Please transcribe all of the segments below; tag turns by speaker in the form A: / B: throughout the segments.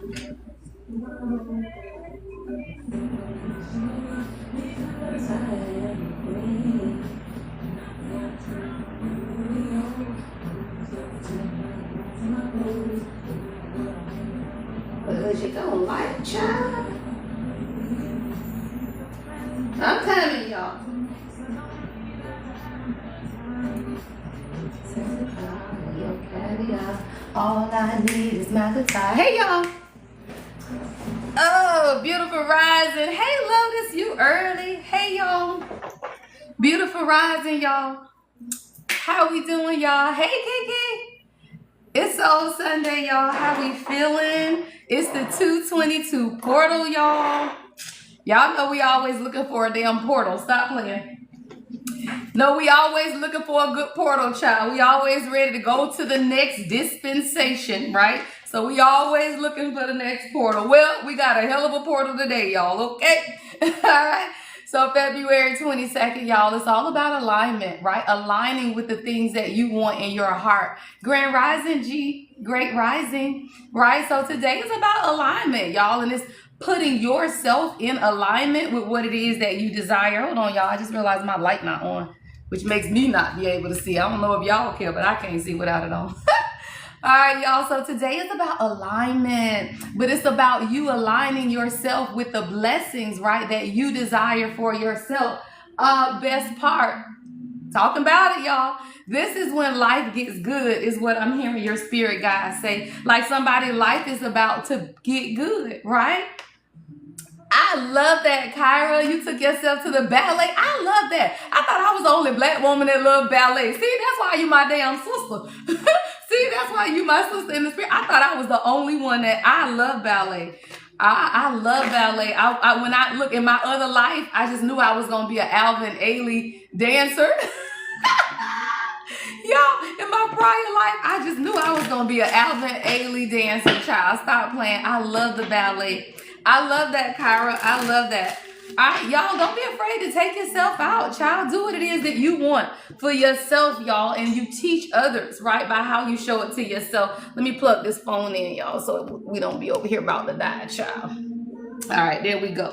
A: Because you don't like, child. I'm coming, y'all. All I need is my guitar. Hey, y'all. Oh, beautiful rising. Hey, Lotus, you early. Hey, y'all. Beautiful rising, y'all. How we doing, y'all? Hey, Kiki. It's Soul Sunday, y'all. How we feeling? It's the 222 portal, y'all. Y'all know we always looking for a damn portal. Stop playing. No, we always looking for a good portal, child. We always ready to go to the next dispensation, right? So we always looking for the next portal. Well, we got a hell of a portal today, y'all, okay? All right. So February 22nd, y'all, it's all about alignment, right? Aligning with the things that you want in your heart. Grand Rising, G, great rising, right? So today is about alignment, y'all, and it's putting yourself in alignment with what it is that you desire. Hold on, y'all. I just realized my light not on, which makes me not be able to see. I don't know if y'all care, but I can't see without it on. All right, y'all. So today is about alignment, but it's about you aligning yourself with the blessings, right, that you desire for yourself. Best part, talking about it, y'all. This is when life gets good, is what I'm hearing your spirit guides say. Like somebody, life is about to get good, right? I love that, Kyra. You took yourself to the ballet. I love that. I thought I was the only black woman that loved ballet. See, that's why you my damn sister. See, that's why you my sister in the spirit. I thought I was the only one that I love ballet. I love ballet. When I look in my other life, I just knew I was going to be an Alvin Ailey dancer. Y'all, in my prior life, I just knew I was going to be an Alvin Ailey dancer, child. Stop playing. I love the ballet. I love that, Kyra. I love that. All right, y'all, don't be afraid to take yourself out, child. Do what it is that you want for yourself, y'all, and you teach others, right, by how you show it to yourself. Let me plug this phone in, y'all, so we don't be over here about to die, child. All right, there we go.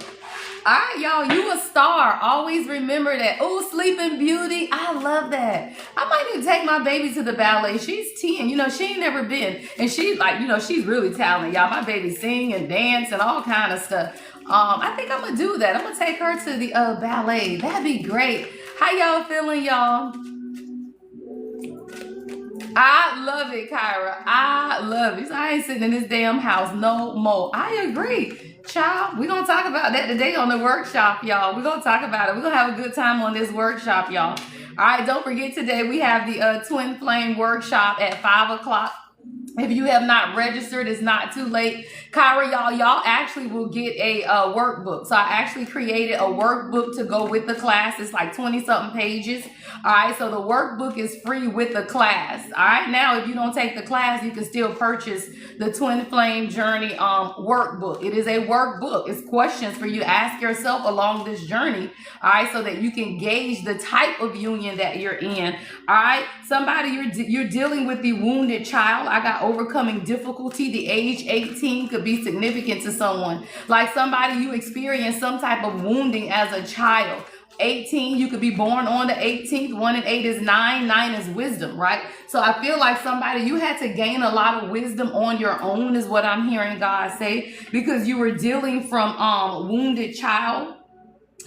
A: All right, y'all, you a star. Always remember that. Oh, Sleeping Beauty. I love that. I might need to take my baby to the ballet. She's 10. You know, she ain't never been. And she's like, you know, she's really talented, y'all. My baby sing and dance and all kind of stuff. I think I'm going to do that. I'm going to take her to the ballet. That'd be great. How y'all feeling, y'all? I love it, Kyra. I love it. I ain't sitting in this damn house no more. I agree. Child, we're going to talk about that today on the workshop, y'all. We're going to talk about it. We're going to have a good time on this workshop, y'all. All right, don't forget today we have the Twin Flame workshop at 5 o'clock. If you have not registered, it's not too late. Kyra, y'all actually will get a workbook. So I actually created a workbook to go with the class. It's like 20-something pages. All right, so the workbook is free with the class. All right, now if you don't take the class, you can still purchase the Twin Flame Journey workbook. It is a workbook. It's questions for you to ask yourself along this journey. All right, so that you can gauge the type of union that you're in. All right, somebody, you're dealing with the wounded child. I got overcoming difficulty. The age 18 could be significant to someone. Like somebody, you experience some type of wounding as a child. 18, you could be born on the 18th. 1 and 8 is 9. 9 is wisdom, right? So I feel like somebody, you had to gain a lot of wisdom on your own is what I'm hearing God say, because you were dealing from wounded child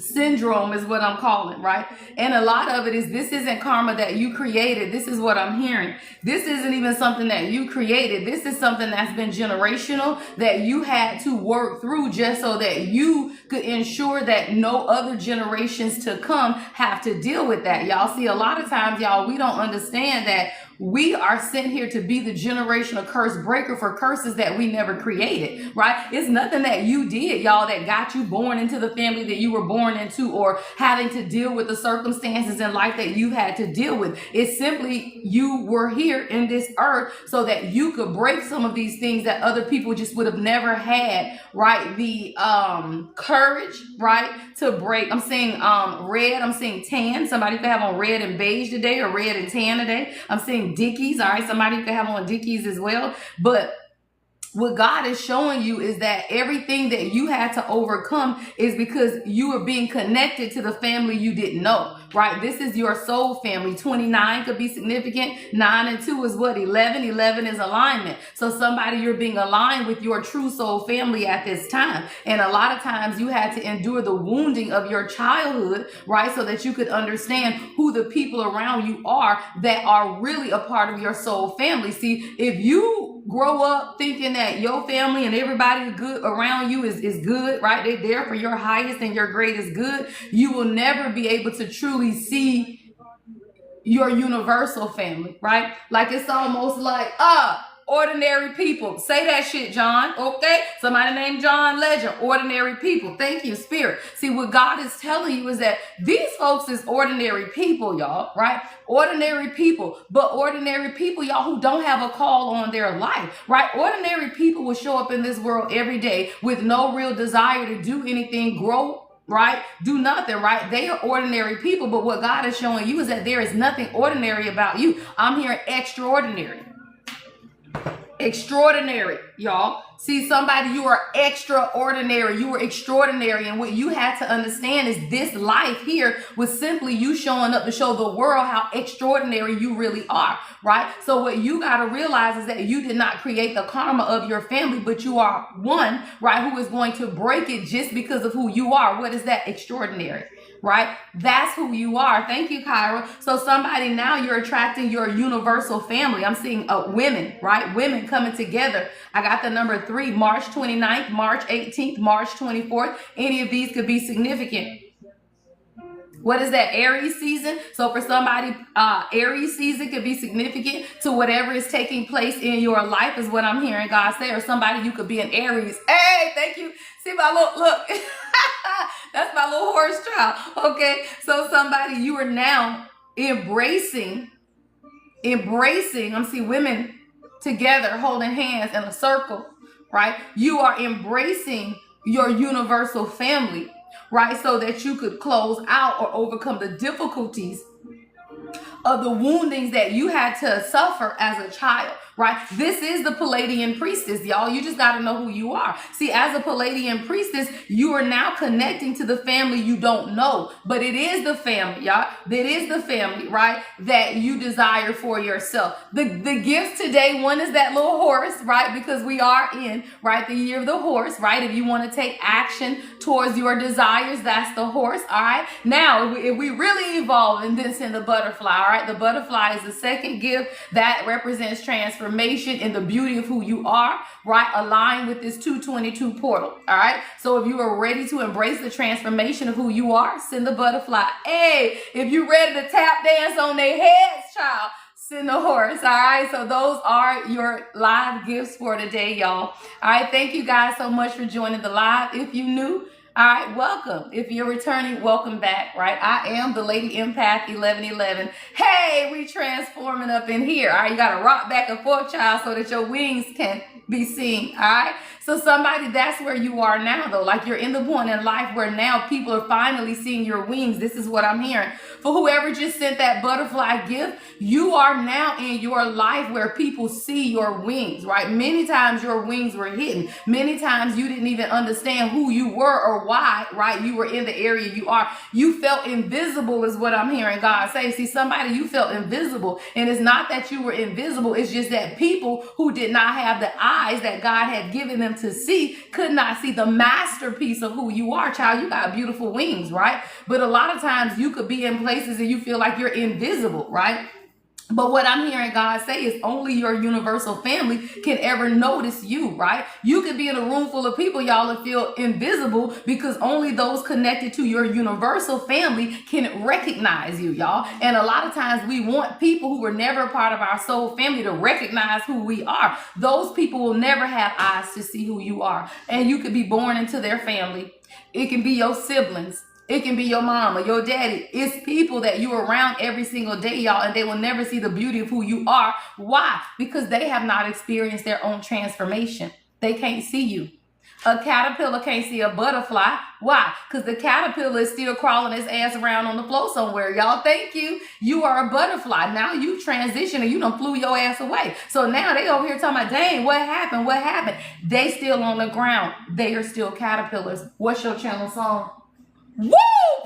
A: syndrome is what I'm calling, right? And a lot of it is, this isn't karma that you created. This is what I'm hearing. This isn't even something that you created. This is something that's been generational that you had to work through just so that you could ensure that no other generations to come have to deal with that. Y'all see, a lot of times, y'all, we don't understand that we are sent here to be the generational curse breaker for curses that we never created, right? It's nothing that you did, y'all, that got you born into the family that you were born into, or having to deal with the circumstances in life that you had to deal with. It's simply you were here in this earth so that you could break some of these things that other people just would have never had, right? The courage, right, to break. I'm seeing red, I'm seeing tan. Somebody could have on red and beige today, or red and tan today. I'm seeing Dickies. All right, somebody could have on Dickies as well. But What God is showing you is that everything that you had to overcome is because you were being connected to the family you didn't know, right? This is your soul family. 29 could be significant. 9 and 2 is what? 11. 11 is alignment. So somebody, you're being aligned with your true soul family at this time. And a lot of times you had to endure the wounding of your childhood, right? So that you could understand who the people around you are that are really a part of your soul family. See, if you grow up thinking that your family and everybody good around you is good, right? They're there for your highest and your greatest good. You will never be able to truly see your universal family, right? Like it's almost like, ordinary people. Say that shit, John. Okay? Somebody named John Legend. Ordinary people. Thank you, Spirit. See, what God is telling you is that these folks is ordinary people, y'all, right? Ordinary people. But ordinary people, y'all, who don't have a call on their life, right? Ordinary people will show up in this world every day with no real desire to do anything, grow, right? Do nothing, right? They are ordinary people. But what God is showing you is that there is nothing ordinary about you. I'm hearing extraordinary. Extraordinary, y'all. See, somebody, you are extraordinary. You were extraordinary. And what you had to understand is this life here was simply you showing up to show the world how extraordinary you really are, right? So what you got to realize is that you did not create the karma of your family, but you are one, right, who is going to break it just because of who you are. What is that? Extraordinary. Right? That's who you are. Thank you, Kyra. So somebody, now you're attracting your universal family. I'm seeing women, right? Women coming together. I got the number 3, March 29th, March 18th, March 24th. Any of these could be significant. What is that? Aries season. So for somebody, Aries season could be significant to whatever is taking place in your life is what I'm hearing God say. Or somebody, you could be an Aries. Hey, thank you. See my little, look. That's my little horse child. Okay. So somebody, you are now embracing, I'm seeing women together holding hands in a circle, right? You are embracing your universal family, right? So that you could close out or overcome the difficulties of the woundings that you had to suffer as a child, right? This is the Palladian priestess, y'all. You just got to know who you are. See, as a Palladian priestess, you are now connecting to the family you don't know, but it is the family, y'all. That is the family, right? That you desire for yourself. The gifts today, one is that little horse, right? Because we are in, right, the year of the horse, right? If you want to take action towards your desires, that's the horse, all right? Now, if we really evolve and then send the butterfly, all right? The butterfly is the second gift that represents transformation and the beauty of who you are, right? Aligned with this 222 portal, all right? So if you are ready to embrace the transformation of who you are, send the butterfly. Hey, if you're ready to tap dance on their heads, child, send the horse, all right? So those are your live gifts for today, y'all. All right, thank you guys so much for joining the live. If you new, all right, welcome. If you're returning, welcome back, right? I am the Lady Empath 1111. Hey, we transforming up in here, all right? You got to rock back and forth, child, so that your wings can be seen, all right? So somebody, that's where you are now, though. Like you're in the point in life where now people are finally seeing your wings. This is what I'm hearing. For whoever just sent that butterfly gift, you are now in your life where people see your wings, right? Many times your wings were hidden. Many times you didn't even understand who you were or why, right? You were in the area you are. You felt invisible is what I'm hearing God say. See, somebody, you felt invisible. And it's not that you were invisible. It's just that people who did not have the eyes that God had given them to see could not see the masterpiece of who you are, child. You got beautiful wings, right? But a lot of times you could be in places and you feel like you're invisible, right? But what I'm hearing God say is only your universal family can ever notice you, right? You could be in a room full of people, y'all, and feel invisible because only those connected to your universal family can recognize you, y'all. And a lot of times we want people who were never a part of our soul family to recognize who we are. Those people will never have eyes to see who you are. And you could be born into their family. It can be your siblings. It can be your mama, your daddy. It's people that you're around every single day, y'all, and they will never see the beauty of who you are. Why? Because they have not experienced their own transformation. They can't see you. A caterpillar can't see a butterfly. Why? Because the caterpillar is still crawling its ass around on the floor somewhere. Y'all, thank you. You are a butterfly. Now you transition and you done flew your ass away. So now they over here talking about, dang, what happened? What happened? They still on the ground. They are still caterpillars. What's your channel song? Woo!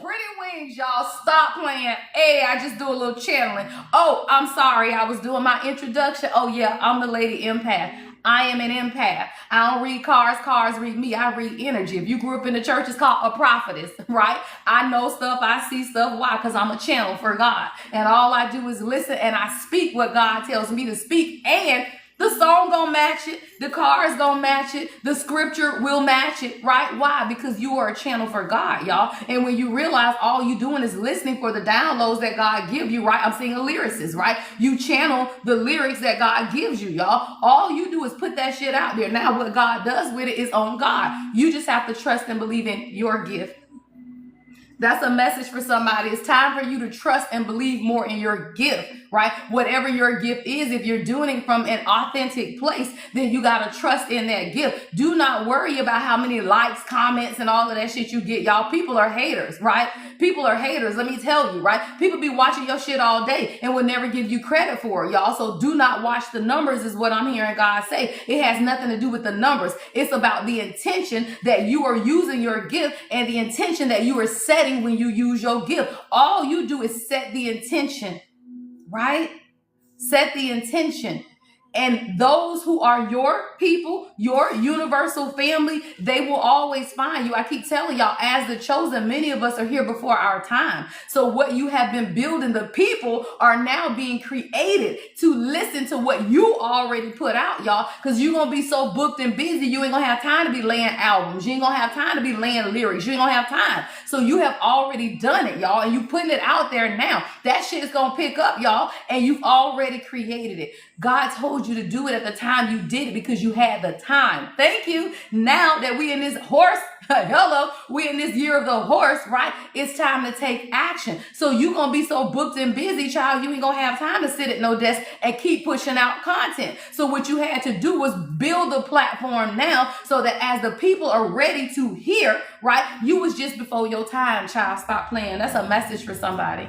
A: Pretty Wings, y'all. Stop playing. Hey, I just do a little channeling. Oh, I'm sorry. I was doing my introduction. Oh, yeah, I'm the lady empath. I am an empath. I don't read cards. Cards read me. I read energy. If you grew up in the church, it's called a prophetess, right? I know stuff. I see stuff. Why? Because I'm a channel for God. And all I do is listen and I speak what God tells me to speak. And the song gonna match it. The cards gonna match it. The scripture will match it, right? Why? Because you are a channel for God, y'all. And when you realize all you doing is listening for the downloads that God give you, right? I'm seeing a lyricist, right? You channel the lyrics that God gives you, y'all. All you do is put that shit out there. Now what God does with it is on God. You just have to trust and believe in your gift. That's a message for somebody. It's time for you to trust and believe more in your gift, right? Whatever your gift is, if you're doing it from an authentic place, then you got to trust in that gift. Do not worry about how many likes, comments, and all of that shit you get, y'all. People are haters, right? People are haters. Let me tell you, right? People be watching your shit all day and will never give you credit for it, y'all. So do not watch the numbers is what I'm hearing God say. It has nothing to do with the numbers. It's about the intention that you are using your gift and the intention that you are setting when you use your gift. All you do is set the intention, right? Set the intention. And those who are your people, your universal family, they will always find you. I keep telling y'all, as the chosen, many of us are here before our time. So what you have been building, the people are now being created to listen to what you already put out, y'all. Because you're going to be so booked and busy, you ain't going to have time to be laying albums. You ain't going to have time to be laying lyrics. You ain't going to have time. So you have already done it, y'all. And you putting it out there now. That shit is going to pick up, y'all. And you've already created it. God told you to do it at the time you did it because you had the time. Thank you. Now that we in this we in this year of the horse, right? It's time to take action. So you going to be so booked and busy, child, you ain't going to have time to sit at no desk and keep pushing out content. So what you had to do was build the platform now so that as the people are ready to hear, right? You was just before your time, child. Stop playing. That's a message for somebody.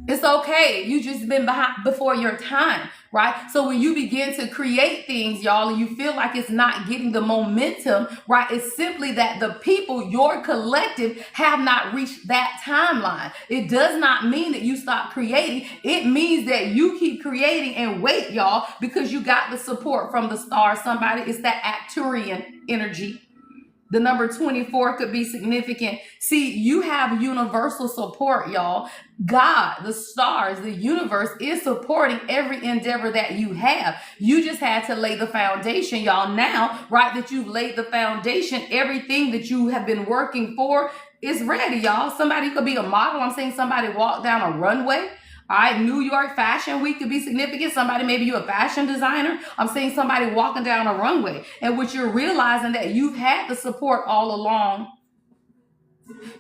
A: It's okay. You just been before your time, right? So when you begin to create things, y'all, and you feel like it's not getting the momentum, right? It's simply that the people, your collective, have not reached that timeline. It does not mean that you stop creating. It means that you keep creating and wait, y'all, because you got the support from the stars. Somebody, it's that Arcturian energy. The number 24 could be significant. See, you have universal support, y'all. God, the stars, the universe is supporting every endeavor that you have. You just had to lay the foundation, y'all. Now, right, that you've laid the foundation, everything that you have been working for is ready, y'all. Somebody could be a model. I'm saying somebody walk down a runway. All right, New York Fashion Week could be significant. Somebody, maybe you're a fashion designer. I'm seeing somebody walking down a runway. And what you're realizing that you've had the support all along.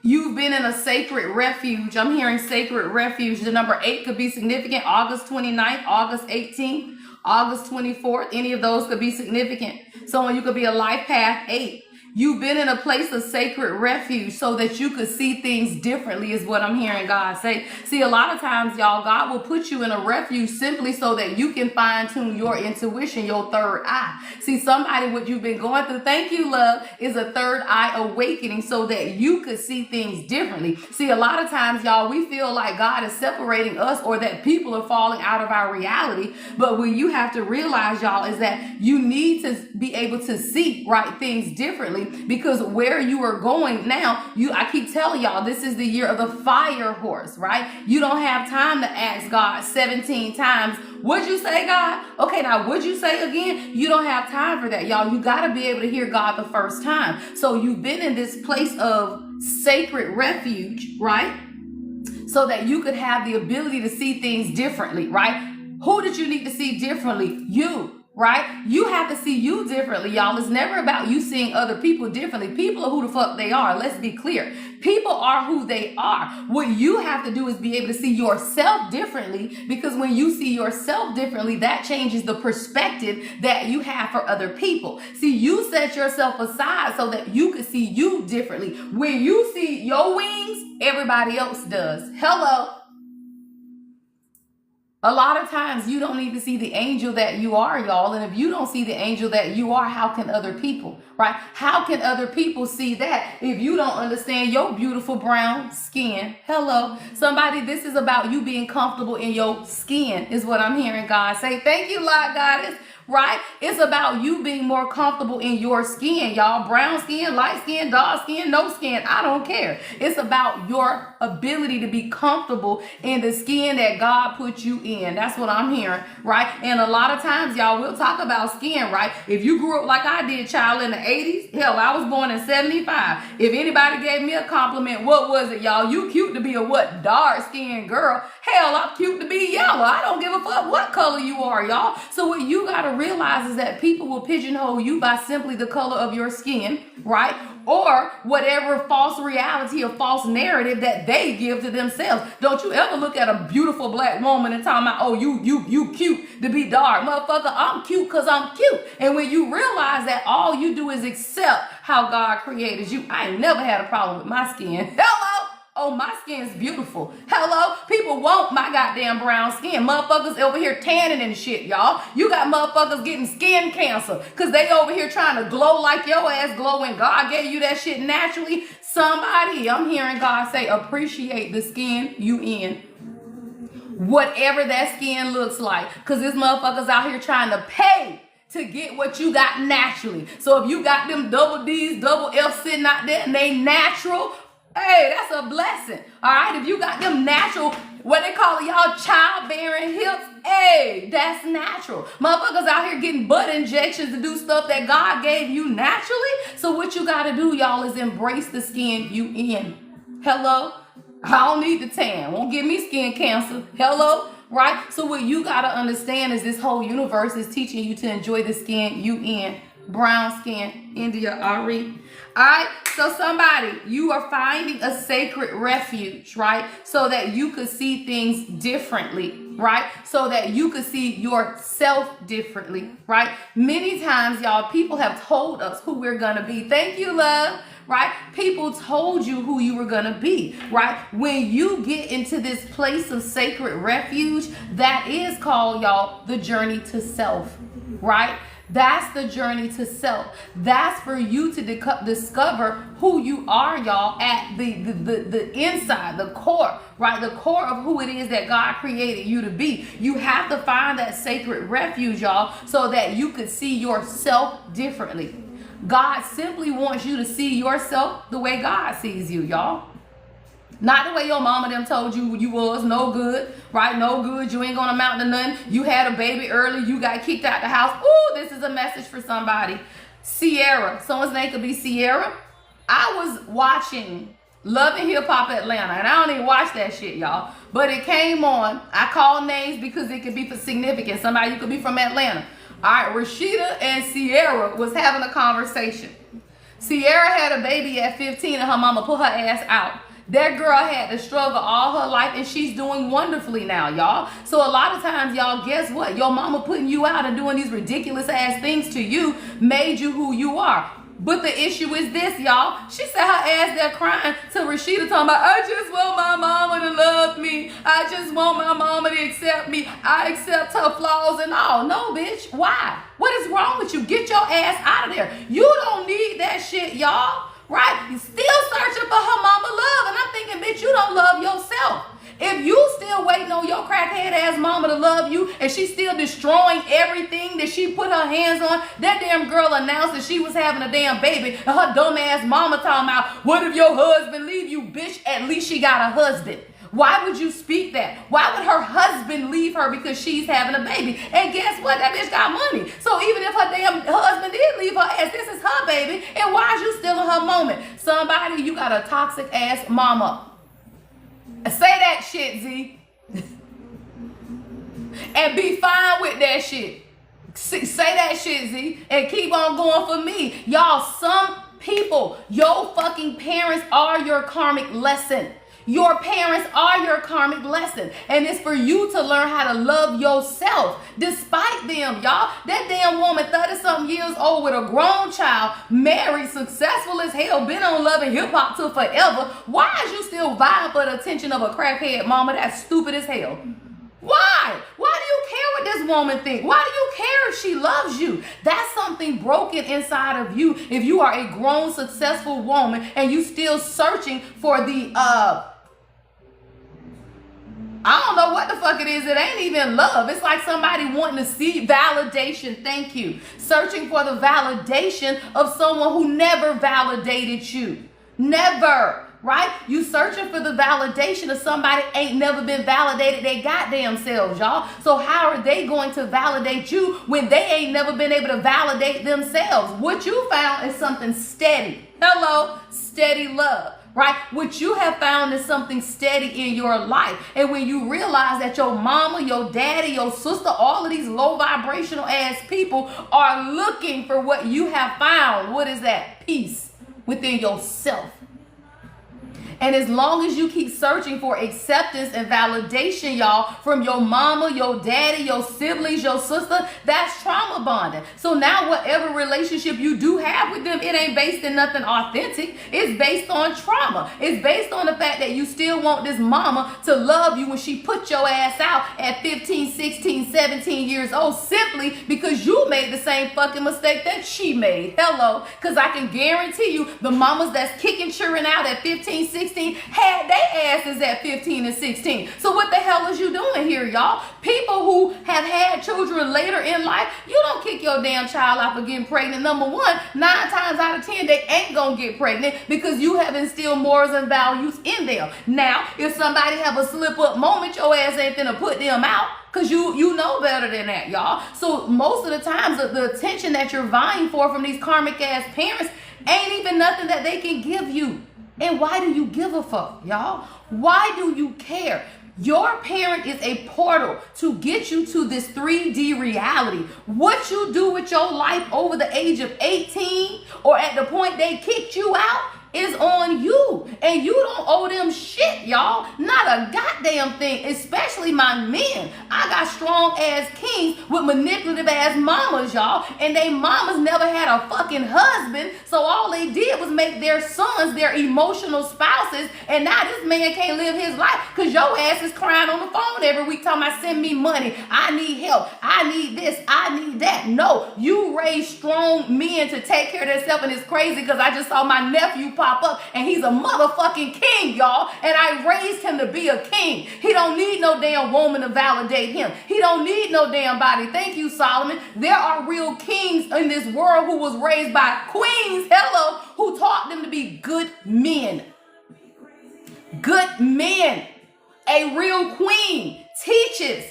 A: You've been in a sacred refuge. I'm hearing sacred refuge. The number 8 could be significant. August 29th, August 18th, August 24th. Any of those could be significant. Someone, you could be a life path 8. You've been in a place of sacred refuge so that you could see things differently is what I'm hearing God say. See, a lot of times, y'all, God will put you in a refuge simply so that you can fine tune your intuition, your third eye. See, somebody, what you've been going through, thank you, love, is a third eye awakening so that you could see things differently. See, a lot of times, y'all, we feel like God is separating us or that people are falling out of our reality. But what you have to realize, y'all, is that you need to be able to see, right, things differently. Because where you are going now, I keep telling y'all, this is the year of the fire horse, right? You don't have time to ask God 17 times, would you say, God? Okay, now, would you say again? You don't have time for that, y'all. You got to be able to hear God the first time. So you've been in this place of sacred refuge, right? So that you could have the ability to see things differently, right? Who did you need to see differently? You. Right? You have to see you differently, y'all. It's never about you seeing other people differently. People are who the fuck they are. Let's be clear. People are who they are. What you have to do is be able to see yourself differently, because when you see yourself differently, that changes the perspective that you have for other people. See, you set yourself aside so that you can see you differently. When you see your wings, everybody else does. Hello. A lot of times you don't need to see the angel that you are, y'all. And if you don't see the angel that you are, how can other people, right? How can other people see that if you don't understand your beautiful brown skin? Hello. Somebody, this is about you being comfortable in your skin is what I'm hearing God say. Thank you, Lord Goddess. Right? It's about you being more comfortable in your skin, y'all. Brown skin, light skin, dark skin, no skin. I don't care. It's about your ability to be comfortable in the skin that God put you in. That's what I'm hearing, right? And a lot of times, y'all, we'll talk about skin, right? If you grew up like I did, child, in the 80s, hell, I was born in 75. If anybody gave me a compliment, what was it, y'all? You cute to be a what? Dark skinned girl. Hell, I'm cute to be yellow. I don't give a fuck what color you are, y'all. So what you got to realize is that people will pigeonhole you by simply the color of your skin, right? Or whatever false reality or false narrative that they give to themselves. Don't you ever look at a beautiful black woman and talk about, oh, you cute to be dark. Motherfucker, I'm cute because I'm cute. And when you realize that all you do is accept how God created you, I ain't never had a problem with my skin. Hello? Oh, my skin's beautiful. Hello? People want my goddamn brown skin. Motherfuckers over here tanning and shit, y'all. You got motherfuckers getting skin cancer because they over here trying to glow like your ass glow when God gave you that shit naturally. Somebody, I'm hearing God say, appreciate the skin you in. Whatever that skin looks like. Because this motherfuckers out here trying to pay to get what you got naturally. So if you got them double D's, double F's sitting out there and they natural, hey, that's a blessing. All right, if you got them natural, what they call it, y'all, childbearing hips, hey, that's natural. Motherfuckers out here getting butt injections to do stuff that God gave you naturally. So what you got to do, y'all, is embrace the skin you in. Hello? I don't need the tan. Won't give me skin cancer. Hello? Right? So what you got to understand is this whole universe is teaching you to enjoy the skin you in. Brown skin, India, Ari. All right, so somebody, you are finding a sacred refuge, right? So that you could see things differently, right? So that you could see yourself differently, right? Many times, y'all, people have told us who we're going to be. Thank you, love. Right? People told you who you were going to be, right? When you get into this place of sacred refuge, that is called, y'all, the journey to self, right? That's the journey to self. That's for you to discover who you are, y'all, at the inside, the core, right? The core of who it is that God created you to be. You have to find that sacred refuge, y'all, so that you could see yourself differently. God simply wants you to see yourself the way God sees you, y'all. Not the way your mama them told you was no good, right? No good. You ain't gonna amount to nothing. You had a baby early. You got kicked out the house. Ooh, this is a message for somebody. Sierra. Someone's name could be Sierra. I was watching Love and Hip Hop Atlanta, and I don't even watch that shit, y'all. But it came on. I call names because it could be for significance. Somebody you could be from Atlanta. All right, Rashida and Sierra was having a conversation. Sierra had a baby at 15 and her mama put her ass out. That girl had to struggle all her life and she's doing wonderfully now, y'all. So a lot of times, y'all, guess what? Your mama putting you out and doing these ridiculous ass things to you made you who you are. But the issue is this, y'all. She said her ass there crying to Rashida talking about, I just want my mama to love me. I just want my mama to accept me. I accept her flaws and all. No, bitch. Why? What is wrong with you? Get your ass out of there. You don't need that shit, y'all. Right? You still searching for her mama love. And I'm thinking, bitch, you don't love yourself. If you still waiting on your crackhead ass mama to love you and she's still destroying everything that she put her hands on, that damn girl announced that she was having a damn baby and her dumb ass mama talking about, what if your husband leave you, bitch? At least she got a husband. Why would you speak that? Why would her husband leave her because she's having a baby? And guess what? That bitch got money. So even if her damn husband did leave her ass, this is her baby. And why is you still in her moment? Somebody, you got a toxic ass mama. Say that shit, Z. And be fine with that shit. Say that shit, Z. And keep on going for me. Y'all, some People, your fucking parents are your karmic lesson. Your parents are your karmic lesson. And it's for you to learn how to love yourself despite them, y'all. That damn woman, 30-something years old with a grown child, married, successful as hell, been on Love and Hip Hop till forever. Why is you still vying for the attention of a crackhead mama? That's stupid as hell. Why? Why do you care what this woman thinks? Why do you care if she loves you? That's something broken inside of you. If you are a grown, successful woman and you still searching for the I don't know what the fuck it is. It ain't even love. It's like somebody wanting to see validation. Thank you. Searching for the validation of someone who never validated you. Never. Right? You searching for the validation of somebody ain't never been validated they goddamn selves, y'all. So how are they going to validate you when they ain't never been able to validate themselves? What you found is something steady. Hello, steady love. Right? What you have found is something steady in your life. And when you realize that your mama, your daddy, your sister, all of these low vibrational ass people are looking for what you have found. What is that? Peace within yourself. And as long as you keep searching for acceptance and validation, y'all, from your mama, your daddy, your siblings, your sister, that's trauma bonding. So now whatever relationship you do have with them, it ain't based in nothing authentic. It's based on trauma. It's based on the fact that you still want this mama to love you when she put your ass out at 15, 16, 17 years old, simply because you made the same fucking mistake that she made. Hello. Because I can guarantee you the mamas that's kicking children out at 15, 16, had their asses at 15 and 16. So what the hell is you doing here, y'all? People who have had children later in life, you don't kick your damn child out for getting pregnant. Number one, 9 times out of 10, they ain't gonna get pregnant because you have instilled morals and values in them. Now, if somebody have a slip up moment, your ass ain't finna put them out. Because you know better than that, y'all. So most of the times, the attention that you're vying for from these karmic ass parents ain't even nothing that they can give you. And why do you give a fuck, y'all? Why do you care? Your parent is a portal to get you to this 3D reality. What you do with your life over the age of 18 or at the point they kicked you out is on you. And you don't owe them shit, y'all. Not a goddamn thing, especially my men. I got strong ass kings with manipulative ass mamas, y'all. And they mamas never had a fucking husband. So all they did was make their sons their emotional spouses. And now this man can't live his life because your ass is crying on the phone every week talking about send me money. I need help. I need this. I need that. No, you raise strong men to take care of themselves. And it's crazy because I just saw my nephew pop up and he's a motherfucking king, y'all, and I raised him to be a king. He don't need no damn woman to validate him. He don't need no damn body. Thank you, Solomon. There are real kings in this world who was raised by queens, hello, who taught them to be good men. Good men. A real queen teaches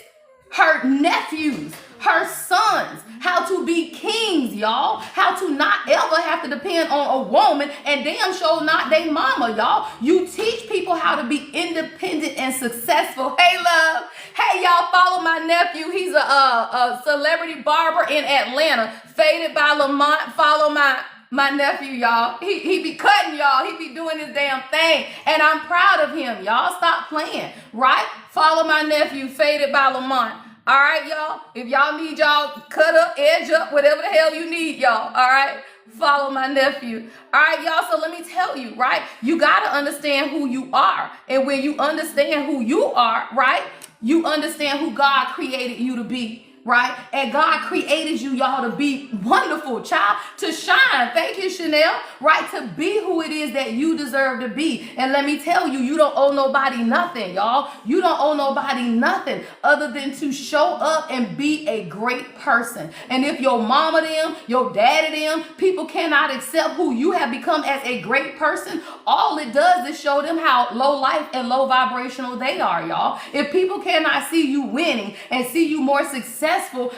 A: her nephews, her sons, how to be kings, y'all. How to not ever have to depend on a woman and damn sure not they mama, y'all. You teach people how to be independent and successful. Hey, love. Hey, y'all, follow my nephew. He's a celebrity barber in Atlanta. Faded by Lamont. Follow my nephew, y'all. He be cutting, y'all. He be doing his damn thing. And I'm proud of him, y'all. Stop playing, right? Follow my nephew, Faded by Lamont. All right, y'all. If y'all need y'all cut up, edge up, whatever the hell you need, y'all. All right. Follow my nephew. All right, y'all. So let me tell you, right? You got to understand who you are. And when you understand who you are, right, you understand who God created you to be. Right? And God created you, y'all, to be wonderful, child, to shine. Thank you, Chanel. Right? To be who it is that you deserve to be. And let me tell you, you don't owe nobody nothing, y'all. You don't owe nobody nothing other than to show up and be a great person. And if your mama them, your daddy them, people cannot accept who you have become as a great person, all it does is show them how low life and low vibrational they are, y'all. If people cannot see you winning and see you more successful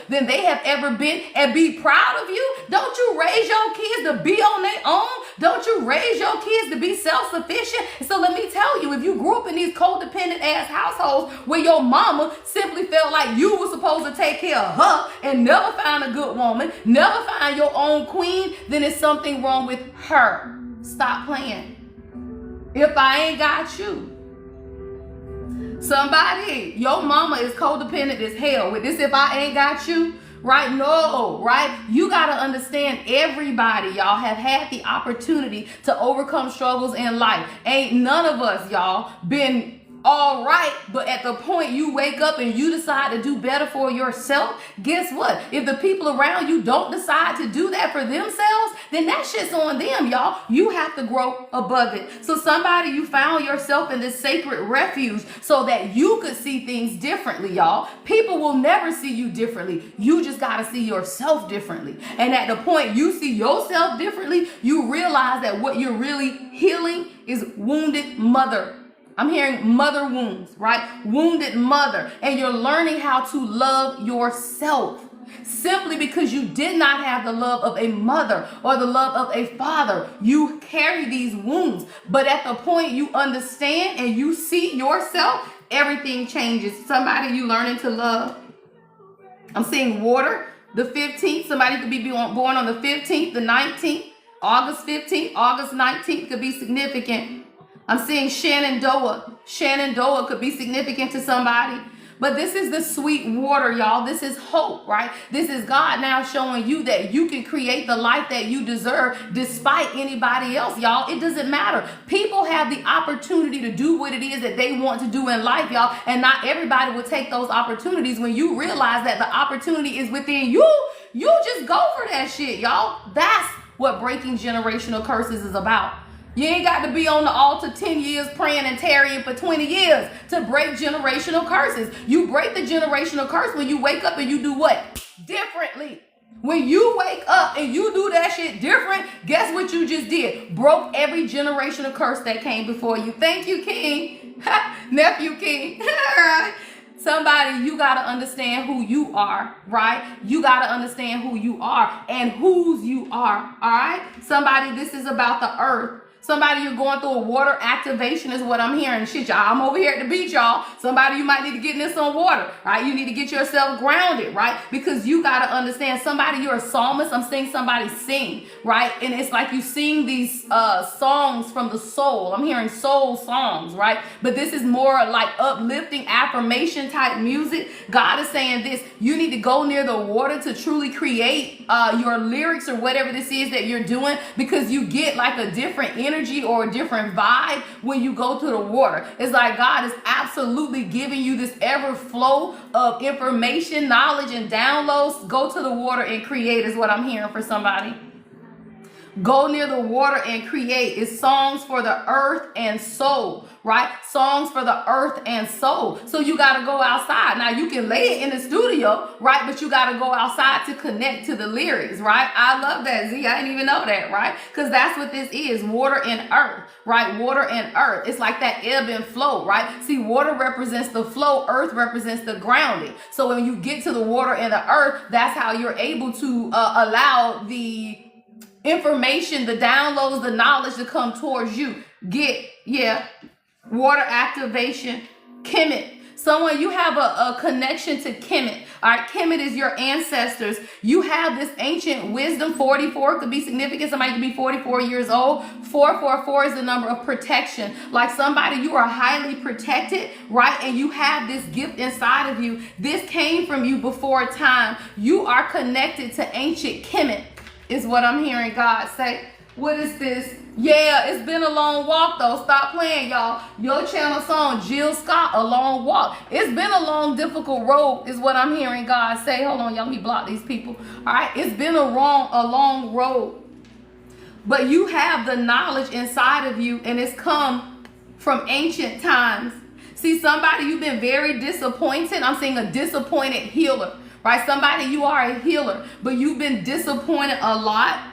A: than they have ever been and be proud of you, don't you raise your kids to be on their own Don't you raise your kids to be self-sufficient? So let me tell you, if you grew up in these codependent ass households where your mama simply felt like you were supposed to take care of her and never find a good woman, never find your own queen, then it's something wrong with her. Stop playing. If I ain't got you. Somebody, your mama is codependent as hell with this. If I ain't got you, right? No, right? You got to understand, everybody, y'all, have had the opportunity to overcome struggles in life. Ain't none of us, y'all, been all right, but at the point you wake up and you decide to do better for yourself, guess what? If the people around you don't decide to do that for themselves, then that shit's on them, y'all. You have to grow above it. So somebody, you found yourself in this sacred refuge so that you could see things differently, y'all. People will never see you differently. You just got to see yourself differently. And at the point you see yourself differently, you realize that what you're really healing is wounded mother. I'm hearing mother wounds, right? Wounded mother. And you're learning how to love yourself simply because you did not have the love of a mother or the love of a father. You carry these wounds. But at the point you understand and you see yourself, everything changes. Somebody you learning to love. I'm seeing water, the 15th. Somebody could be born on the 15th, the 19th, August 15th, August 19th could be significant. I'm seeing Shenandoah. Shenandoah could be significant to somebody. But this is the sweet water, y'all. This is hope, right? This is God now showing you that you can create the life that you deserve despite anybody else, y'all. It doesn't matter. People have the opportunity to do what it is that they want to do in life, y'all. And not everybody will take those opportunities. When you realize that the opportunity is within you, you just go for that shit, y'all. That's what breaking generational curses is about. You ain't got to be on the altar 10 years praying and tarrying for 20 years to break generational curses. You break the generational curse when you wake up and you do what? Differently. When you wake up and you do that shit different, guess what you just did? Broke every generational curse that came before you. Thank you, King. Nephew King. All right. Somebody, you got to understand who you are, right? You got to understand who you are and whose you are, all right? Somebody, this is about the earth. Somebody, you're going through a water activation is what I'm hearing. Shit, y'all, I'm over here at the beach, y'all. Somebody, you might need to get in some water, right? You need to get yourself grounded, right? Because you got to understand, somebody, you're a psalmist. I'm seeing somebody sing, right? And it's like you sing these songs from the soul. I'm hearing soul songs, right? But this is more like uplifting affirmation type music. God is saying this, you need to go near the water to truly create your lyrics or whatever this is that you're doing, because you get like a different energy or a different vibe when you go to the water. It's like God is absolutely giving you this ever flow of information, knowledge, and downloads. Go to the water and create is what I'm hearing for somebody. Go near the water and create. It's songs for the earth and soul, right? Songs for the earth and soul. So you got to go outside. Now you can lay it in the studio, right? But you got to go outside to connect to the lyrics, right? I love that, Z. I didn't even know that, right? Because that's what this is, water and earth, right? Water and earth. It's like that ebb and flow, right? See, water represents the flow. Earth represents the grounding. So when you get to the water and the earth, that's how you're able to allow the information, the downloads, the knowledge to come towards you. Water activation, Kemet. Someone, you have a connection to Kemet. All right, Kemet is your ancestors. You have this ancient wisdom. 44 could be significant. Somebody could be 44 years old. 444 is the number of protection. Like somebody, you are highly protected, right? And you have this gift inside of you. This came from you before time. You are connected to ancient Kemet, is what I'm hearing God say. What is this? Yeah, it's been a long walk though. Stop playing, y'all. Your channel song, Jill Scott, A Long Walk. It's been a long, difficult road is what I'm hearing God say. Hold on, y'all. Let me block these people. All right, it's been a long road. But you have the knowledge inside of you, and it's come from ancient times. See, somebody, you've been very disappointed. I'm seeing a disappointed healer. Right? Somebody, you are a healer, but you've been disappointed a lot.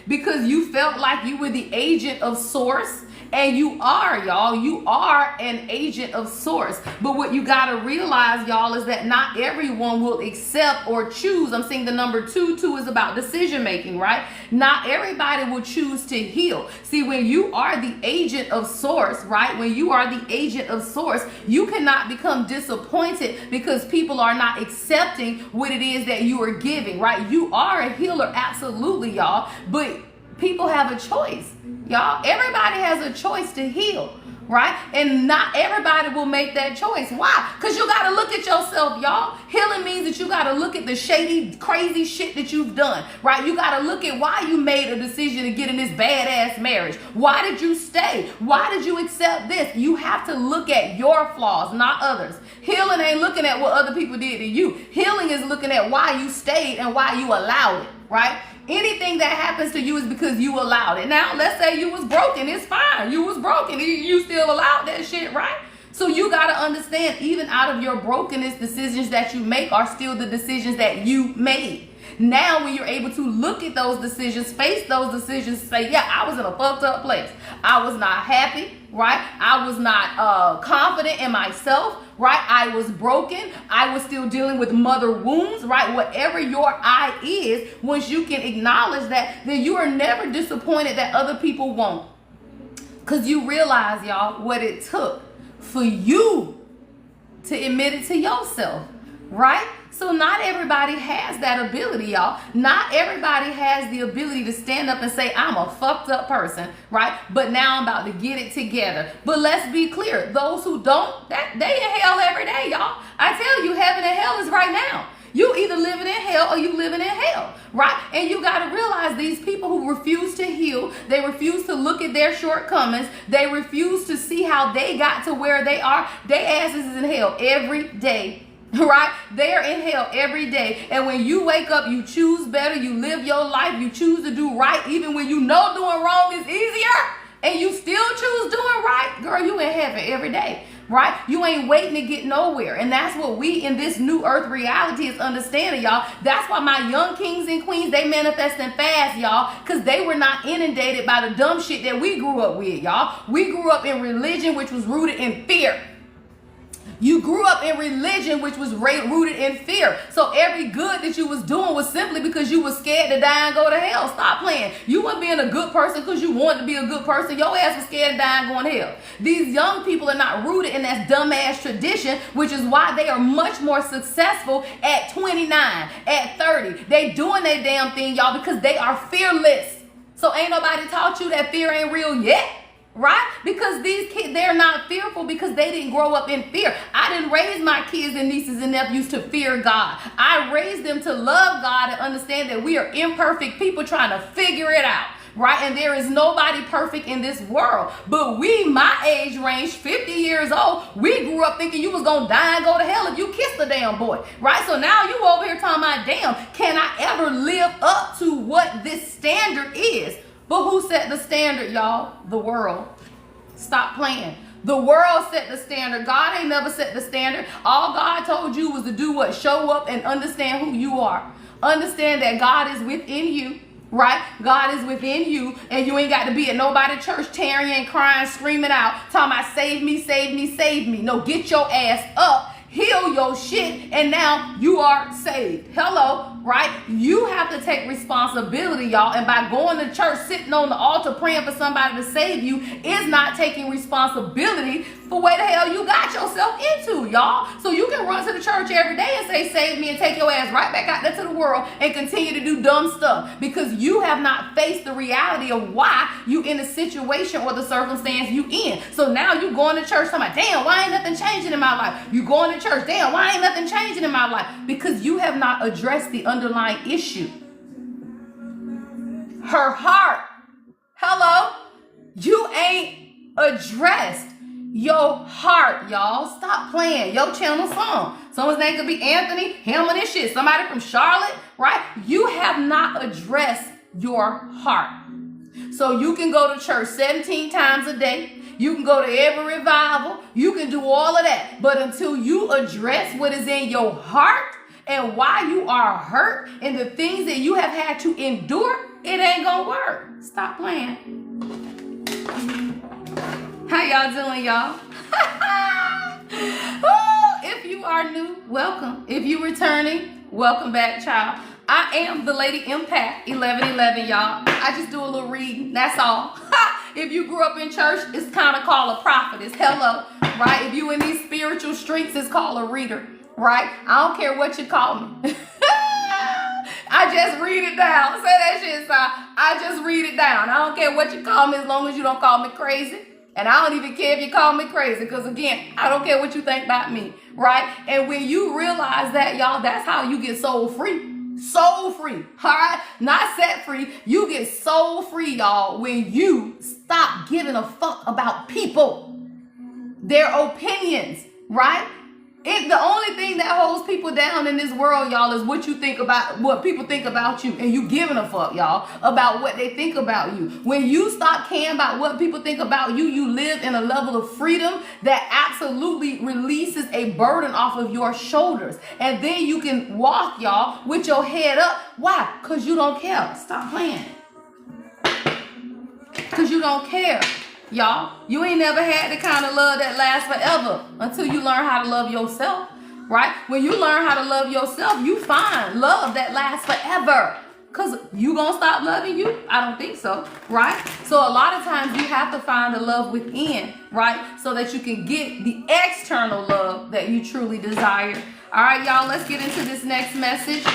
A: because you felt like you were the agent of source. And you are, y'all. You are an agent of source. But what you got to realize, y'all, is that not everyone will accept or choose. I'm seeing the number 2. 2 is about decision making, right? Not everybody will choose to heal. See, when you are the agent of source, right? When you are the agent of source, you cannot become disappointed because people are not accepting what it is that you are giving, right? You are a healer, absolutely, y'all. But people have a choice. Y'all, everybody has a choice to heal, right? And not everybody will make that choice. Why? Because you got to look at yourself, y'all. Healing means that you got to look at the shady, crazy shit that you've done, right? You got to look at why you made a decision to get in this badass marriage. Why did you stay? Why did you accept this? You have to look at your flaws, not others. Healing ain't looking at what other people did to you. Healing is looking at why you stayed and why you allowed it, right? Anything that happens to you is because you allowed it. Now, let's say you was broken. It's fine. You was broken. You still allowed that shit, right? So you got to understand, even out of your brokenness, decisions that you make are still the decisions that you made. Now, when you're able to look at those decisions, face those decisions, say, yeah, I was in a fucked up place. I was not happy, right? I was not confident in myself, right? I was broken. I was still dealing with mother wounds, right? Whatever your I is, once you can acknowledge that, then you are never disappointed that other people won't. Because you realize, y'all, what it took for you to admit it to yourself, right? So not everybody has that ability, y'all. Not everybody has the ability to stand up and say, I'm a fucked up person, right? But now I'm about to get it together. But let's be clear. Those who don't, they in hell every day, y'all. I tell you, heaven and hell is right now. You either living in hell or you living in hell, right? And you got to realize these people who refuse to heal, they refuse to look at their shortcomings, they refuse to see how they got to where they are, their asses is in hell every day. Right? They're in hell every day. And when you wake up, you choose better. You live your life. You choose to do right. Even when you know doing wrong is easier and you still choose doing right. Girl, you in heaven every day. Right? You ain't waiting to get nowhere. And that's what we in this new earth reality is understanding, y'all. That's why my young kings and queens, they manifesting fast, y'all. Because they were not inundated by the dumb shit that we grew up with, y'all. We grew up in religion, which was rooted in fear. You grew up in religion, which was rooted in fear. So every good that you was doing was simply because you was scared to die and go to hell. Stop playing. You weren't being a good person because you wanted to be a good person. Your ass was scared to die and going to hell. These young people are not rooted in that dumbass tradition, which is why they are much more successful at 29, at 30. They doing their damn thing, y'all, because they are fearless. So ain't nobody taught you that fear ain't real yet. Right? Because these kids, they're not fearful because they didn't grow up in fear. I didn't raise my kids and nieces and nephews to fear God. I raised them to love God and understand that we are imperfect people trying to figure it out. Right? And there is nobody perfect in this world. But we, my age range, 50 years old, we grew up thinking you was going to die and go to hell if you kissed the damn boy. Right? So now you over here talking about, damn, can I ever live up to what this standard is? But who set the standard, y'all? The world. Stop playing. The world set the standard. God ain't never set the standard. All God told you was to do what? Show up and understand who you are. Understand that God is within you, right? God is within you, and you ain't got to be at nobody's church tearing and crying, screaming out, talking about save me, save me, save me. No, get your ass up. Heal your shit, and now you are saved. Hello, right? You have to take responsibility, y'all. And by going to church, sitting on the altar, praying for somebody to save you is not taking responsibility for where the hell you got yourself into, y'all. So you can run to the church every day and say, save me, and take your ass right back out there to the world and continue to do dumb stuff because you have not faced the reality of why you in the situation or the circumstance you in. So now you going to church talking about, damn, why ain't nothing changing in my life? You going to church, damn, why ain't nothing changing in my life? Because you have not addressed the underlying issue. Her heart. Hello? You ain't addressed your heart, y'all. Stop playing. Your channel song. Someone's name could be Anthony, him and this shit. Somebody from Charlotte, right? You have not addressed your heart. So you can go to church 17 times a day. You can go to every revival. You can do all of that. But until you address what is in your heart and why you are hurt and the things that you have had to endure, it ain't gonna work. Stop playing. How y'all doing, y'all? If you are new, welcome. If you returning, welcome back, child. I am the Lady Empath 1111, y'all. I just do a little reading, that's all. If you grew up in church, it's kind of called a prophetess. Hello, right? If you in these spiritual streets, it's called a reader, right? I don't care what you call me. I just read it down. Say that shit, son. I just read it down. I don't care what you call me as long as you don't call me crazy. And I don't even care if you call me crazy, because again, I don't care what you think about me, right? And when you realize that, y'all, that's how you get soul free. Soul free, all right? Not set free. You get soul free, y'all, when you stop giving a fuck about people, their opinions, right? The only thing that holds people down in this world, y'all, is what you think about, what people think about you, and you giving a fuck, y'all, about what they think about you. When you stop caring about what people think about you, you live in a level of freedom that absolutely releases a burden off of your shoulders. And then you can walk, y'all, with your head up. Why? Because you don't care. Stop playing. Because you don't care. Y'all, you ain't never had the kind of love that lasts forever until you learn how to love yourself, right? When you learn how to love yourself, you find love that lasts forever. Because you gonna stop loving you? I don't think so, right? So a lot of times you have to find the love within, right? So that you can get the external love that you truly desire. All right, y'all, let's get into this next message.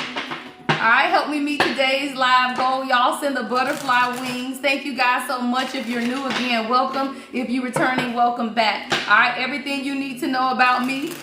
A: All right, help me meet today's live goal. Y'all send the butterfly wings. Thank you guys so much. If you're new, again, welcome. If you're returning, welcome back. All right, everything you need to know about me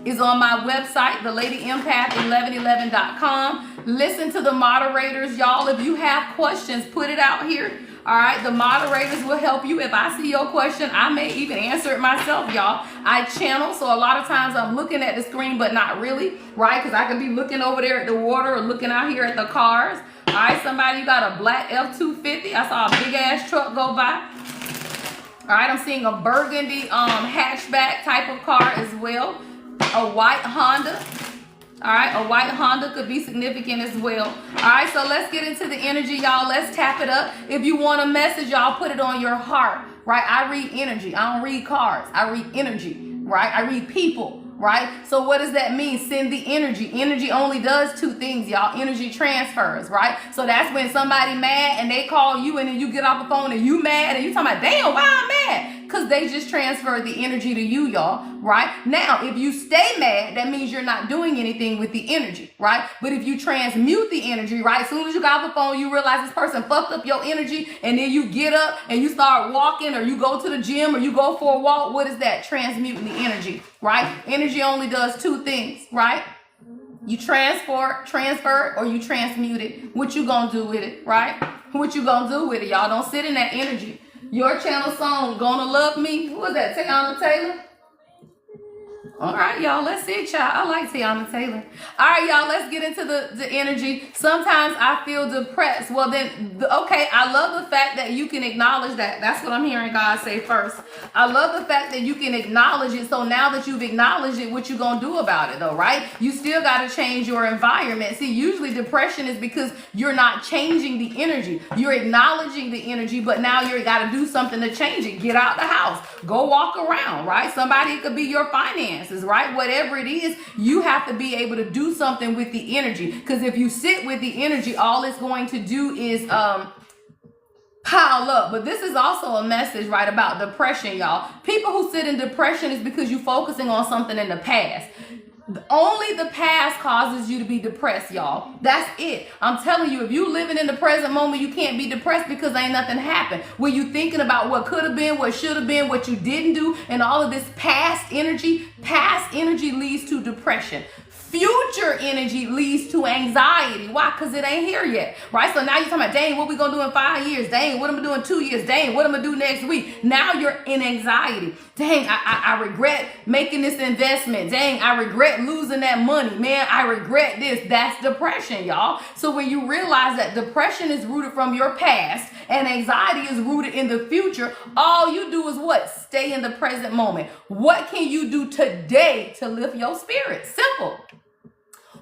A: is on my website, theladyempath1111.com. Listen to the moderators, y'all. If you have questions, put it out here. All right, the moderators will help you. If I see your question, I may even answer it myself, y'all. I channel, so a lot of times I'm looking at the screen, but not really, right? Because I could be looking over there at the water or looking out here at the cars. All right, somebody, you got a black F-250. I saw a big-ass truck go by. All right, I'm seeing a burgundy hatchback type of car as well. A white Honda. All right, a white Honda could be significant as well. All right, so let's get into the energy, y'all. Let's tap it up. If you want a message, y'all, put it on your heart, right? I read energy. I don't read cards. I read energy, right? I read people, right? So what does that mean? Send the energy. Energy only does two things, y'all. Energy transfers, right? So that's when somebody mad and they call you and then you get off the phone and you mad and you talking about, damn, why I'm mad? Because they just transferred the energy to you, y'all, right? Now, if you stay mad, that means you're not doing anything with the energy, right? But if you transmute the energy, right, as soon as you got off the phone, you realize this person fucked up your energy, and then you get up and you start walking, or you go to the gym, or you go for a walk. What is that? Transmuting the energy, right? Energy only does two things, right? You transfer it, or you transmute it. What you gonna do with it, right? What you gonna do with it, y'all? Don't sit in that energy. Your channel song, Gonna Love Me. Who was that? Tiana Taylor? All right, y'all, let's see it, y'all. I like Tiana Taylor. All right, y'all, let's get into the energy. Sometimes I feel depressed. Well, then, okay, I love the fact that you can acknowledge that. That's what I'm hearing God say first. I love the fact that you can acknowledge it. So now that you've acknowledged it, what you going to do about it, though, right? You still got to change your environment. See, usually depression is because you're not changing the energy. You're acknowledging the energy, but now you got to do something to change it. Get out the house. Go walk around, right? Somebody, it could be your finances. Right? Whatever it is, you have to be able to do something with the energy. Because if you sit with the energy, all it's going to do is pile up. But this is also a message, right, about depression, y'all. People who sit in depression is because you're focusing on something in the past. Only the past causes you to be depressed, y'all. That's it. I'm telling you, if you living in the present moment, you can't be depressed because ain't nothing happened. When you thinking about what could have been, what should have been, what you didn't do, and all of this past energy leads to depression. Future energy leads to anxiety. Why? Because it ain't here yet, right? So now you're talking about, dang, what we going to do in 5 years? Dang, what am I doing in 2 years? Dang, what am I do next week? Now you're in anxiety. Dang, I regret making this investment. Dang, I regret losing that money. Man, I regret this. That's depression, y'all. So when you realize that depression is rooted from your past and anxiety is rooted in the future, all you do is what? Stay in the present moment. What can you do today to lift your spirit? Simple.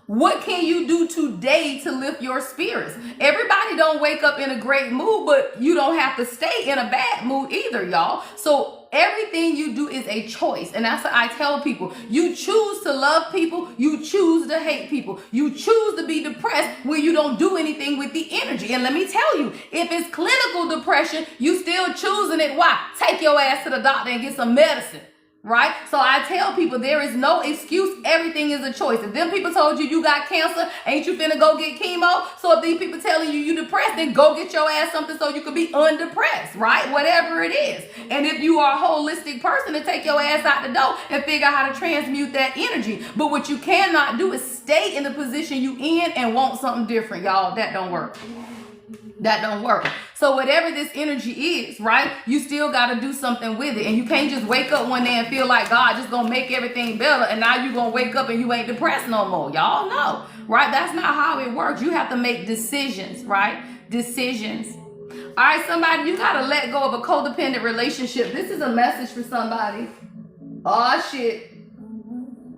A: What can you do today to lift your spirits? Everybody don't wake up in a great mood, but you don't have to stay in a bad mood either, y'all. So everything you do is a choice. And that's what I tell people. You choose to love people. You choose to hate people. You choose to be depressed when you don't do anything with the energy. And let me tell you, if it's clinical depression, you still choosing it. Why? Take your ass to the doctor and get some medicine. Right? So I tell people there is no excuse. Everything is a choice. If them people told you got cancer, ain't you finna go get chemo? So if these people telling you depressed, then go get your ass something so you can be undepressed, right? Whatever it is. And if you are a holistic person, then take your ass out the door and figure out how to transmute that energy. But what you cannot do is stay in the position you in and want something different, y'all. That don't work. That don't work. So whatever this energy is, right, you still got to do something with it. And you can't just wake up one day and feel like God just going to make everything better. And now you're going to wake up and you ain't depressed no more. Y'all know, right? That's not how it works. You have to make decisions, right? Decisions. All right, somebody, you got to let go of a codependent relationship. This is a message for somebody. Oh, shit.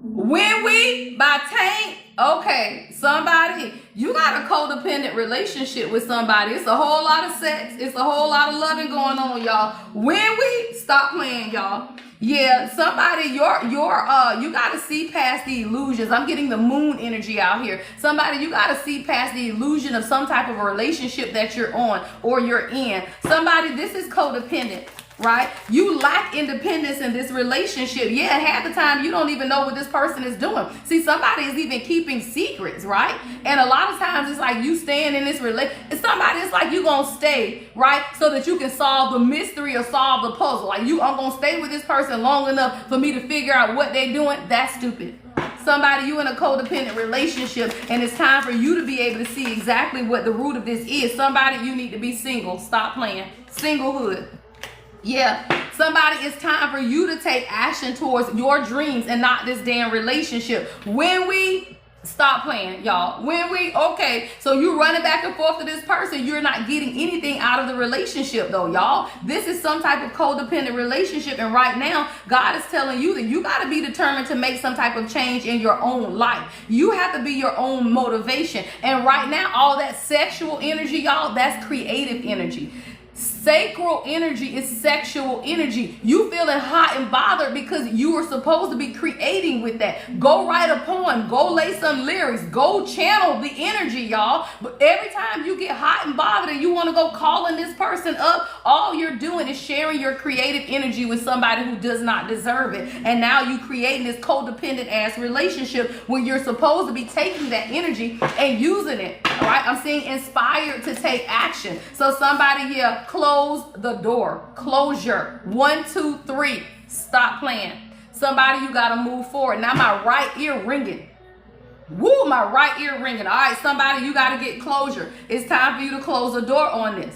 A: When we by Tank. Okay, somebody, you got a codependent relationship with somebody. It's a whole lot of sex. It's a whole lot of loving going on, y'all. When we stop playing, y'all. Yeah, somebody, you got to see past the illusions. I'm getting the moon energy out here. Somebody, you got to see past the illusion of some type of a relationship that you're on or you're in. Somebody, this is codependent. Right? You lack independence in this relationship. Yeah, half the time you don't even know what this person is doing. See, somebody is even keeping secrets, right? And a lot of times it's like you staying in this relationship. Somebody, it's like you gonna stay, right? So that you can solve the mystery or solve the puzzle. Like I'm gonna stay with this person long enough for me to figure out what they're doing. That's stupid. Somebody, you in a codependent relationship and it's time for you to be able to see exactly what the root of this is. Somebody, you need to be single. Stop playing. Singlehood. Yeah, somebody, it's time for you to take action towards your dreams and not this damn relationship. When we stop playing, y'all, okay, so you running back and forth to this person, you're not getting anything out of the relationship though, y'all. This is some type of codependent relationship, and right now, God is telling you that you got to be determined to make some type of change in your own life. You have to be your own motivation, and right now, all that sexual energy, y'all, that's creative energy. Sacral energy is sexual energy. You feeling hot and bothered because you were supposed to be creating with that. Go write a poem. Go lay some lyrics. Go channel the energy, y'all. But every time you get hot and bothered and you want to go calling this person up, all you're doing is sharing your creative energy with somebody who does not deserve it. And now you creating this codependent ass relationship where you're supposed to be taking that energy and using it. All right. I'm seeing inspired to take action. So somebody here, close the door. Closure. 1, 2, 3. Stop playing. Somebody, you got to move forward. Now my right ear ringing. Woo, my right ear ringing. All right, somebody, you got to get closure. It's time for you to close the door on this.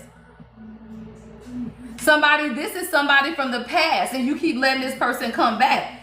A: Somebody, this is somebody from the past and you keep letting this person come back.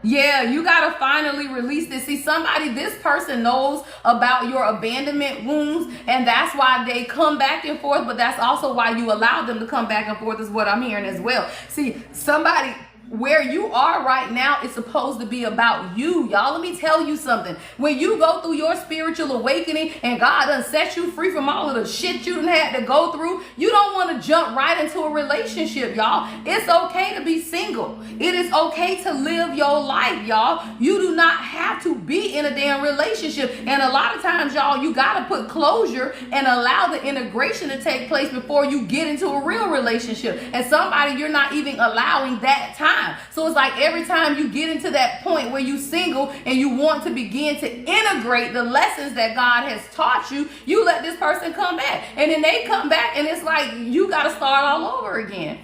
A: Yeah, you got to finally release this. See, somebody, this person knows about your abandonment wounds, and that's why they come back and forth, but that's also why you allow them to come back and forth is what I'm hearing as well. See, somebody, where you are right now is supposed to be about you, y'all. Let me tell you something. When you go through your spiritual awakening and God done set you free from all of the shit you done had to go through, you don't want to jump right into a relationship, y'all. It's okay to be single. It is okay to live your life, y'all. You do not have to be in a damn relationship. And a lot of times, y'all, you got to put closure and allow the integration to take place before you get into a real relationship. And somebody, you're not even allowing that time. So it's like every time you get into that point where you single and you want to begin to integrate the lessons that God has taught you, you let this person come back. And then they come back and it's like you got to start all over again.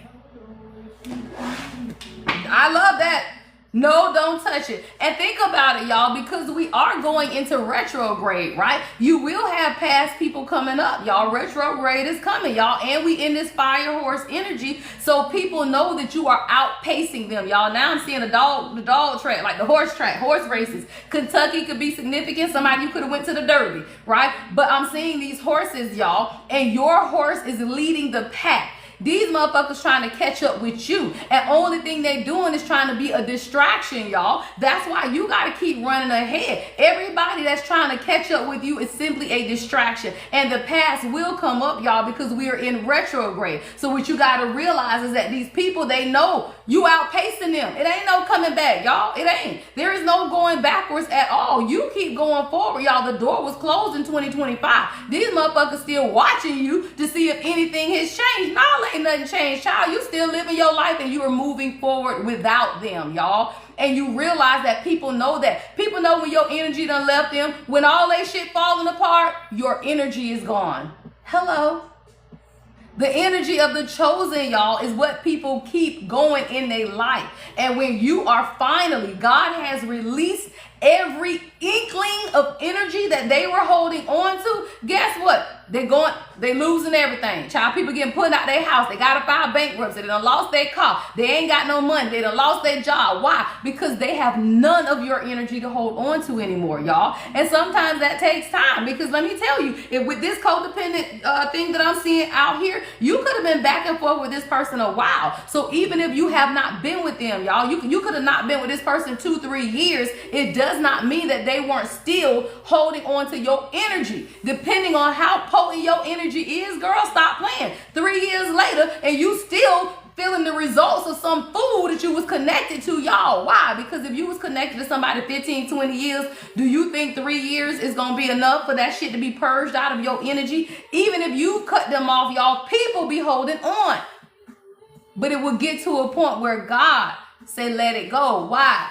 A: I love that. No, don't touch it. And think about it, y'all, because we are going into retrograde, right? You will have past people coming up, y'all. Retrograde is coming, y'all. And we in this fire horse energy. So people know that you are outpacing them, y'all. Now I'm seeing the dog track, like the horse track, horse races. Kentucky could be significant. Somebody you could have went to the Derby, right? But I'm seeing these horses, y'all, and your horse is leading the pack. These motherfuckers trying to catch up with you. And only thing they doing is trying to be a distraction, y'all. That's why you got to keep running ahead. Everybody that's trying to catch up with you is simply a distraction. And the past will come up, y'all, because we are in retrograde. So what you got to realize is that these people, they know you outpacing them. It ain't no coming back, y'all. It ain't. There is no going backwards at all. You keep going forward, y'all. The door was closed in 2025. These motherfuckers still watching you to see if anything has changed. No, ain't nothing changed, child. You still living your life and you are moving forward without them, y'all. And you realize that people know that. People know when your energy done left them. When all that shit falling apart, your energy is gone. Hello. The energy of the chosen, y'all, is what people keep going in their life. And when you are finally, God has released every inkling of energy that they were holding on to, guess what? They losing everything. Child, people getting put out their house. They got to file bankruptcy. They done lost their car. They ain't got no money. They done lost their job. Why? Because they have none of your energy to hold on to anymore, y'all. And sometimes that takes time, because let me tell you, if with this codependent thing that I'm seeing out here, you could have been back and forth with this person a while. So even if you have not been with them, y'all, you could have not been with this person 2-3 years. It does not mean that they weren't still holding on to your energy. Depending on how potent your energy is, girl, stop playing. 3 years later, and you still feeling the results of some fool that you was connected to, y'all. Why? Because if you was connected to somebody 15-20 years, do you think 3 years is gonna be enough for that shit to be purged out of your energy? Even if you cut them off, y'all, people be holding on. But it will get to a point where God say, let it go. Why?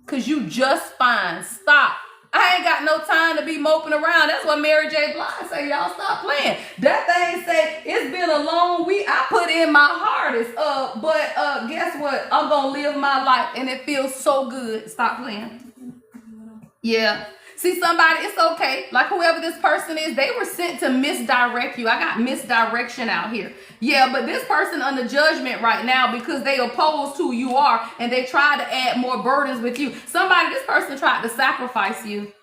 A: Because you just fine. Stop. I ain't got no time to be moping around. That's what Mary J. Blige say, y'all stop playing. That thing say, it's been a long week. I put in my hardest. But guess what? I'm going to live my life and it feels so good. Stop playing. Yeah. See, somebody, it's okay. Like whoever this person is, they were sent to misdirect you. I got misdirection out here. Yeah, but this person under judgment right now because they opposed who you are and they tried to add more burdens with you. This person tried to sacrifice you.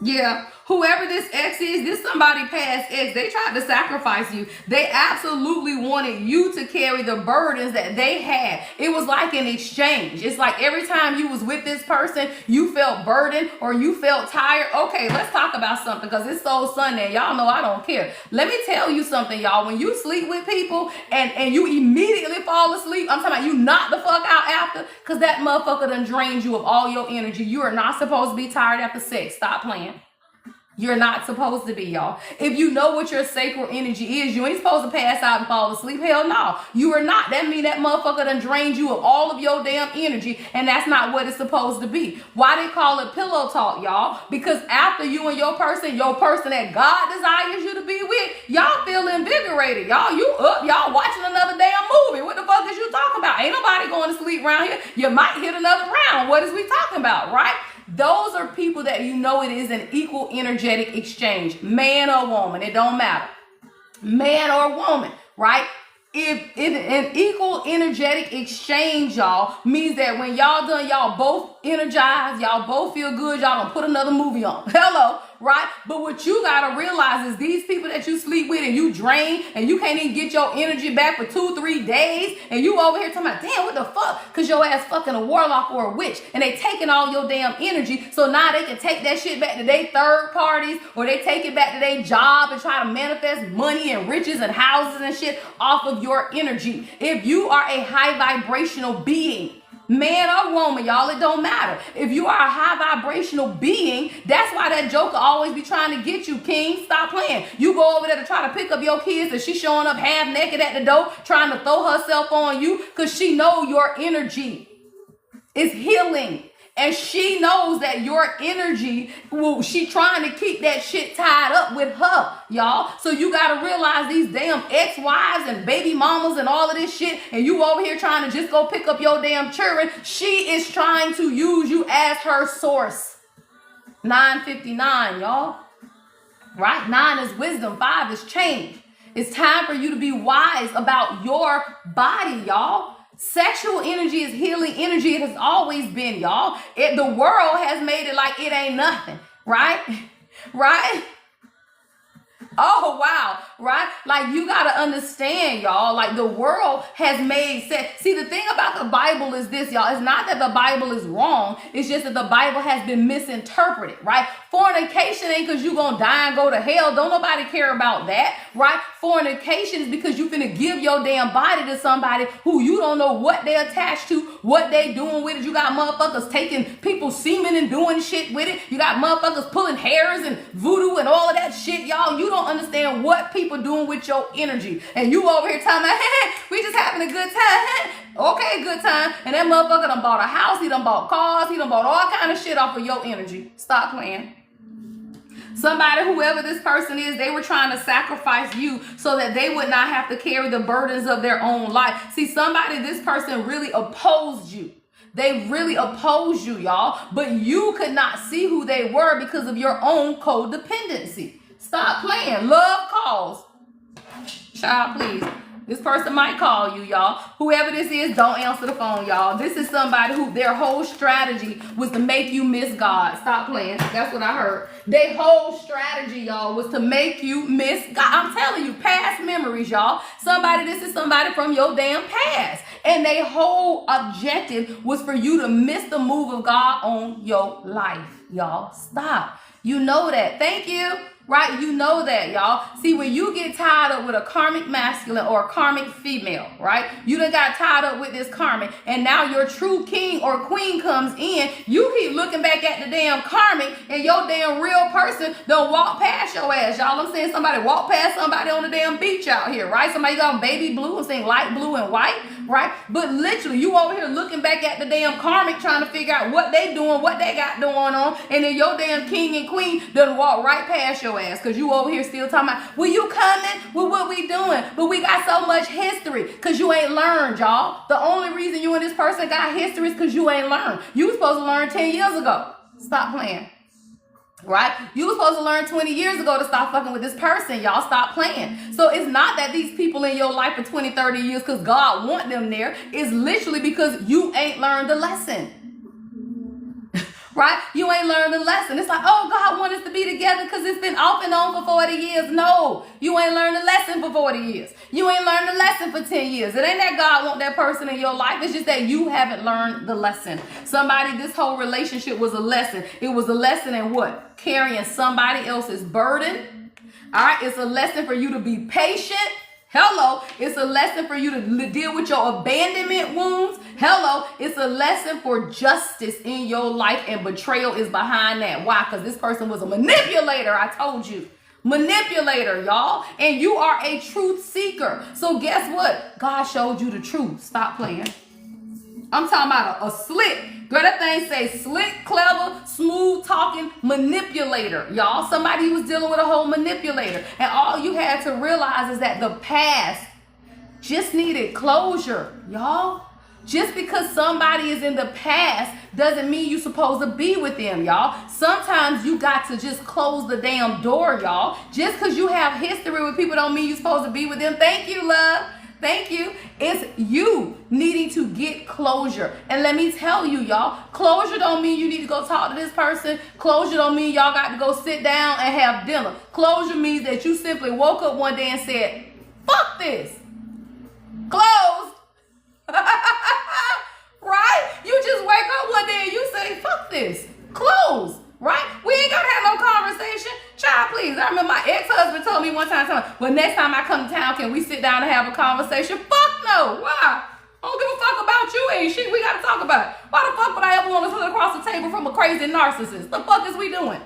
A: Yeah, whoever this ex is, this somebody past ex, they tried to sacrifice you. They absolutely wanted you to carry the burdens that they had. It was like an exchange. It's like every time you was with this person, you felt burdened or you felt tired. Okay, let's talk about something because it's Soul Sunday. Y'all know I don't care. Let me tell you something, y'all. When you sleep with people and you immediately fall asleep, I'm talking about you knock the fuck out after, because that motherfucker done drained you of all your energy. You are not supposed to be tired after sex. Stop playing. You're not supposed to be, y'all. If you know what your sacral energy is, you ain't supposed to pass out and fall asleep. Hell no. You are not. That mean that motherfucker done drained you of all of your damn energy, and that's not what it's supposed to be. Why they call it pillow talk, y'all? Because after you and your person that God desires you to be with, y'all feel invigorated. Y'all, you up. Y'all watching another damn movie. What the fuck is you talking about? Ain't nobody going to sleep around here. You might hit another round. What is we talking about, right? Those are people that you know it is an equal energetic exchange. Man or woman, it don't matter. Man or woman, right? If an equal energetic exchange, y'all, means that when y'all done, y'all both energized, y'all both feel good, y'all gonna put another movie on. Hello, right? But what you gotta realize is these people that you sleep with and you drain and you can't even get your energy back for 2-3 days, and you over here talking about, damn, what the fuck? Because your ass fucking a warlock or a witch, and they taking all your damn energy, so now they can take that shit back to their third parties, or they take it back to their job and try to manifest money and riches and houses and shit off of your energy. If you are a high vibrational being, man or woman, y'all, it don't matter. If you are a high vibrational being, that's why that joker always be trying to get you, king. Stop playing. You go over there to try to pick up your kids and she's showing up half naked at the door trying to throw herself on you because she know your energy is healing. And she knows that your energy, she trying to keep that shit tied up with her, y'all. So you got to realize these damn ex-wives and baby mamas and all of this shit, and you over here trying to just go pick up your damn children. She is trying to use you as her source. 9:59, y'all. Right? 9 is wisdom. 5 is change. It's time for you to be wise about your body, y'all. Sexual energy is healing energy. It has always been, y'all. The world has made it like it ain't nothing, right? Right? Oh, wow. right? Like, you got to understand, y'all, like, the world has made sense. See, the thing about the Bible is this, y'all. It's not that the Bible is wrong. It's just that the Bible has been misinterpreted, right? Fornication ain't because you gonna die and go to hell. Don't nobody care about that, right? Fornication is because you finna give your damn body to somebody who you don't know what they attached to, what they doing with it. You got motherfuckers taking people's semen and doing shit with it. You got motherfuckers pulling hairs and voodoo and all of that shit, y'all. You don't understand what people doing with your energy. And you over here talking about, hey, we just having a good time. Okay, good time. And that motherfucker done bought a house. He done bought cars. He done bought all kind of shit off of your energy. Stop playing. Somebody, whoever this person is, they were trying to sacrifice you so that they would not have to carry the burdens of their own life. See, somebody, this person really opposed you. They really opposed you, y'all. But you could not see who they were because of your own codependency. Stop playing. Love calls. Child, please. This person might call you, y'all. Whoever this is, don't answer the phone, y'all. This is somebody who their whole strategy was to make you miss God. Stop playing. That's what I heard. Their whole strategy, y'all, was to make you miss God. I'm telling you, past memories, y'all. This is somebody from your damn past. And their whole objective was for you to miss the move of God on your life, y'all. Stop. You know that. Thank you. Right? You know that, y'all. See, when you get tied up with a karmic masculine or a karmic female, right? You done got tied up with this karmic, and now your true king or queen comes in. You keep looking back at the damn karmic, and your damn real person done walk past your ass, y'all. I'm saying somebody walk past somebody on the damn beach out here, right? Somebody got baby blue. I'm saying light blue and white, right? But literally, you over here looking back at the damn karmic trying to figure out what they doing, what they got going on, and then your damn king and queen done walk right past your ass because you over here still talking about, well, you coming? Well, what we doing? But we got so much history because you ain't learned, y'all. The only reason you and this person got history is because you ain't learned. You was supposed to learn 10 years ago. Stop playing. Right? You were supposed to learn 20 years ago to stop fucking with this person. Y'all stop playing. So it's not that these people in your life for 20, 30 years because God want them there. It's literally because you ain't learned the lesson. Right? You ain't learned the lesson. It's like, oh, God want us to be together because it's been off and on for 40 years. No, you ain't learned the lesson for 40 years. You ain't learned the lesson for 10 years. It ain't that God want that person in your life. It's just that you haven't learned the lesson. Somebody, this whole relationship was a lesson. It was a lesson in what? Carrying somebody else's burden. All right? It's a lesson for you to be patient. Hello, it's a lesson for you to deal with your abandonment wounds. Hello, it's a lesson for justice in your life, and betrayal is behind that. Why? Because this person was a manipulator, I told you. Manipulator, y'all. And you are a truth seeker. So guess what? God showed you the truth. Stop playing. I'm talking about a slick. Girl, that thing say slick, clever, smooth talking manipulator, y'all. Somebody was dealing with a whole manipulator. And all you had to realize is that the past just needed closure, y'all. Just because somebody is in the past doesn't mean you're supposed to be with them, y'all. Sometimes you got to just close the damn door, y'all. Just because you have history with people don't mean you're supposed to be with them. Thank you, love. Thank you. It's you needing to get closure. And let me tell you, y'all, closure don't mean you need to go talk to this person. Closure don't mean y'all got to go sit down and have dinner. Closure means that you simply woke up one day and said, fuck this. Closed. Right? You just wake up one day and you say, fuck this. Closed. Right? We ain't got to have no conversation. Child, please. I remember my ex-husband told me one time, well, next time I come to town, can we sit down and have a conversation? Fuck no. Why? I don't give a fuck about you and shit. We got to talk about it. Why the fuck would I ever want to sit across the table from a crazy narcissist? The fuck is we doing?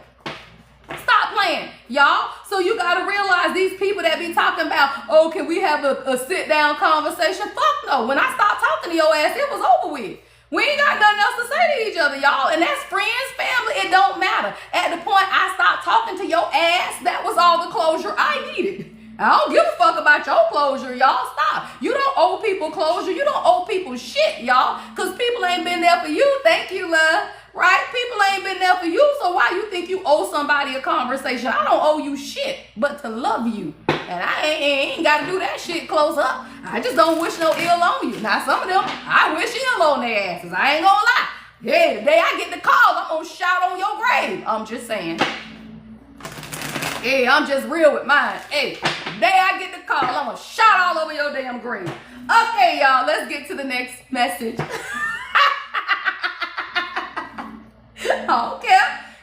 A: Stop playing, y'all. So you got to realize these people that be talking about, oh, can we have a sit-down conversation? Fuck no. When I stopped talking to your ass, it was over with. We ain't got nothing else to say to each other, y'all. And that's friends, family. It don't matter. At the point I stopped talking to your ass, that was all the closure I needed. I don't give a fuck about your closure, y'all. Stop. You don't owe people closure. You don't owe people shit, y'all. Because people ain't been there for you. Thank you, love. Right? People ain't been there for you. So why you think you owe somebody a conversation? I don't owe you shit but to love you. And I ain't got to do that shit close up. I just don't wish no ill on you. Now, some of them, I wish ill on their asses. I ain't gonna lie. Yeah, the day I get the call, I'm gonna shout on your grave. I'm just saying. Hey, I'm just real with mine. Hey, day I get the call, I'm going to shout all over your damn grave. Okay, y'all, let's get to the next message. Okay.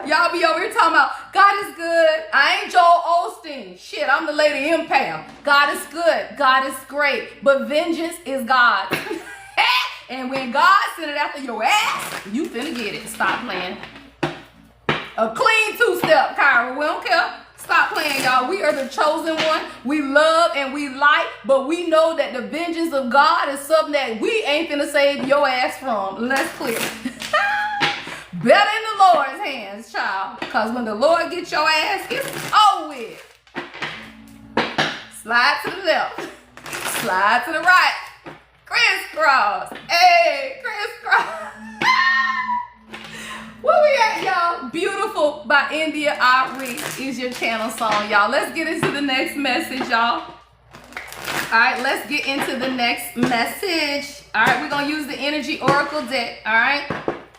A: Y'all be over here talking about God is good. I ain't Joel Osteen. Shit, I'm the lady Empath. God is good. God is great. But vengeance is God. And when God sent it after your ass, you finna get it. Stop playing. A clean two-step, Kyra. We don't care. Stop playing, y'all. We are the chosen one. We love and we like, but we know that the vengeance of God is something that we ain't finna save your ass from. Let's clear. Better in the Lord's hands, child. Because when the Lord gets your ass, it's over with. Slide to the left. Slide to the right. Crisscross. Hey, crisscross. Where we at, y'all? Beautiful by India Ari is your channel song, y'all. Let's get into the next message, y'all. All right, let's get into the next message. All right, we're going to use the Energy Oracle deck, all right?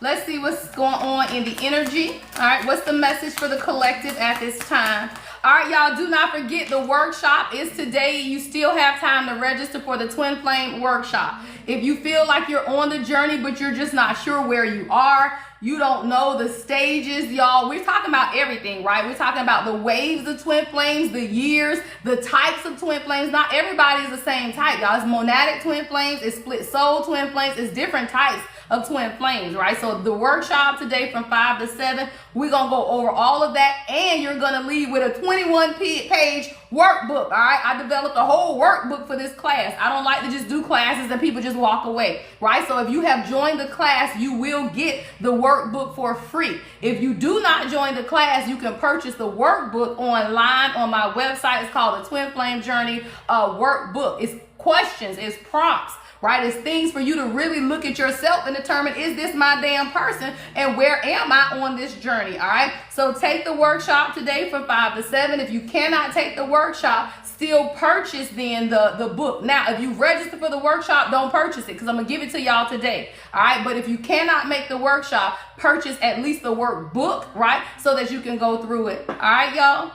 A: Let's see what's going on in the energy. All right, what's the message for the collective at this time? All right, y'all, do not forget the workshop is today. You still have time to register for the Twin Flame workshop. If you feel like you're on the journey, but you're just not sure where you are, you don't know the stages, y'all. We're talking about everything, right? We're talking about the waves of twin flames, the years, the types of twin flames. Not everybody is the same type, y'all. It's monadic twin flames, it's split soul twin flames, it's different types of twin flames, right? So the workshop today from 5 to 7, we're gonna go over all of that, and you're gonna leave with a 21-page workbook, all right? I developed a whole workbook for this class. I don't like to just do classes and people just walk away, right? So if you have joined the class, you will get the workbook for free. If you do not join the class, you can purchase the workbook online on my website. It's called the Twin Flame Journey workbook. It's questions, it's prompts, right? It's things for you to really look at yourself and determine, is this my damn person and where am I on this journey, all right? So take the workshop today from 5 to 7. If you cannot take the workshop, still purchase then the book. Now, if you register for the workshop, don't purchase it because I'm going to give it to y'all today, all right? But if you cannot make the workshop, purchase at least the workbook, right? So that you can go through it, all right, y'all?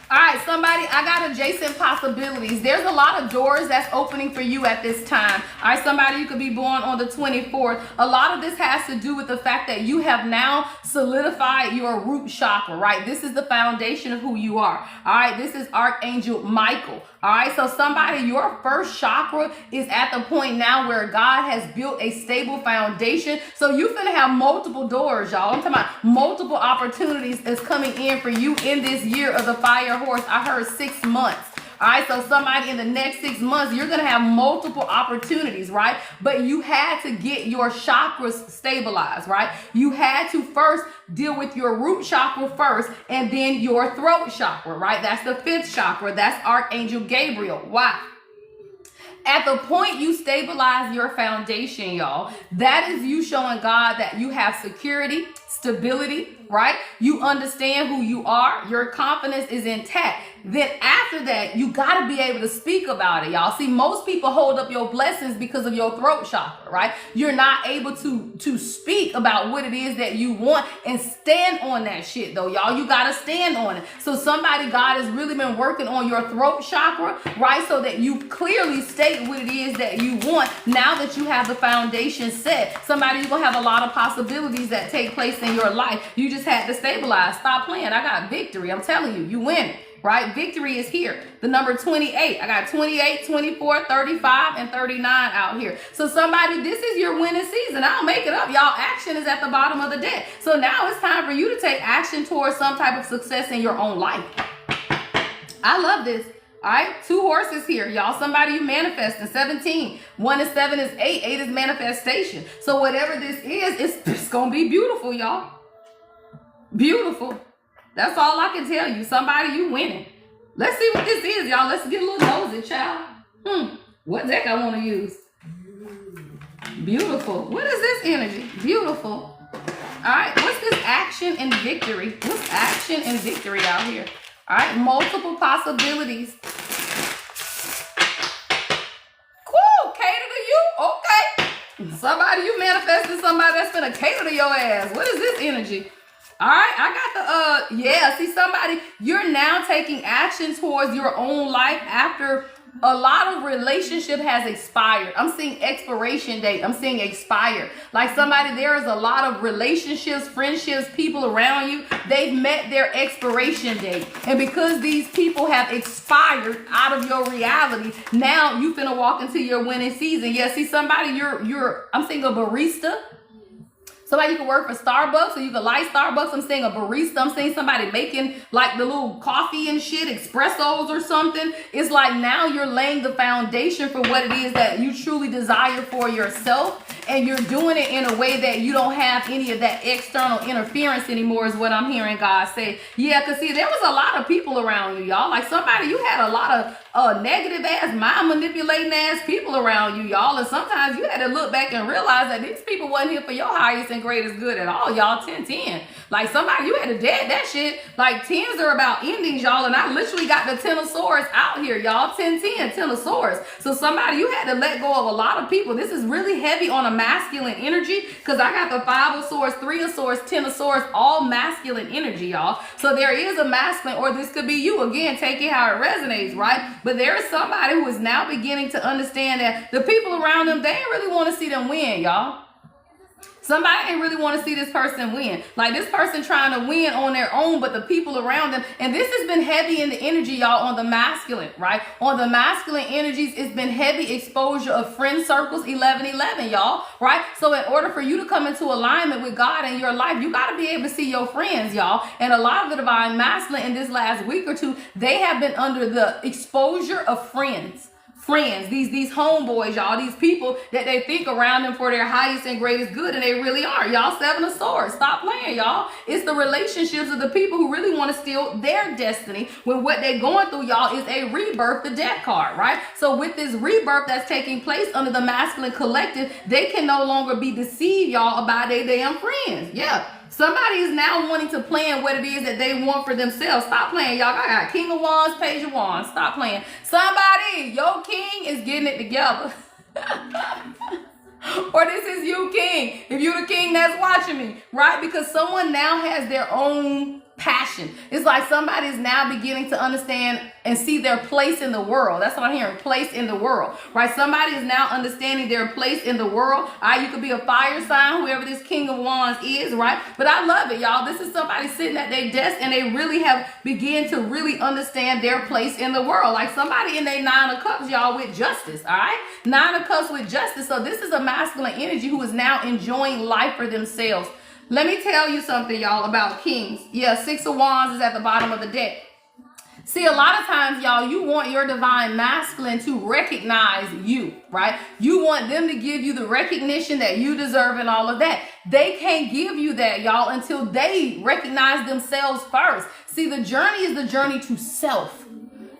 A: All right, somebody, I got adjacent possibilities. There's a lot of doors that's opening for you at this time. All right, somebody, you could be born on the 24th. A lot of this has to do with the fact that you have now solidified your root chakra, right? This is the foundation of who you are. All right, this is Archangel Michael. All right, so somebody, your first chakra is at the point now where God has built a stable foundation. So you're going to have multiple doors, y'all. I'm talking about multiple opportunities that's coming in for you in this year of the fire horse. I heard 6 months. All right, so somebody in the next 6 months, you're going to have multiple opportunities, right? But you had to get your chakras stabilized, right? You had to first deal with your root chakra first and then your throat chakra, right? That's the 5th chakra. That's Archangel Gabriel. Why? At the point you stabilize your foundation, y'all, that is you showing God that you have security, stability, right? You understand who you are. Your confidence is intact. Then after that, you got to be able to speak about it, y'all. See, most people hold up your blessings because of your throat chakra, right? You're not able to speak about what it is that you want and stand on that shit, though, y'all. You got to stand on it. So somebody, God has really been working on your throat chakra, right? So that you clearly state what it is that you want now that you have the foundation set. Somebody, you're going to have a lot of possibilities that take place in your life. You just had to stabilize. Stop playing. I got victory. I'm telling you, you win it. Right? Victory is here. The number 28. I got 28, 24, 35, and 39 out here. So somebody, this is your winning season. I don't make it up, y'all. Action is at the bottom of the deck. So now it's time for you to take action towards some type of success in your own life. I love this. All right, 2 horses here, y'all. Somebody you manifesting. 17. 1 and 7 is 8. 8 is manifestation. So whatever this is, it's going to be beautiful, y'all. Beautiful. That's all I can tell you. Somebody, you winning. Let's see what this is, y'all. Let's get a little nosy, child. What deck I want to use? Beautiful. What is this energy? Beautiful. All right. What's this action and victory? What's action and victory out here? All right. Multiple possibilities. Cool. Cater to you. Okay. Somebody, you manifested somebody that's going to cater to your ass. What is this energy? All right, I got the yeah, see somebody, you're now taking action towards your own life after a lot of relationship has expired. I'm seeing expiration date. I'm seeing expired. Like somebody, there is a lot of relationships, friendships, people around you, they've met their expiration date. And because these people have expired out of your reality, now you finna walk into your winning season. Yeah, see somebody, I'm seeing a barista. Somebody, you can work for Starbucks or you can light Starbucks. I'm saying a barista. I'm saying somebody making like the little coffee and shit, espressos or something. It's like now you're laying the foundation for what it is that you truly desire for yourself. And you're doing it in a way that you don't have any of that external interference anymore is what I'm hearing God say. Yeah, because see, there was a lot of people around you, y'all. Like somebody, you had a lot of negative ass, mind manipulating ass people around you, y'all. And sometimes you had to look back and realize that these people wasn't here for your highest and greatest good at all, y'all. 10-10. Like somebody, you had to dead that shit. Like tens are about endings, y'all. And I literally got the 10 of swords out here, y'all. 10-10, 10 of swords. So somebody, you had to let go of a lot of people. This is really heavy on a masculine energy because I got the 5 of swords, 3 of swords, 10 of swords, all masculine energy, y'all. So there is a masculine, or this could be you. Again, take it how it resonates, right? But there is somebody who is now beginning to understand that the people around them, they ain't really want to see them win, y'all. Somebody ain't really want to see this person win. Like this person trying to win on their own, but the people around them, and this has been heavy in the energy, y'all, on the masculine, right? On the masculine energies, it's been heavy exposure of friend circles, 11-11, y'all, right? So in order for you to come into alignment with God in your life, you got to be able to see your friends, y'all. And a lot of the divine masculine in this last week or two, they have been under the exposure of friends, these homeboys, y'all, these people that they think around them for their highest and greatest good, and they really are. Y'all, 7 of swords. Stop playing, y'all. It's the relationships of the people who really want to steal their destiny when what they're going through, y'all, is a rebirth, the death card, right? So with this rebirth that's taking place under the masculine collective, they can no longer be deceived, y'all, about their damn friends. Yeah. Somebody is now wanting to plan what it is that they want for themselves. Stop playing, y'all. I got King of Wands, Page of Wands. Stop playing. Somebody, your king is getting it together. Or this is you, king. If you're the king that's watching me, right? Because someone now has their own passion. It's like somebody is now beginning to understand and see their place in the world. That's what I'm hearing, place in the world, right? Somebody is now understanding their place in the world. All right, you could be a fire sign, whoever this King of Wands is, right? But I love it, y'all. This is somebody sitting at their desk and they really have begun to really understand their place in the world. Like somebody in their 9 of Cups, y'all, with justice, all right? 9 of Cups with justice. So this is a masculine energy who is now enjoying life for themselves. Let me tell you something, y'all, about kings. Yeah, 6 of Wands is at the bottom of the deck. See, a lot of times, y'all, you want your divine masculine to recognize you, right? You want them to give you the recognition that you deserve and all of that. They can't give you that, y'all, until they recognize themselves first. See, the journey is the journey to self.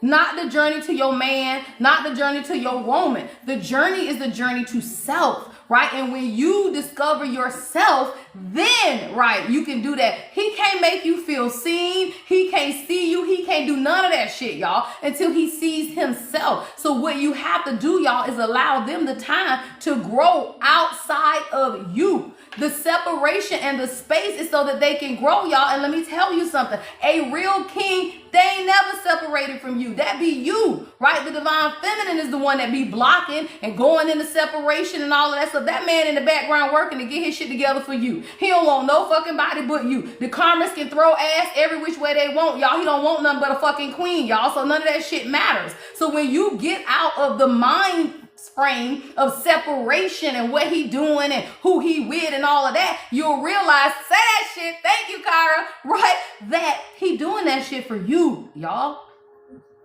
A: Not the journey to your man, not the journey to your woman. The journey is the journey to self, right? And when you discover yourself, then, right, you can do that. He can't make you feel seen. He can't see you. He can't do none of that shit, y'all, until he sees himself. So what you have to do, y'all, is allow them the time to grow outside of you. The separation and the space is so that they can grow, y'all. And let me tell you something. A real king, they ain't never separated from you. That be you, right? The divine feminine is the one that be blocking and going into separation and all of that stuff. That man in the background working to get his shit together for you. He don't want no fucking body but you. The karmas can throw ass every which way they want, y'all. He don't want nothing but a fucking queen, y'all. So none of that shit matters. So when you get out of the mind frame of separation and what he doing and who he with and all of that, you'll realize, say that shit, thank you, Kyra, right? That he doing that shit for you, y'all.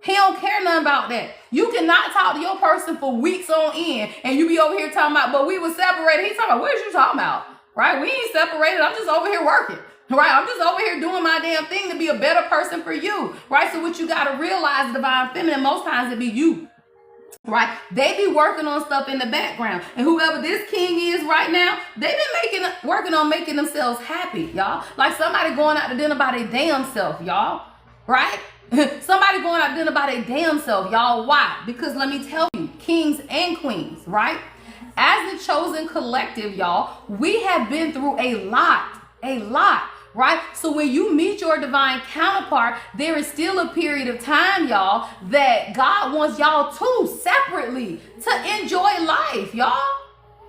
A: He don't care nothing about that. You cannot talk to your person for weeks on end and you be over here talking about, but we were separated. He's talking about, what is you talking about? Right? We ain't separated. I'm just over here working. Right? I'm just over here doing my damn thing to be a better person for you. Right? So what you got to realize, divine feminine, most times it be you. Right? They be working on stuff in the background. And whoever this king is right now, they been working on making themselves happy, y'all. Like somebody going out to dinner by their damn self, y'all. Right? Somebody going out to dinner by their damn self, y'all. Why? Because let me tell you, kings and queens, right? As the chosen collective, y'all, we have been through a lot, right? So when you meet your divine counterpart, there is still a period of time, y'all, that God wants y'all to separately to enjoy life, y'all.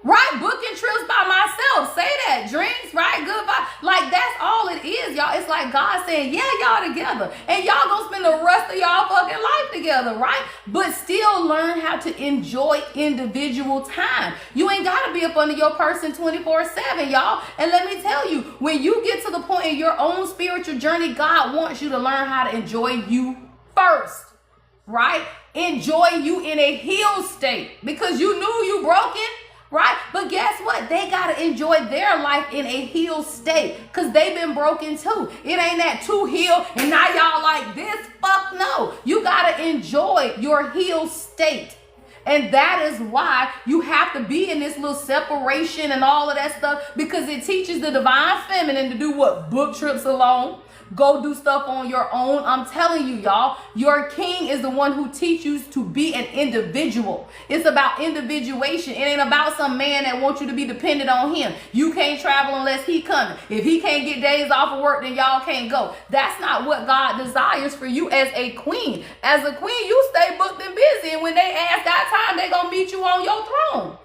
A: Right? Booking trips by myself. Say that. Drinks, right? Goodbye. Like, that's all it is, y'all. It's like God saying, yeah, y'all together. And y'all gonna spend the rest of y'all fucking life together, right? But still learn how to enjoy individual time. You ain't gotta be up under your person 24/7, y'all. And let me tell you, when you get to the point in your own spiritual journey, God wants you to learn how to enjoy you first. Right? Enjoy you in a healed state. Because you knew you broken. Right? But guess what? They got to enjoy their life in a healed state because they've been broken too. It ain't that too healed and now y'all like this. Fuck no. You got to enjoy your healed state. And that is why you have to be in this little separation and all of that stuff, because it teaches the divine feminine to do what? Book trips alone. Go do stuff on your own. I'm telling you, y'all, your king is the one who teaches you to be an individual. It's about individuation. It ain't about some man that wants you to be dependent on him. You can't travel unless he coming. If he can't get days off of work, then y'all can't go. That's not what God desires for you as a queen. As a queen, you stay booked and busy. And when they ask that time, they gonna meet you on your throne.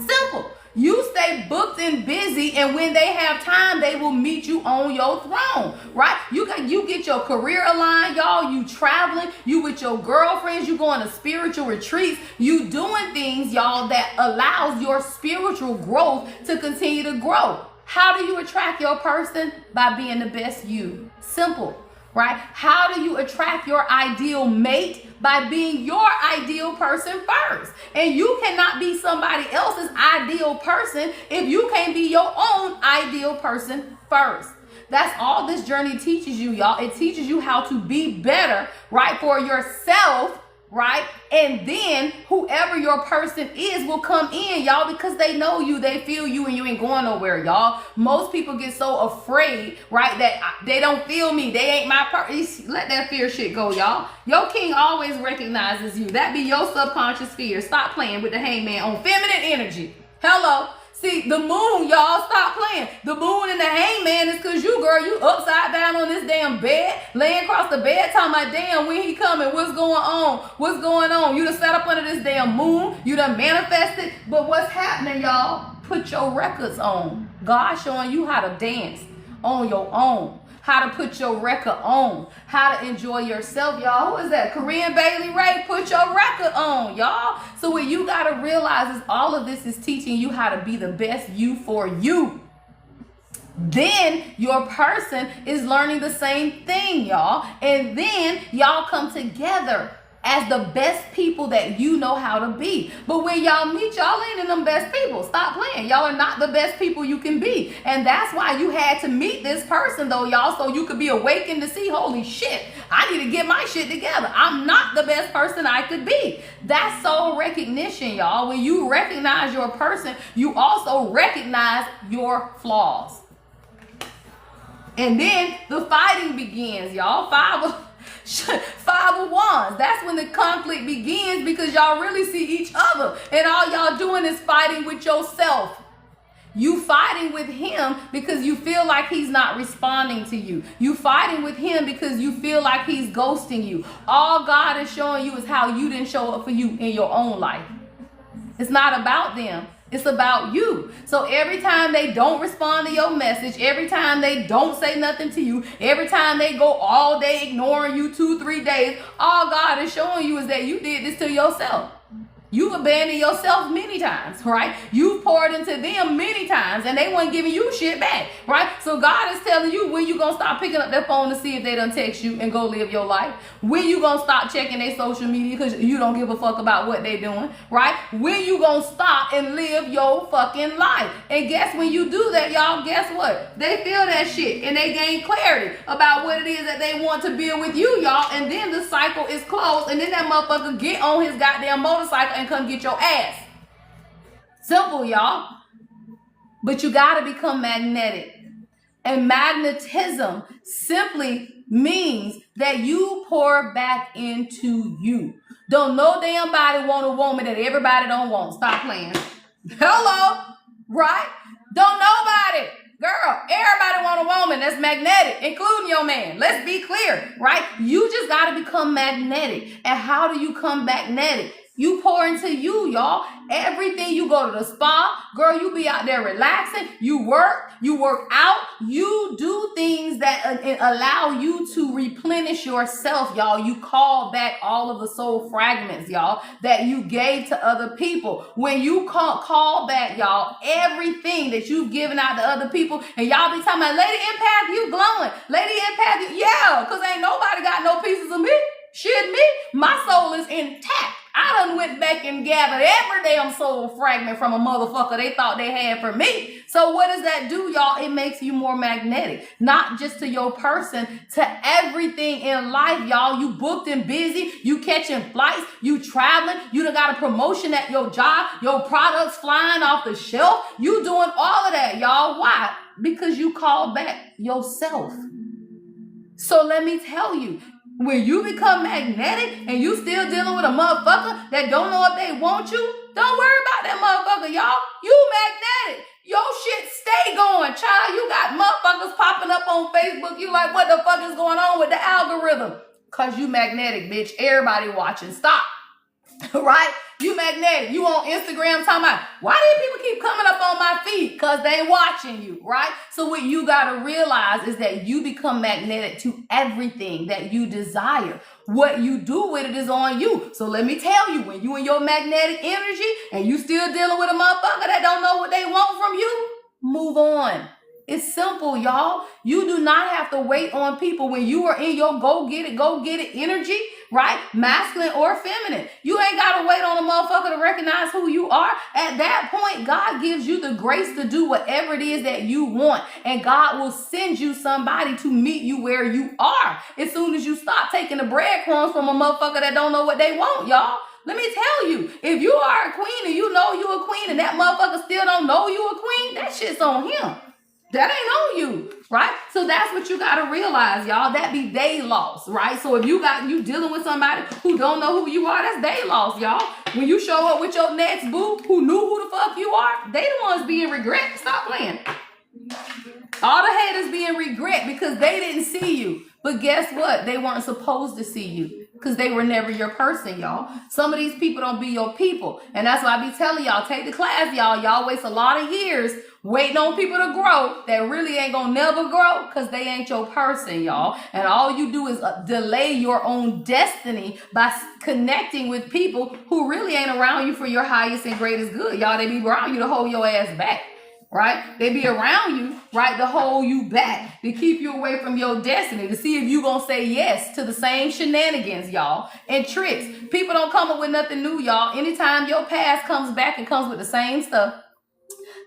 A: Simple. You stay booked and busy, and when they have time, they will meet you on your throne, right? You get your career aligned, y'all. You traveling, you with your girlfriends, you going to spiritual retreats, you doing things, y'all, that allows your spiritual growth to continue to grow. How do you attract your person? By being the best you. Simple. Right? How do you attract your ideal mate? By being your ideal person first. And you cannot be somebody else's ideal person if you can't be your own ideal person first. That's all this journey teaches you, y'all. It teaches you how to be better, right, for yourself, right? And then whoever your person is will come in, y'all, because they know you, they feel you, and you ain't going nowhere, y'all. Most people get so afraid, right, that they don't feel me. They ain't my person. Let that fear shit go, y'all. Your king always recognizes you. That be your subconscious fear. Stop playing with the hangman on feminine energy. Hello. See, the moon, y'all, stop playing. The moon and the hangman is because you, girl, you upside down on this damn bed, laying across the bed, talking about, damn, when he coming, what's going on? What's going on? You done sat up under this damn moon. You done manifested. But what's happening, y'all? Put your records on. God showing you how to dance on your own. How to put your record on. How to enjoy yourself, y'all. Who is that? Korean Bailey Ray. Put your record on, y'all. So what you got to realize is all of this is teaching you how to be the best you for you. Then your person is learning the same thing, y'all. And then y'all come together as the best people that you know how to be. But when y'all meet, y'all ain't in them best people. Stop playing. Y'all are not the best people you can be. And that's why you had to meet this person, though, y'all, so you could be awakened to see, holy shit, I need to get my shit together. I'm not the best person I could be. That's soul recognition, y'all. When you recognize your person, you also recognize your flaws. And then the fighting begins, y'all. Five of Wands. That's when the conflict begins, because y'all really see each other and all y'all doing is fighting with yourself. You fighting with him because you feel like he's not responding to you. You fighting with him because you feel like he's ghosting you. All God is showing you is how you didn't show up for you in your own life. It's not about them. It's about you. So every time they don't respond to your message, every time they don't say nothing to you, every time they go all day ignoring you 2-3 days, all God is showing you is that you did this to yourself. You've abandoned yourself many times, right? You've poured into them many times and they weren't giving you shit back, right? So God is telling you when you gonna stop picking up their phone to see if they done text you and go live your life. When you gonna stop checking their social media because you don't give a fuck about what they doing, right? When you gonna stop and live your fucking life? And guess when you do that, y'all, guess what? They feel that shit and they gain clarity about what it is that they want to build with you, y'all. And then the cycle is closed and then that motherfucker get on his goddamn motorcycle and come get your ass. Simple, y'all. But you got to become magnetic. And magnetism simply means that you pour back into you. Don't no damn body want a woman that everybody don't want. Stop playing. Hello, right? Don't nobody Girl, everybody want a woman that's magnetic, including your man. Let's be clear, right? You just got to become magnetic. And how do you come magnetic? You pour into you, y'all. Everything, you go to the spa, girl, you be out there relaxing. You work out. You do things that allow you to replenish yourself, y'all. You call back all of the soul fragments, y'all, that you gave to other people. When you call back, y'all, everything that you've given out to other people, and y'all be talking about, Lady Empath, you glowing. Lady Empath, yeah, because ain't nobody got no pieces of me. Shit, me. My soul is intact. I done went back and gathered every damn soul fragment from a motherfucker they thought they had for me. So what does that do, y'all? It makes you more magnetic. Not just to your person, to everything in life, y'all. You booked and busy. You catching flights. You traveling. You done got a promotion at your job. Your products flying off the shelf. You doing all of that, y'all. Why? Because you called back yourself. So let me tell you, when you become magnetic and you still dealing with a motherfucker that don't know if they want you, don't worry about that motherfucker, y'all. You magnetic. Your shit stay going, child. You got motherfuckers popping up on Facebook. You like, what the fuck is going on with the algorithm? Because you magnetic, bitch. Everybody watching. Stop. Right? You magnetic. You on Instagram talking about, why do people keep coming up on my feed? Because they watching you, right? So what you got to realize is that you become magnetic to everything that you desire. What you do with it is on you. So let me tell you, when you in your magnetic energy and you still dealing with a motherfucker that don't know what they want from you, move on. It's simple, y'all. You do not have to wait on people when you are in your go get it energy, right? Masculine or feminine. You ain't got to wait on a motherfucker to recognize who you are. At that point, God gives you the grace to do whatever it is that you want. And God will send you somebody to meet you where you are. As soon as you stop taking the breadcrumbs from a motherfucker that don't know what they want, y'all. Let me tell you, if you are a queen and you know you a queen and that motherfucker still don't know you a queen, that shit's on him. That ain't on you, right? So that's what you got to realize, y'all. That be they loss, right? So if you dealing with somebody who don't know who you are, that's they loss, y'all. When you show up with your next boo who knew who the fuck you are, they the ones being regret. Stop playing. All the haters being regret because they didn't see you. But guess what? They weren't supposed to see you because they were never your person, y'all. Some of these people don't be your people. And that's why I be telling y'all, take the class, y'all. Y'all waste a lot of years waiting on people to grow that really ain't gonna never grow because they ain't your person, y'all. And all you do is delay your own destiny by connecting with people who really ain't around you for your highest and greatest good, y'all. They be around you to hold your ass back. Right? They be around you, right, to hold you back, to keep you away from your destiny, to see if you gonna say yes to the same shenanigans, y'all, and tricks. People don't come up with nothing new, y'all. Anytime your past comes back and comes with the same stuff.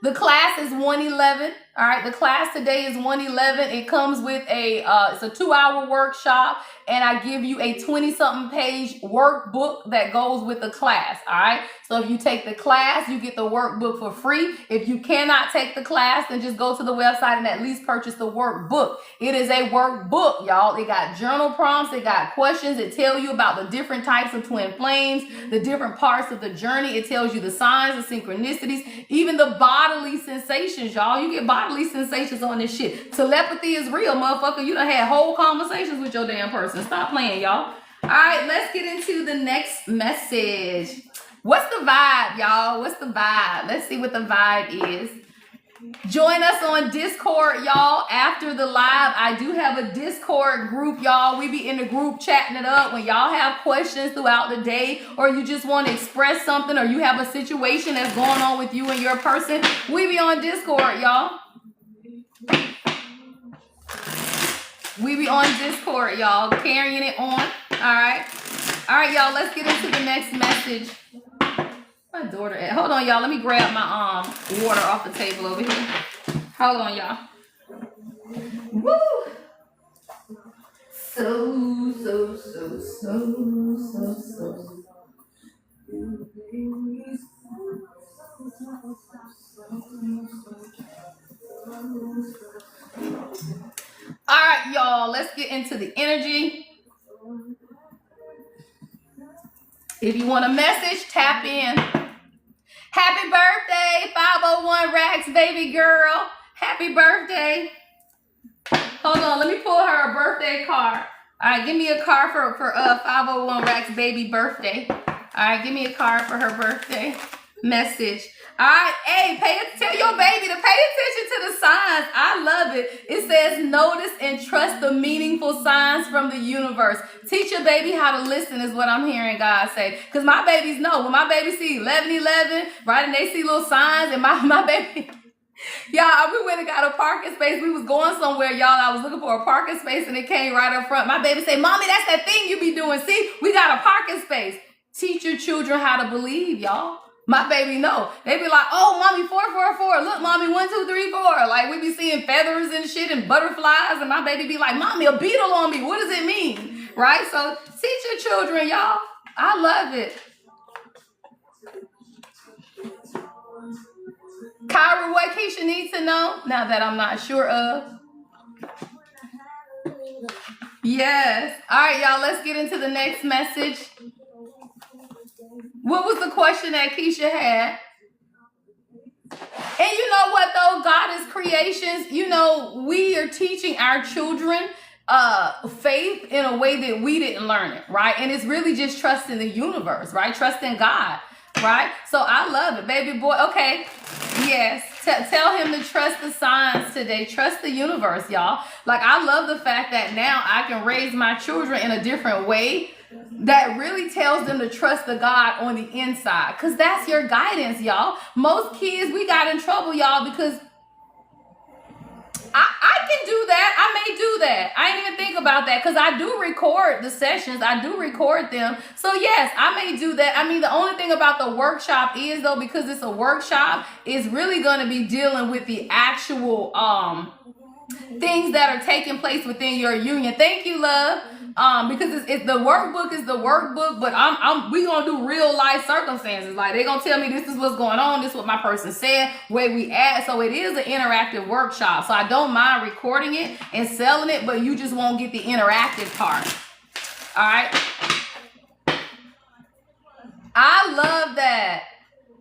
A: The class is 111. All right, the class today is 111. It comes with it's a 2-hour workshop, and I give you a 20-something page workbook that goes with the class. All right, so if you take the class, you get the workbook for free. If you cannot take the class, then just go to the website and at least purchase the workbook. It is a workbook, y'all. It got journal prompts, it got questions. It tells you about the different types of twin flames, the different parts of the journey. It tells you the signs, the synchronicities, even the bodily sensations, y'all. You get bodily sensations on this shit. Telepathy is real, motherfucker. You done had whole conversations with your damn person. Stop playing, y'all. All right, let's get into the next message. What's the vibe, y'all? What's the vibe? Let's see what the vibe is. Join us on Discord, y'all. After the live, I do have a Discord group, y'all. We be in the group chatting it up. When y'all have questions throughout the day, or you just want to express something, or you have a situation that's going on with you and your person, we be on Discord, y'all. We be on Discord, y'all, carrying it on. All right, y'all. Let's get into the next message. My daughter at? Hold on, y'all. Let me grab my water off the table over here. Hold on, y'all. Woo! So. All right, y'all. Let's get into the energy. If you want a message, tap in. Happy birthday, 501 Racks, baby girl. Happy birthday. Hold on, let me pull her a birthday card. All right, give me a card for 501 Rack's baby birthday. All right, give me a card for her birthday message. All right, hey, tell your baby to pay attention to the signs. I love it. It says, notice and trust the meaningful signs from the universe. Teach your baby how to listen is what I'm hearing God say. Because my babies know. When my baby see 1111, right, and they see little signs, and my baby... Y'all, we went and got a parking space. We was going somewhere, y'all. I was looking for a parking space, and it came right up front. My baby said, Mommy, that's that thing you be doing. See, we got a parking space. Teach your children how to believe, y'all. My baby know. They be like, oh, Mommy, 444. Look, Mommy, 1, 2, 3, 4. Like, we be seeing feathers and shit and butterflies, and my baby be like, Mommy, a beetle on me. What does it mean? Right? So teach your children, y'all. I love it. Kyra, what Keisha needs to know now that I'm not sure of? Yes. All right, y'all, let's get into the next message. What was the question that Keisha had? And you know what, though? God is creations. You know, we are teaching our children faith in a way that we didn't learn it, right? And it's really just trusting the universe, right? Trusting God. Right? So I love it, baby boy. Okay. Yes. Tell him to trust the signs today. Trust the universe, y'all. Like, I love the fact that now I can raise my children in a different way that really tells them to trust the God on the inside. Because that's your guidance, y'all. Most kids, we got in trouble, y'all, because I can do that. I may do that. I didn't even think about that because I do record the sessions. I do record them. So yes, I may do that. I mean, the only thing about the workshop is, though, because it's a workshop, it's really going to be dealing with the actual things that are taking place within your union. Thank you, love. Because it's the workbook is the workbook, but we gonna do real life circumstances. Like, they gonna tell me this is what's going on, this is what my person said, where we at. So it is an interactive workshop. So I don't mind recording it and selling it, but you just won't get the interactive part. All right. I love that.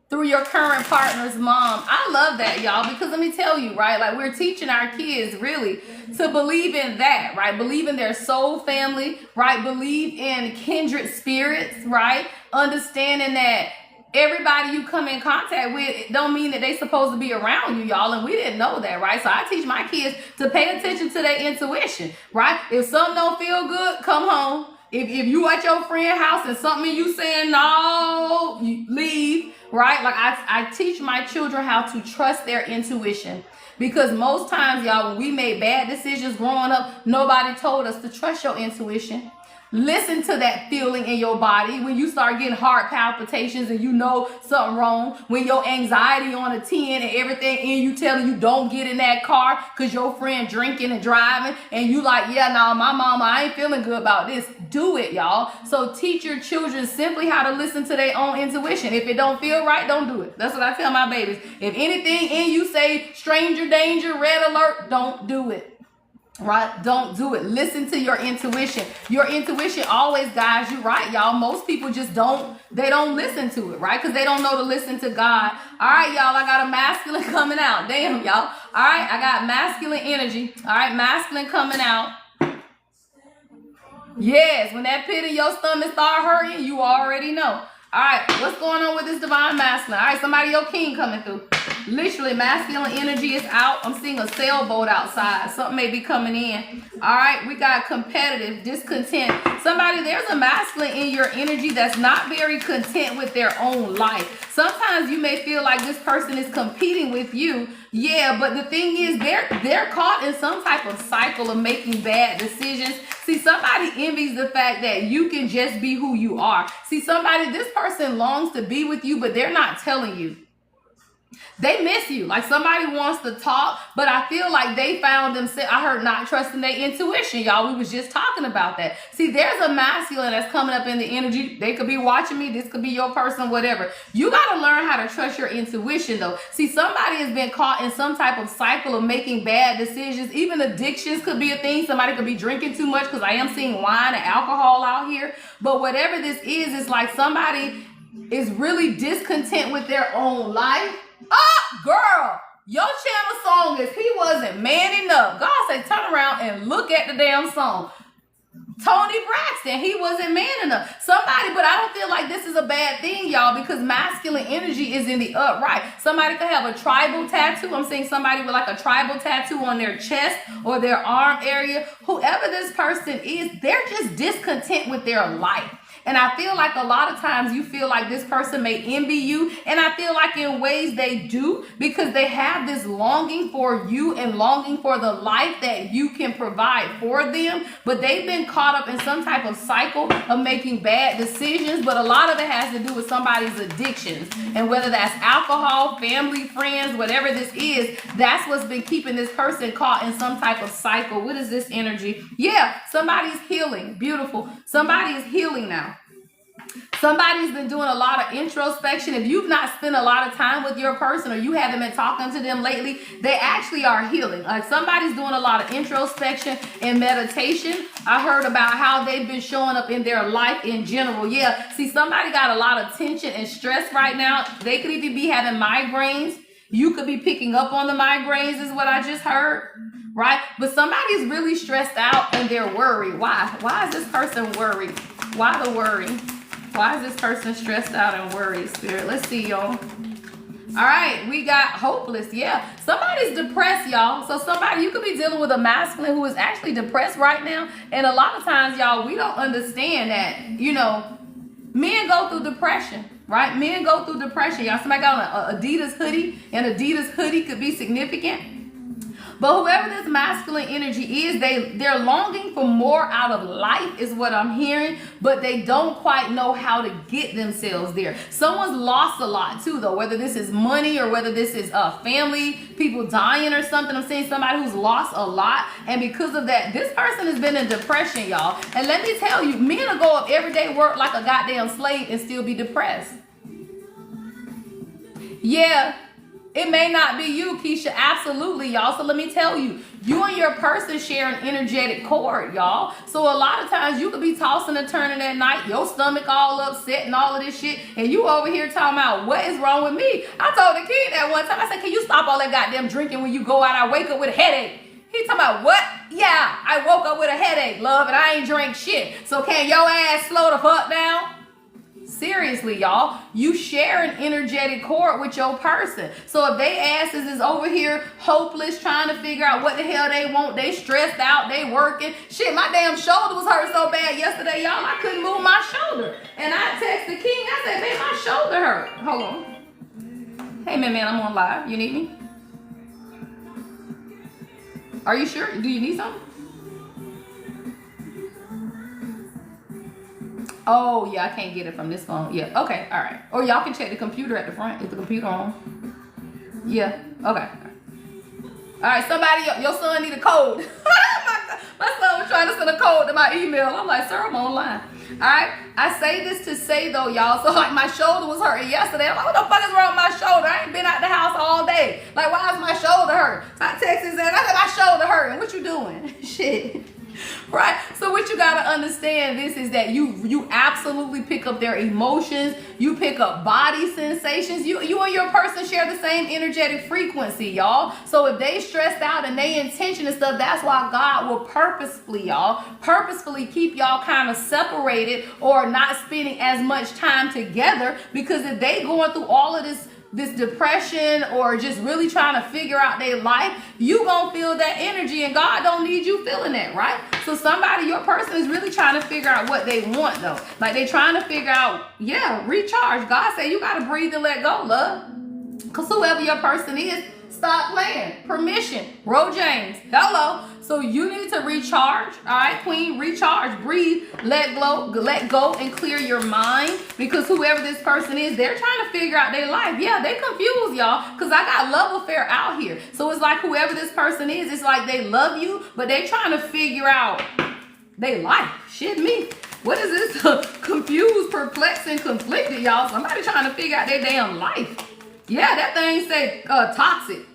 A: Through your current partner's mom. I love that, y'all, because let me tell you, right? Like, we're teaching our kids really to believe in that, right? Believe in their soul family, right? Believe in kindred spirits, right? Understanding that everybody you come in contact with, it don't mean that they supposed to be around you, y'all. And we didn't know that, right? So I teach my kids to pay attention to their intuition, right? If something don't feel good, come home. If you at your friend's house and something you saying no, you leave, right? Like, I teach my children how to trust their intuition. Because most times, y'all, when we made bad decisions growing up, nobody told us to trust your intuition. Listen to that feeling in your body when you start getting heart palpitations and you know something wrong. When your anxiety on a 10 and everything in you telling you don't get in that car because your friend drinking and driving and you like, yeah, no, my mama, I ain't feeling good about this. Do it, y'all. So teach your children simply how to listen to their own intuition. If it don't feel right, don't do it. That's what I tell my babies. If anything in you say stranger danger, red alert, don't do it. Right? Don't do it. Listen to your intuition. Your intuition always guides you right, y'all. Most people just don't listen to it, right? Because they don't know to listen to God. All right, y'all, I got a masculine coming out. Damn, y'all. All right, I got masculine energy. All right, masculine coming out. Yes, when that pit in your stomach start hurting, you already know. All right, what's going on with this divine masculine? All right, somebody, your king coming through. Literally, masculine energy is out. I'm seeing a sailboat outside. Something may be coming in. All right, we got competitive, discontent. Somebody, there's a masculine in your energy that's not very content with their own life. Sometimes you may feel like this person is competing with you. Yeah, but the thing is, they're caught in some type of cycle of making bad decisions. See, somebody envies the fact that you can just be who you are. See, somebody, this person longs to be with you, but they're not telling you. They miss you. Like, somebody wants to talk, but I feel like they found themselves, I heard, not trusting their intuition. Y'all, we was just talking about that. See, there's a masculine that's coming up in the energy. They could be watching me. This could be your person, whatever. You got to learn how to trust your intuition, though. See, somebody has been caught in some type of cycle of making bad decisions. Even addictions could be a thing. Somebody could be drinking too much, because I am seeing wine and alcohol out here. But whatever this is, it's like somebody is really discontent with their own life. Oh, girl, Your channel song is He Wasn't Man Enough. God said turn around and look at the damn song. Tony Braxton, He Wasn't Man Enough. Somebody, but I don't feel like this is a bad thing, y'all, because masculine energy is in the upright. Somebody could have a tribal tattoo. I'm seeing somebody with like a tribal tattoo on their chest or their arm area. Whoever this person is, they're just discontent with their life. And I feel like a lot of times you feel like this person may envy you. And I feel like in ways they do, because they have this longing for you and longing for the life that you can provide for them. But they've been caught up in some type of cycle of making bad decisions. But a lot of it has to do with somebody's addictions. And whether that's alcohol, family, friends, whatever this is, that's what's been keeping this person caught in some type of cycle. What is this energy? Yeah, somebody's healing. Beautiful. Somebody is healing now. Somebody's been doing a lot of introspection. If you've not spent a lot of time with your person or you haven't been talking to them lately, they actually are healing. Like somebody's doing a lot of introspection and meditation. I heard about how they've been showing up in their life in general. Yeah, see, somebody got a lot of tension and stress right now. They could even be having migraines. You could be picking up on the migraines is what I just heard, right? But somebody's really stressed out and they're worried. Why? Why is this person worried? Why the worry? Why is this person stressed out and worried, Spirit? Let's see, y'all. All right, we got hopeless. Yeah, somebody's depressed, y'all. So somebody, you could be dealing with a masculine who is actually depressed right now. And a lot of times, y'all, we don't understand that, you know, men go through depression, right? Men go through depression, y'all. Somebody got an Adidas hoodie, and Adidas hoodie could be significant. But whoever this masculine energy is, they're longing for more out of life is what I'm hearing, but they don't quite know how to get themselves there. Someone's lost a lot too, though, whether this is money or whether this is family, people dying or something. I'm seeing somebody who's lost a lot, and because of that, this person has been in depression, y'all. And let me tell you, men will go up every day, work like a goddamn slave and still be depressed. Yeah. It may not be you, Keisha. Absolutely, y'all. So let me tell you, you and your person share an energetic cord, y'all. So a lot of times you could be tossing and turning at night, your stomach all upset and all of this shit, and you over here talking about what is wrong with me. I told the kid that one time, I said, can you stop all that goddamn drinking when you go out? I wake up with a headache. He talking about what? Yeah, I woke up with a headache, love, and I ain't drank shit. So can your ass slow the fuck down? Seriously, y'all, you share an energetic cord with your person. So if they asses is over here hopeless, trying to figure out what the hell they want, they stressed out, they working. Shit, my damn shoulder was hurt so bad yesterday, y'all, I couldn't move my shoulder. And I texted King, I said, man, my shoulder hurt. Hold on. Hey, man, I'm on live. You need me? Are you sure? Do you need something? Oh, yeah, I can't get it from this phone. Yeah, okay, all right. Or y'all can check the computer at the front. Is the computer on? Yeah, okay. All right, somebody, your son need a code. my son was trying to send a code to my email. I'm like, sir, I'm online. All right, I say this to say, though, y'all, so like my shoulder was hurting yesterday. I'm like, what the fuck is wrong with my shoulder? I ain't been out the house all day. Like, why is my shoulder hurt? So I texted and I said, my shoulder hurting. What you doing? Shit. Right? So what you got to understand this is that you absolutely pick up their emotions. You pick up body sensations. You and your person share the same energetic frequency, y'all. So if they stressed out and they intention and stuff, that's why God will purposefully keep y'all kind of separated or not spending as much time together, because if they going through all of this depression or just really trying to figure out their life, you gonna feel that energy, and God don't need you feeling that, right? So somebody, your person is really trying to figure out what they want, though. Like they trying to figure out, yeah, recharge. God said you gotta breathe and let go, love. Because whoever your person is, stop playing. Permission. Ro James. Hello. So you need to recharge. All right, Queen, recharge, breathe, let go, and clear your mind. Because whoever this person is, they're trying to figure out their life. Yeah, they confused, y'all. Because I got love affair out here. So it's like whoever this person is, it's like they love you, but they trying to figure out their life. Shit me. What is this? Confused, perplexed, and conflicted, y'all. Somebody trying to figure out their damn life. Yeah, that thing say toxic.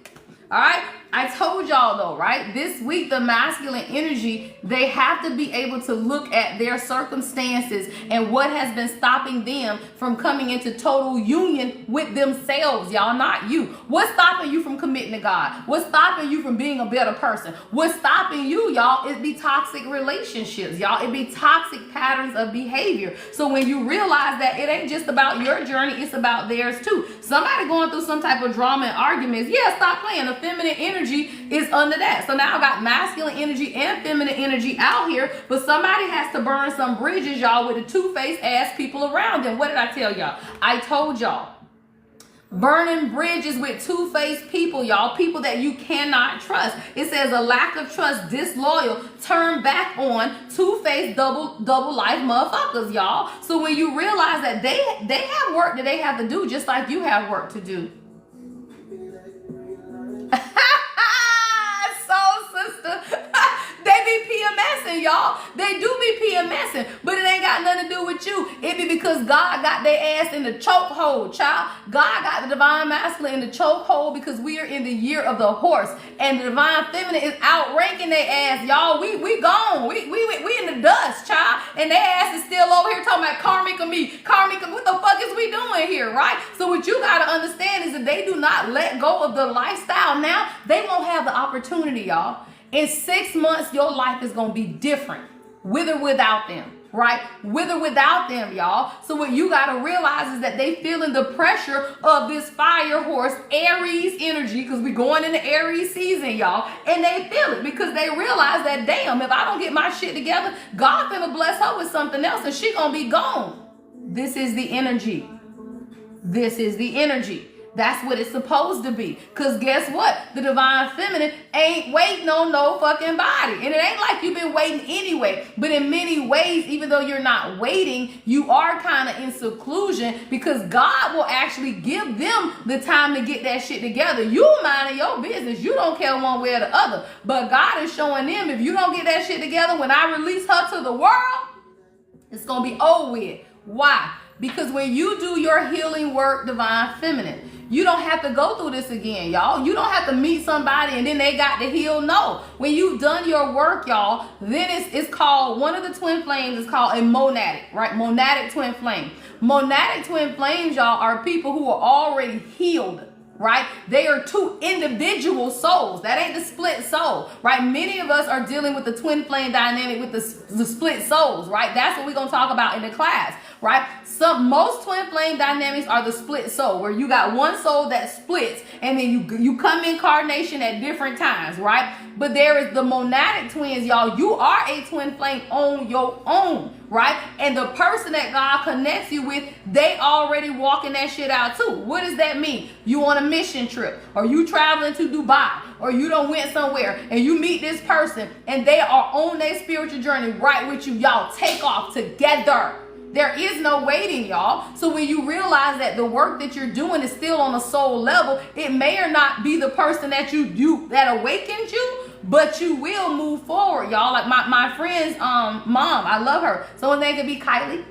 A: All right. I told y'all though, right? This week, the masculine energy, they have to be able to look at their circumstances and what has been stopping them from coming into total union with themselves, y'all, not you. What's stopping you from committing to God? What's stopping you from being a better person? What's stopping you, y'all? It be toxic relationships, y'all. It be toxic patterns of behavior. So when you realize that it ain't just about your journey, it's about theirs too. Somebody going through some type of drama and arguments, yeah, stop playing. The feminine energy is under that. So now I got masculine energy and feminine energy out here, but somebody has to burn some bridges, y'all, with the two-faced ass people around them. What did I tell y'all? I told y'all. Burning bridges with two-faced people, y'all. People that you cannot trust. It says a lack of trust, disloyal, turn back on, two-faced, double life motherfuckers, y'all. So when you realize that they have work that they have to do just like you have work to do. Sister, they be PMSing, y'all. They do be PMSing, but it ain't got nothing to do with you. It be because God got their ass in the chokehold, child. God got the divine masculine in the chokehold because we are in the year of the horse, and the divine feminine is outranking their ass, y'all. We gone. We in the dust, child, and their ass is still over here talking about karmic of me. Karmic of what the fuck is we doing here, right? So what you gotta understand is that they do not let go of the lifestyle now, they won't have the opportunity, y'all. In 6 months, your life is going to be different with or without them, right? With or without them, y'all. So what you got to realize is that they feeling the pressure of this fire horse, Aries energy, because we're going into Aries season, y'all. And they feel it because they realize that, damn, if I don't get my shit together, God gonna bless her with something else and she going to be gone. This is the energy. This is the energy. That's what it's supposed to be. Because guess what? The divine feminine ain't waiting on no fucking body. And it ain't like you've been waiting anyway. But in many ways, even though you're not waiting, you are kind of in seclusion because God will actually give them the time to get that shit together. You minding your business. You don't care one way or the other. But God is showing them, if you don't get that shit together, when I release her to the world, it's going to be over with. Why? Because when you do your healing work, divine feminine, you don't have to go through this again, y'all. You don't have to meet somebody and then they got to heal. No. When you've done your work, y'all, then it's called, one of the twin flames is called a monadic, right? Monadic twin flame. Monadic twin flames, y'all, are people who are already healed, right? They are two individual souls. That ain't the split soul, right? Many of us are dealing with the twin flame dynamic with the split souls, right? That's what we're going to talk about in the class, right? Most twin flame dynamics are the split soul, where you got one soul that splits and then you come incarnation at different times, right? But there is the monadic twins, y'all. You are a twin flame on your own, right? And the person that God connects you with, they already walking that shit out too. What does that mean? You on a mission trip, or you traveling to Dubai, or you done went somewhere and you meet this person and they are on their spiritual journey right with you. Y'all take off together. There is no waiting, y'all. So when you realize that the work that you're doing is still on a soul level, it may or not be the person that that awakens you, but you will move forward, y'all. Like my friend's mom, I love her. So his name could be Kylie.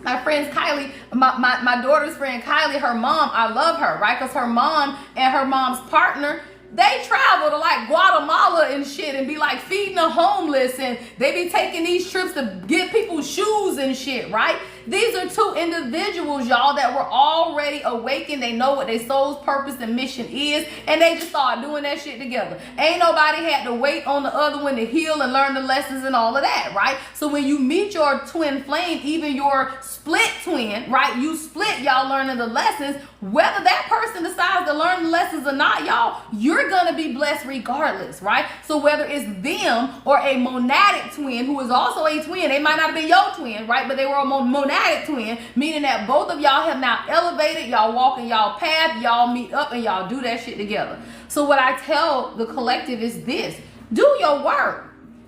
A: My friend's Kylie, my daughter's friend Kylie, her mom, I love her, right? Because her mom and her mom's partner, they travel to like Guatemala and shit and be like feeding the homeless, and they be taking these trips to get people shoes and shit, right? These are two individuals, y'all, that were already awakened. They know what their soul's purpose and mission is, and they just started doing that shit together. Ain't nobody had to wait on the other one to heal and learn the lessons and all of that, right? So when you meet your twin flame, even your split twin, right? You split, y'all learning the lessons. Whether that person decides to learn the lessons or not, y'all, you're gonna be blessed regardless, right? So whether it's them or a monadic twin who is also a twin, they might not have been your twin, right? But they were a monadic twin, meaning that both of y'all have now elevated, y'all walking y'all path, y'all meet up and y'all do that shit together. So what I tell the collective is this: do your work.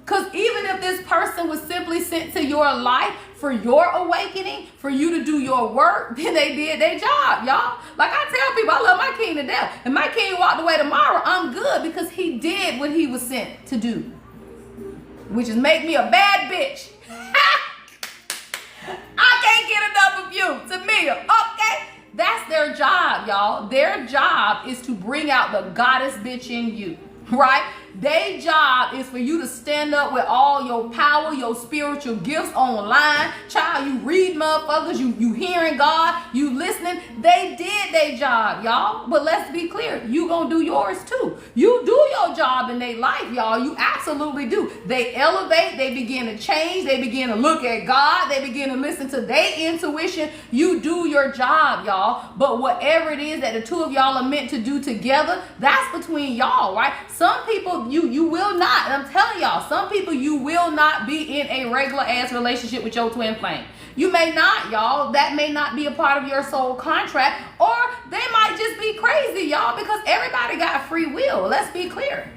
A: Because even if this person was simply sent to your life for your awakening, for you to do your work, then they did their job, y'all. Like I tell people, I love my king to death. If my king walked away tomorrow, I'm good because he did what he was sent to do, which is make me a bad bitch. I can't get enough of you, Tamia, okay? That's their job, y'all. Their job is to bring out the goddess bitch in you. right? Their job is for you to stand up with all your power, your spiritual gifts online. Child, you read motherfuckers, you hearing God, you listening. They did their job, y'all. But let's be clear, you gonna do yours too. You do your job in their life, y'all. You absolutely do. They elevate, they begin to change, they begin to look at God, they begin to listen to their intuition. You do your job, y'all. But whatever it is that the two of y'all are meant to do together, that's between y'all, right? Some people you will not, and I'm telling y'all, some people you will not be in a regular ass relationship with your twin flame. You may not, y'all. That may not be a part of your soul contract, or they might just be crazy, y'all, because everybody got free will. Let's be clear.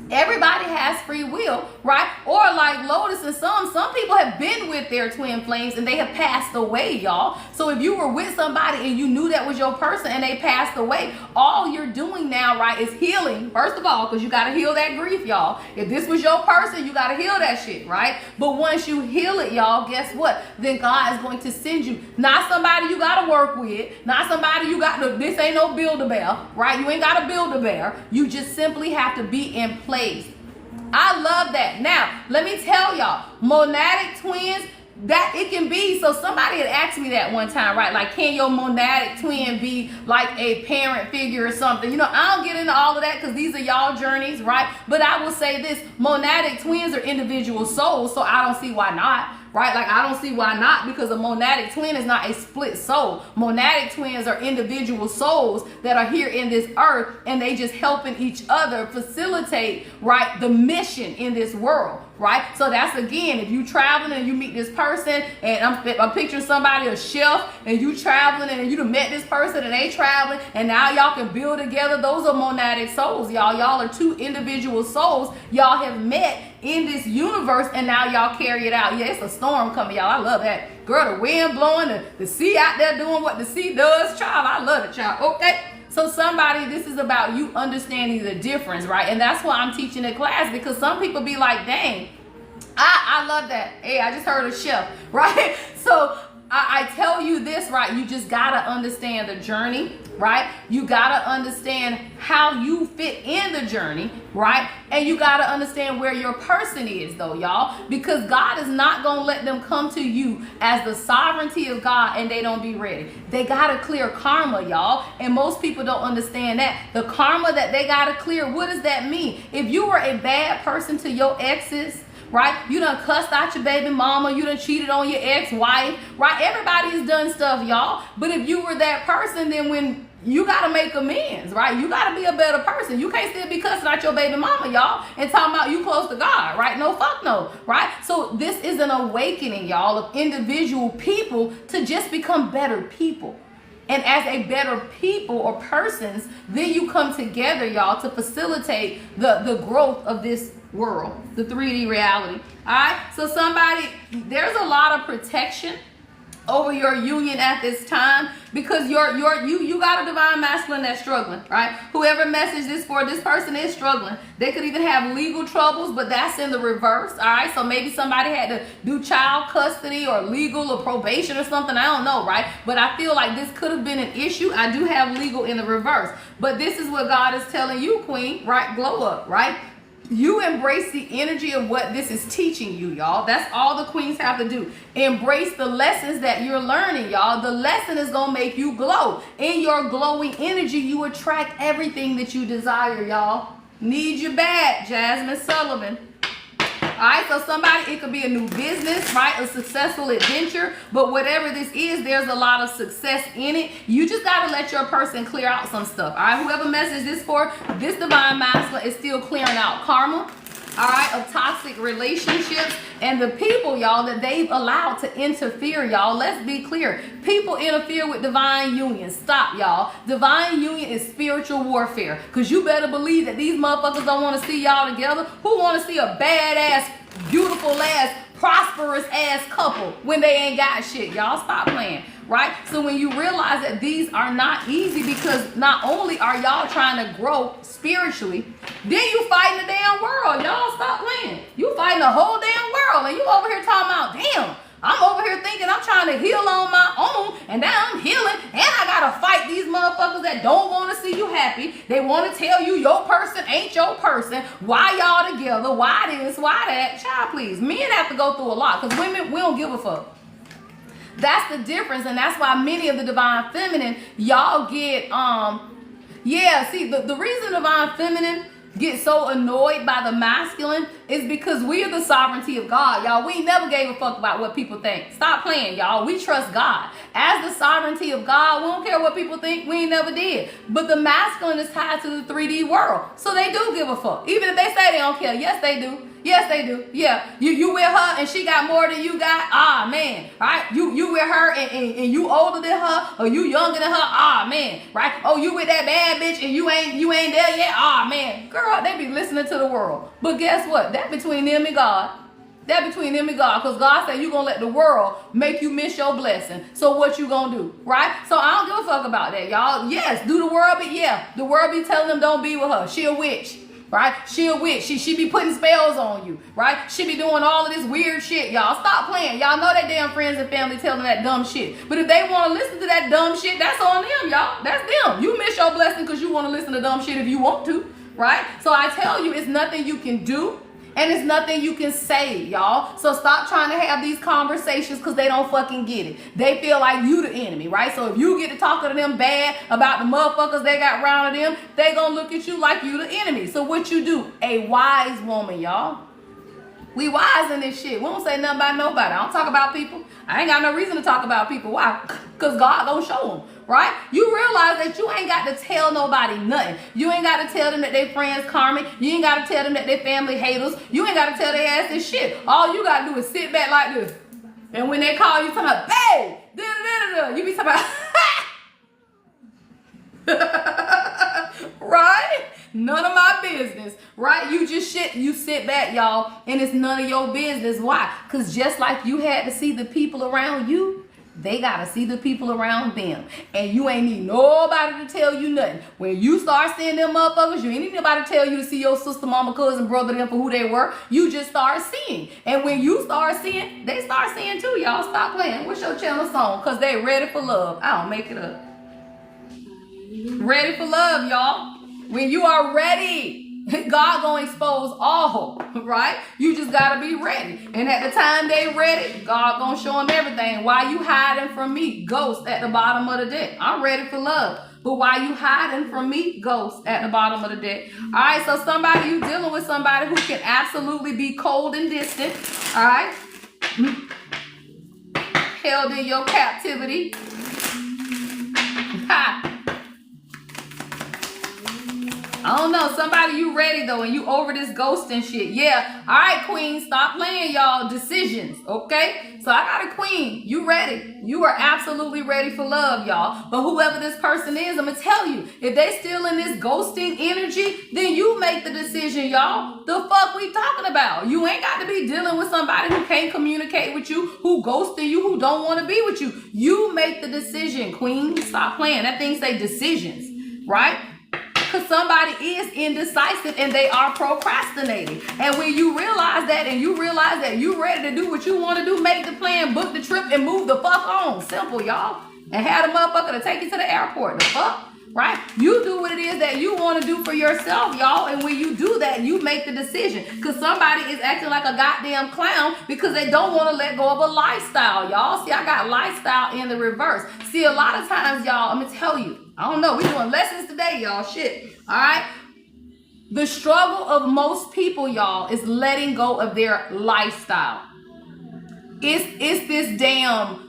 A: Everybody has free will, right? Or like Lotus and some people have been with their twin flames and they have passed away, y'all. So if you were with somebody and you knew that was your person and they passed away, all you're doing now, right, is healing. First of all, because you got to heal that grief, y'all. If this was your person, you got to heal that shit, right? But once you heal it, y'all, guess what? Then God is going to send you, not somebody you got to work with, not somebody you got to, this ain't no Build-A-Bear, right? You ain't got to build a bear. You just simply have to be in place. I love that. Now, let me tell y'all, monadic twins, that it can be, so somebody had asked me that one time, right? Like, can your monadic twin be like a parent figure or something? You know, I don't get into all of that because these are y'all journeys, right? But I will say this, monadic twins are individual souls, so I don't see why not. Right? Like, I don't see why not, because a monadic twin is not a split soul. Monadic twins are individual souls that are here in this earth, and they just helping each other facilitate, right, the mission in this world. Right? So that's, again, if you traveling and you meet this person, and I'm picturing somebody, a chef, and you traveling and you done met this person and they traveling, and now y'all can build together. Those are monadic souls, y'all. Y'all are two individual souls. Y'all have met in this universe, and now y'all carry it out. Yeah, it's a storm coming, y'all. I love that. Girl, the wind blowing, the sea out there doing what the sea does. Child, I love it, child. Okay. So somebody, this is about you understanding the difference, right? And that's why I'm teaching the class, because some people be like, dang, I love that. Hey, I just heard a chef, right? So I tell you this, right? You just got to understand the journey, right? You got to understand how you fit in the journey, right? And you got to understand where your person is, though, y'all, because God is not going to let them come to you as the sovereignty of God and they don't be ready. They got to clear karma, y'all. And most people don't understand that. The karma that they got to clear, what does that mean? If you were a bad person to your exes, right? You done cussed out your baby mama. You done cheated on your ex-wife, right? Everybody has done stuff, y'all. But if you were that person, then when you got to make amends, right? You got to be a better person. You can't still be cussing out your baby mama, y'all, and talking about you close to God, right? No, fuck no, right? So this is an awakening, y'all, of individual people to just become better people. And as a better people or persons, then you come together, y'all, to facilitate the growth of this world, the 3D reality. All right. So somebody, there's a lot of protection over your union at this time, because you got a divine masculine that's struggling, right? Whoever messaged this for, this person is struggling. They could even have legal troubles, but that's in the reverse. All right. So maybe somebody had to do child custody or legal or probation or something. I don't know, right? But I feel like this could have been an issue. I do have legal in the reverse, but this is what God is telling you, Queen, right? Glow up, right? You embrace the energy of what this is teaching you, y'all. That's all the queens have to do. Embrace the lessons that you're learning, y'all. The lesson is going to make you glow. In your glowing energy, you attract everything that you desire, y'all. Need you bad, Jasmine Sullivan. All right, so somebody, it could be a new business, right? A successful adventure, but whatever this is, there's a lot of success in it. You just got to let your person clear out some stuff. All right, whoever messaged this for, this divine masculine is still clearing out karma, all right, of toxic relationships and the people, y'all, that they've allowed to interfere, y'all. Let's be clear. People interfere with divine union. Stop, y'all. Divine union is spiritual warfare, because you better believe that these motherfuckers don't want to see y'all together. Who want to see a badass, beautiful ass, prosperous ass couple when they ain't got shit? Y'all stop playing, right? So when you realize that these are not easy, because not only are y'all trying to grow spiritually, then you fighting the damn world. Y'all stop playing. You fighting the whole damn world, and you over here talking about, damn, I'm over here thinking I'm trying to heal on my own, and now I'm healing, and I gotta fight these motherfuckers that don't want to see you happy. They want to tell you your person ain't your person. Why y'all together? Why this? Why that? Child, please. Men have to go through a lot because women, we don't give a fuck. That's the difference, and that's why many of the divine feminine, y'all get, see, the reason divine feminine get so annoyed by the masculine is because we are the sovereignty of God, y'all. We never gave a fuck about what people think. Stop playing, y'all. We trust God. As the sovereignty of God, we don't care what people think. We ain't never did. But the masculine is tied to the 3D world, so they do give a fuck. Even if they say they don't care, yes, they do. Yes, they do. Yeah. You with her and she got more than you got? Ah, man. Right? You with her and you older than her or you younger than her? Ah, man. Right? Oh, you with that bad bitch and you ain't there yet? Ah, man. Girl, they be listening to the world. But guess what? That between them and God. That between them and God. Because God said you going to let the world make you miss your blessing. So what you going to do? Right? So I don't give a fuck about that, y'all. Yes, do the world be, the world be telling them don't be with her. She a witch. Right? She a witch. She be putting spells on you. Right? She be doing all of this weird shit, y'all. Stop playing. Y'all know that damn friends and family telling that dumb shit. But if they want to listen to that dumb shit, that's on them, y'all. That's them. You miss your blessing because you want to listen to dumb shit if you want to. Right? So I tell you, it's nothing you can do. And it's nothing you can say, y'all. So stop trying to have these conversations because they don't fucking get it. They feel like you the enemy, right? So if you get to talking to them bad about the motherfuckers they got around to them, they gonna look at you like you the enemy. So what you do? A wise woman, y'all. We wise in this shit. We don't say nothing about nobody. I don't talk about people. I ain't got no reason to talk about people. Why? Because God gonna show them. Right? You realize that you ain't got to tell nobody nothing. You ain't got to tell them that they friends karmic. You ain't got to tell them that they family haters. You ain't got to tell their ass this shit. All you got to do is sit back like this. And when they call you, talking about, babe, you be talking about, right? None of my business, right? You just shit. You sit back, y'all, and it's none of your business. Why? Because just like you had to see the people around you, they got to see the people around them. And you ain't need nobody to tell you nothing. When you start seeing them motherfuckers, you ain't need nobody to tell you to see your sister, mama, cousin, brother, them for who they were. You just start seeing. And when you start seeing, they start seeing too, y'all. Stop playing. What's your channel song? Because they ready for love. I don't make it up. Ready for love, y'all. When you are ready, God gonna expose all, right? You just gotta be ready. And at the time they ready, God gonna show them everything. Why you hiding from me? Ghost at the bottom of the deck. I'm ready for love. But why you hiding from me? Ghost at the bottom of the deck. All right, so somebody, you dealing with somebody who can absolutely be cold and distant. All right? Held in your captivity. Ha! I don't know. Somebody, you ready though, and you over this ghosting shit. Yeah. All right, queen. Stop playing, y'all. Decisions. Okay? So I got a queen. You ready. You are absolutely ready for love, y'all. But whoever this person is, I'm going to tell you, if they still in this ghosting energy, then you make the decision, y'all. The fuck we talking about? You ain't got to be dealing with somebody who can't communicate with you, who ghosting you, who don't want to be with you. You make the decision, queen. Stop playing. That thing say decisions, right? Because somebody is indecisive and they are procrastinating. And when you realize that and you realize that you ready to do what you want to do, make the plan, book the trip, and move the fuck on. Simple, y'all. And have the motherfucker to take you to the airport. The fuck? Right? You do what it is that you want to do for yourself, y'all. And when you do that, you make the decision. Because somebody is acting like a goddamn clown because they don't want to let go of a lifestyle, y'all. See, I got lifestyle in the reverse. See, a lot of times, y'all, I'm going to tell you, I don't know. We're doing lessons today, y'all. Shit. All right? The struggle of most people, y'all, is letting go of their lifestyle. It's this damn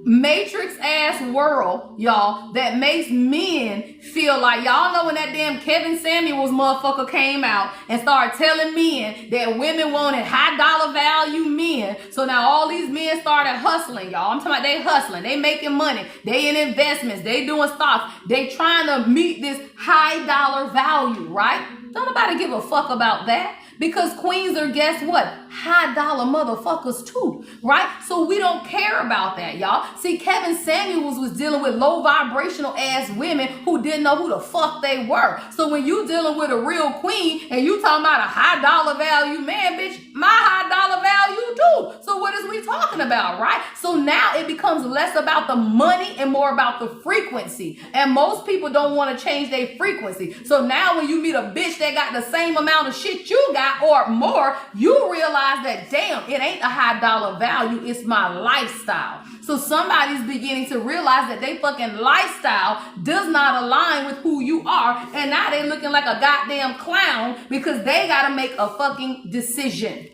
A: matrix ass world, y'all, that makes men feel like, y'all know when that damn Kevin Samuels motherfucker came out and started telling men that women wanted high dollar value men. So now all these men started hustling, y'all. I'm talking about they hustling, they making money, they in investments, they doing stocks, they trying to meet this high dollar value, right? Don't nobody give a fuck about that. Because queens are, guess what? High dollar motherfuckers too, right? So we don't care about that, y'all. See, Kevin Samuels was dealing with low vibrational ass women who didn't know who the fuck they were. So when you dealing with a real queen and you talking about a high dollar value man, bitch, my high dollar value too. So what is we talking about, right? So now it becomes less about the money and more about the frequency. And most people don't want to change their frequency. So now when you meet a bitch that got the same amount of shit you got or more, you realize that, damn, it ain't a high dollar value, it's my lifestyle. So somebody's beginning to realize that they fucking lifestyle does not align with who you are, and now they looking like a goddamn clown because they gotta make a fucking decision.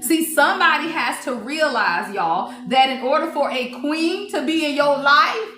A: See, somebody has to realize, y'all, that in order for a queen to be in your life,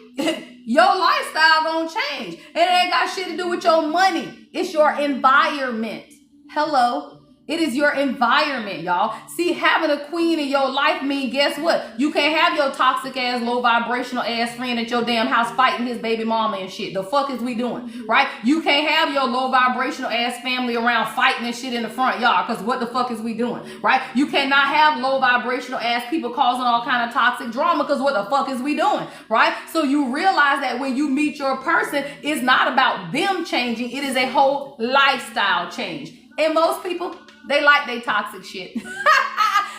A: your lifestyle gonna change. And it ain't got shit to do with your money. It's your environment. Hello. It is your environment, y'all. See, having a queen in your life mean, guess what? You can't have your toxic ass, low vibrational ass friend at your damn house fighting his baby mama and shit. The fuck is we doing, right? You can't have your low vibrational ass family around fighting and shit in the front yard, because what the fuck is we doing, right? You cannot have low vibrational ass people causing all kind of toxic drama, because what the fuck is we doing, right? So you realize that when you meet your person, it's not about them changing. It is a whole lifestyle change. And most people, they like they toxic shit.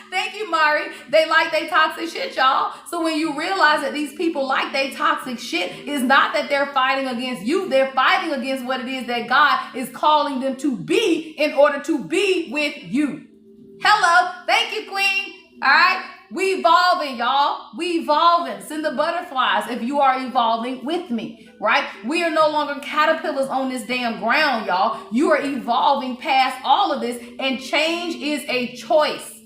A: Thank you, Mari. They like they toxic shit, y'all. So when you realize that these people like they toxic shit, it's not that they're fighting against you. They're fighting against what it is that God is calling them to be in order to be with you. Hello. Thank you, Queen. All right. We evolving, y'all. We evolving. Send the butterflies if you are evolving with me, right? We are no longer caterpillars on this damn ground, y'all. You are evolving past all of this, and change is a choice.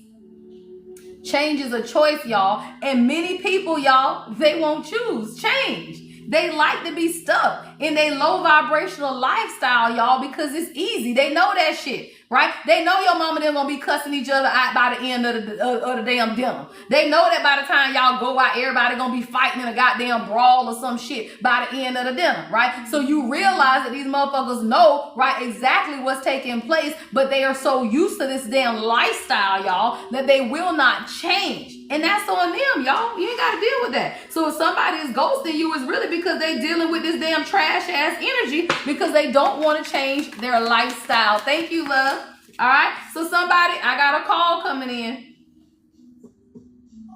A: Change is a choice, y'all. And many people, y'all, they won't choose change. They like to be stuck in their low vibrational lifestyle, y'all, because it's easy. They know that shit. Right? They know your mama and them gonna be cussing each other out by the end of the damn dinner. They know that by the time y'all go out, everybody gonna be fighting in a goddamn brawl or some shit by the end of the dinner, right? So you realize that these motherfuckers know, right, exactly what's taking place, but they are so used to this damn lifestyle, y'all, that they will not change. And that's on them, y'all. You ain't gotta deal with that. So if somebody is ghosting you, it's really because they dealing with this damn trash ass energy because they don't want to change their lifestyle. Thank you, love. All right. So somebody, I got a call coming in.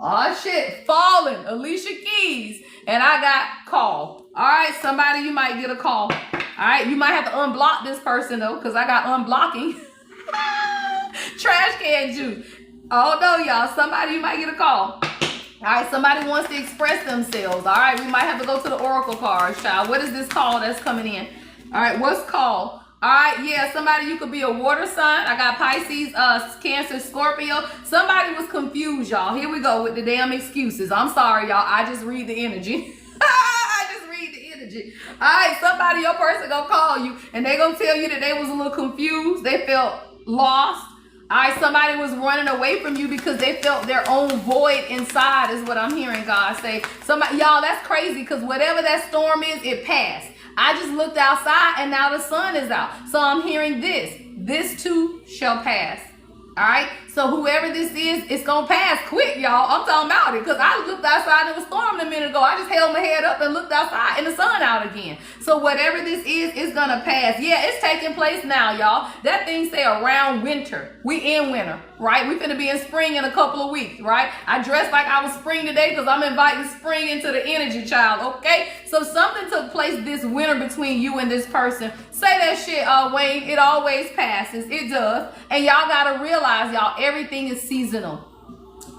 A: Oh shit, falling, Alicia Keys, and I got call. All right, somebody, you might get a call. All right, you might have to unblock this person though, because I got unblocking. Trash can juice. Oh no, y'all. Somebody, you might get a call. All right, somebody wants to express themselves. All right, we might have to go to the oracle cards, child. What is this call that's coming in? All right, what's call? All right, yeah, somebody, you could be a water sign. I got Pisces, Cancer, Scorpio. Somebody was confused, y'all. Here we go with the damn excuses. I'm sorry, y'all. I just read the energy. I just read the energy. All right, somebody, your person gonna call you, and they gonna tell you that they was a little confused. They felt lost. All right, somebody was running away from you because they felt their own void inside is what I'm hearing God say. Somebody, y'all, that's crazy because whatever that storm is, it passed. I just looked outside and now the sun is out. So I'm hearing this. This too shall pass. All right. So whoever this is, it's going to pass quick, y'all. I'm talking about it because I looked outside and it was storming a minute ago. I just held my head up and looked outside and the sun out again. So whatever this is, it's going to pass. Yeah, it's taking place now, y'all. That thing say around winter. We in winter, right? We finna be in spring in a couple of weeks, right? I dressed like I was spring today because I'm inviting spring into the energy, child, okay? So something took place this winter between you and this person. Say that shit, Wayne. It always passes. It does. And y'all got to realize, y'all, everything is seasonal.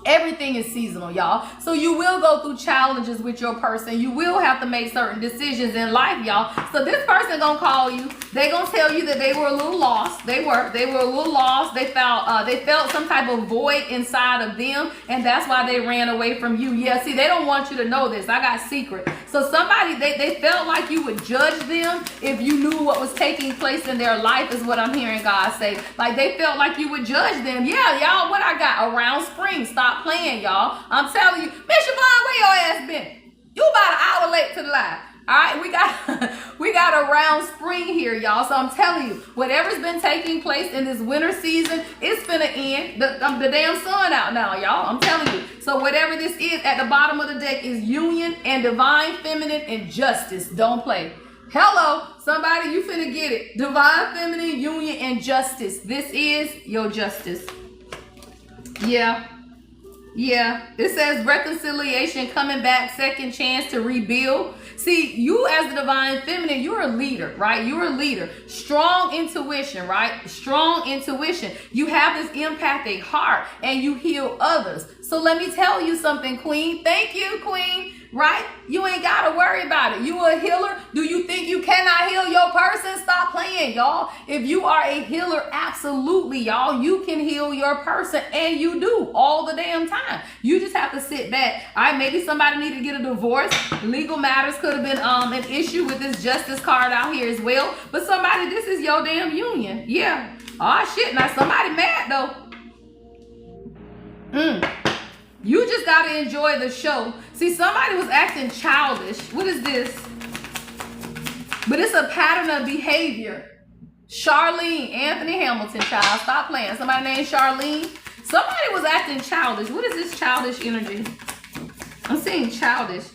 A: Everything is seasonal, y'all. So you will go through challenges with your person. You will have to make certain decisions in life, y'all. So this person gonna call you. They gonna tell you that they were a little lost. They were a little lost. They felt some type of void inside of them, and that's why they ran away from you. Yeah, see, they don't want you to know this. I got secret. So somebody, they felt like you would judge them if you knew what was taking place in their life, is what I'm hearing God say. Like they felt like you would judge them. Yeah, y'all, what I got around spring. Stop playing, y'all. I'm telling you, Miss Siobhan, where your ass been? You about an hour late to the live. All right, we got got around spring here, y'all. So I'm telling you, whatever's been taking place in this winter season, it's finna end. The damn sun out now, y'all. I'm telling you. So whatever this is, at the bottom of the deck is union and divine feminine and justice. Don't play. Hello, somebody, you finna get it. Divine feminine, union, and justice. This is your justice. Yeah. It says reconciliation, coming back, second chance to rebuild. See, you as the divine feminine, you're a leader, right? You're a leader. Strong intuition, right? Strong intuition. You have this empathic heart and you heal others. So let me tell you something, Queen. Thank you, Queen. Right? You ain't got to worry about it. You a healer. Do you think you cannot heal your person? Stop playing, y'all. If you are a healer, absolutely, y'all, you can heal your person, and you do all the damn time. You just have to sit back. All right, maybe somebody need to get a divorce. Legal matters could have been an issue with this justice card out here as well. But somebody, this is your damn union. Yeah. Oh, shit. Now, somebody mad, though. You just got to enjoy the show. See, somebody was acting childish. What is this? But it's a pattern of behavior. Charlene, Anthony Hamilton, child. Stop playing. Somebody named Charlene. Somebody was acting childish. What is this childish energy? I'm seeing childish.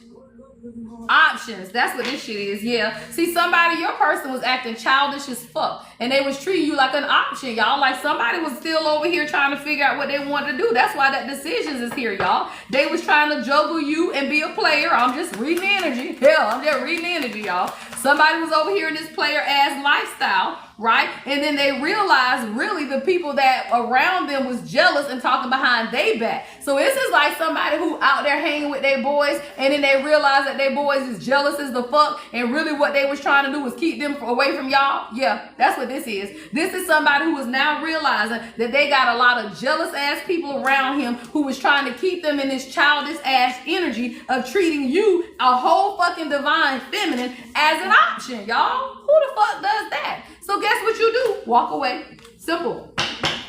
A: Options. That's what this shit is. Yeah. See, somebody, your person was acting childish as fuck. And they was treating you like an option, y'all. Like somebody was still over here trying to figure out what they wanted to do. That's why that decisions is here, y'all. They was trying to juggle you and be a player. I'm just reading energy. Hell, I'm just reading energy, y'all. Somebody was over here in this player-ass lifestyle, right? And then they realized really the people that around them was jealous and talking behind their back. So this is like somebody who out there hanging with their boys, and then they realize that their boys is jealous as the fuck, and really what they was trying to do was keep them away from y'all. Yeah, that's what this is. This is somebody who is now realizing that they got a lot of jealous ass people around him who was trying to keep them in this childish ass energy of treating you, a whole fucking divine feminine, as an option, y'all. Who the fuck does that? So guess what you do? Walk away. Simple.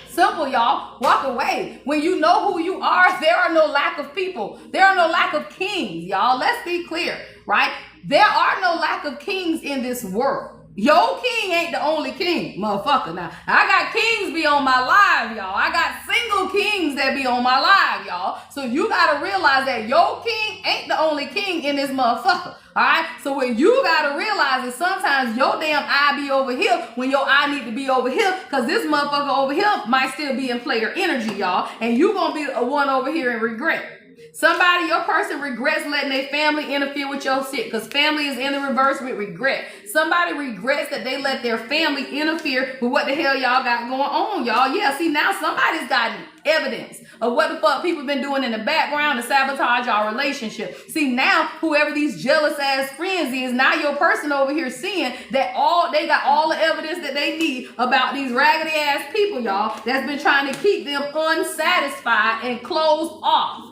A: Simple, y'all. Walk away. When you know who you are, there are no lack of people. There are no lack of kings, y'all. Let's be clear, right? There are no lack of kings in this world. Your king ain't the only king, motherfucker. Now, I got kings be on my live, y'all. I got single kings that be on my live, y'all. So you got to realize that your king ain't the only king in this motherfucker. All right? So what you got to realize is sometimes your damn eye be over here when your eye need to be over here, because this motherfucker over here might still be in player energy, y'all. And you going to be the one over here in regret. Somebody, your person regrets letting their family interfere with your shit, because family is in the reverse with regret. Somebody regrets that they let their family interfere with what the hell y'all got going on, y'all. Yeah, see, now somebody's got evidence of what the fuck people been doing in the background to sabotage our relationship. See, now whoever these jealous ass friends is, now your person over here seeing that they got all the evidence that they need about these raggedy ass people, y'all, that's been trying to keep them unsatisfied and closed off.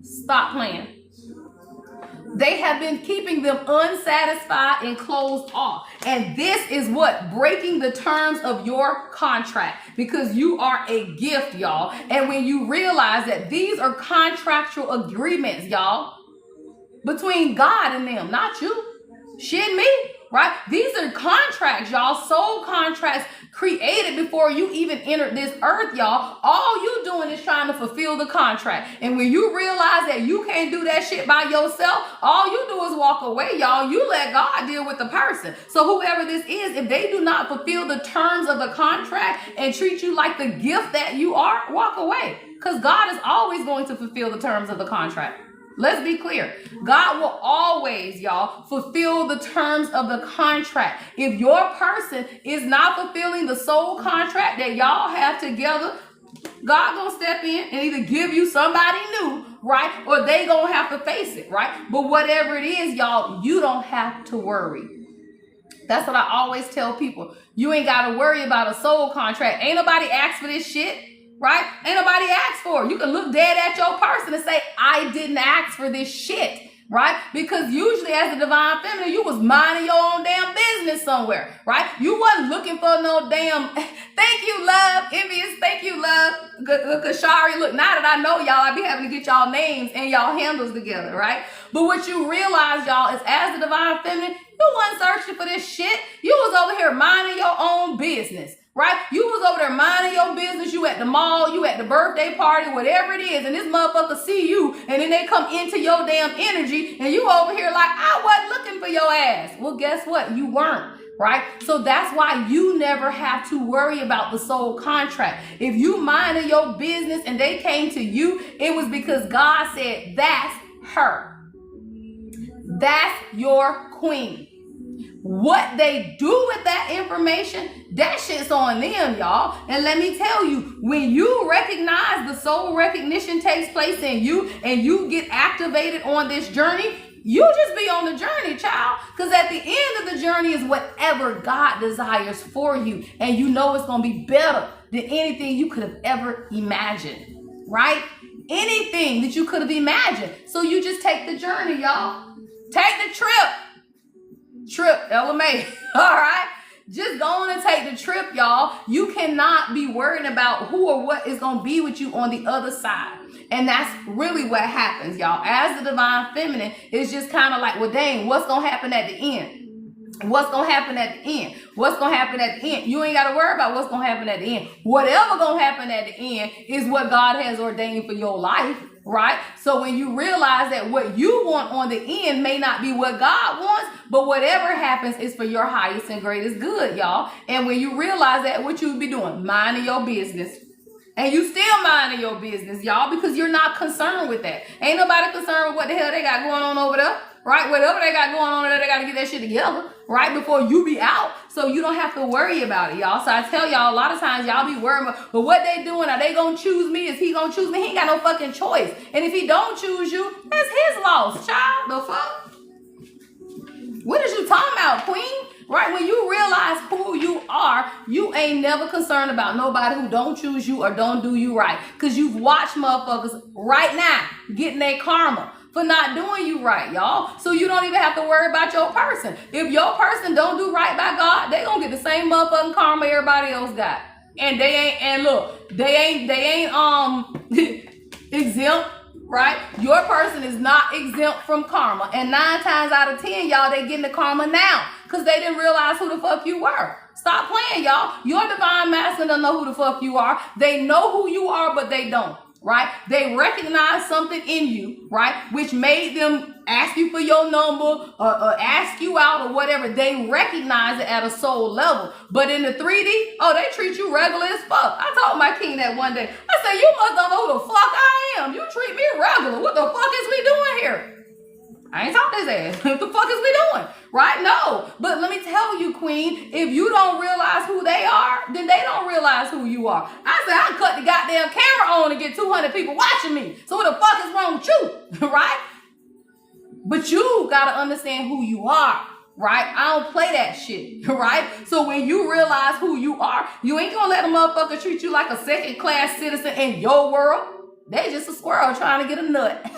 A: Stop playing. They have been keeping them unsatisfied and closed off. And this is what? Breaking the terms of your contract, because you are a gift, y'all. And when you realize that these are contractual agreements, y'all, between God and them, not you. Shit me, right? These are contracts, y'all. Soul contracts created before you even entered this earth, y'all. All you doing is trying to fulfill the contract. And when you realize that you can't do that shit by yourself, all you do is walk away, y'all. You let God deal with the person. So whoever this is, if they do not fulfill the terms of the contract and treat you like the gift that you are, walk away. Because God is always going to fulfill the terms of the contract. Let's be clear. God will always, y'all, fulfill the terms of the contract. If your person is not fulfilling the soul contract that y'all have together, God gonna step in and either give you somebody new, right? Or they gonna have to face it, right? But whatever it is, y'all, you don't have to worry. That's what I always tell people. You ain't got to worry about a soul contract. Ain't nobody asked for this shit. Right? Ain't nobody asked for it. You can look dead at your person and say, I didn't ask for this shit. Right? Because usually as a divine feminine, you was minding your own damn business somewhere. Right? You wasn't looking for no damn, thank you, love. Envious, thank you, love. Kashari, look, now that I know y'all, I be having to get y'all names and y'all handles together. Right? But what you realize, y'all, is as the divine feminine, you You wasn't searching for this shit. You was over here minding your own business, right? You was over there minding your business. You at the mall, you at the birthday party, whatever it is, and this motherfucker see you, and then they come into your damn energy, and you over here like, I wasn't looking for your ass. Well, guess what? You weren't. Right? So that's why you never have to worry about the soul contract. If you minded your business and they came to you, it was because God said, that's her. That's your queen. What they do with that information, that shit's on them, y'all. And let me tell you, when you recognize the soul recognition takes place in you and you get activated on this journey, you just be on the journey, child. Because at the end of the journey is whatever God desires for you. And you know it's going to be better than anything you could have ever imagined. Right? Anything that you could have imagined. So you just take the journey, y'all. Take the trip, LMA. All right? Just go on and take the trip, y'all. You cannot be worrying about who or what is going to be with you on the other side. And that's really what happens, y'all. As the divine feminine, it's just kind of like, well, dang, what's going to happen at the end? What's going to happen at the end? What's going to happen at the end? You ain't got to worry about what's going to happen at the end. Whatever going to happen at the end is what God has ordained for your life, right? So when you realize that what you want on the end may not be what God wants, but whatever happens is for your highest and greatest good, y'all. And when you realize that, what you be doing? Minding your business. And you still minding your business, y'all, because you're not concerned with that. Ain't nobody concerned with what the hell they got going on over there, right? Whatever they got going on over there, they got to get that shit together, right, before you be out. So you don't have to worry about it, y'all. So I tell y'all, a lot of times y'all be worried about, but what they doing? Are they going to choose me? Is he going to choose me? He ain't got no fucking choice. And if he don't choose you, that's his loss, child. The fuck? What is you talking about, queen? Right? When you realize who you are, you ain't never concerned about nobody who don't choose you or don't do you right. Because you've watched motherfuckers right now getting their karma for not doing you right, y'all. So you don't even have to worry about your person. If your person don't do right by God, they gonna get the same motherfucking karma everybody else got. And they ain't, and look, they ain't exempt. Right? Your person is not exempt from karma. And 9 times out of 10, y'all, they getting the karma now. Because they didn't realize who the fuck you were. Stop playing, y'all. Your divine masculine don't know who the fuck you are. They know who you are, but they don't. Right? They recognize something in you, right? Which made them ask you for your number or ask you out or whatever. They recognize it at a soul level. But in the 3D, oh, they treat you regular as fuck. I told my king that one day. I said, you must not know who the fuck I am. You treat me regular. What the fuck is we doing here? I ain't talking his ass. What the fuck is we doing? Right? No. But let me tell you, queen, if you don't realize who they are, then they don't realize who you are. I said, I cut the goddamn camera on and get 200 people watching me. So what the fuck is wrong with you? Right? But you got to understand who you are. Right? I don't play that shit. Right? So when you realize who you are, you ain't going to let a motherfucker treat you like a second-class citizen in your world. They just a squirrel trying to get a nut.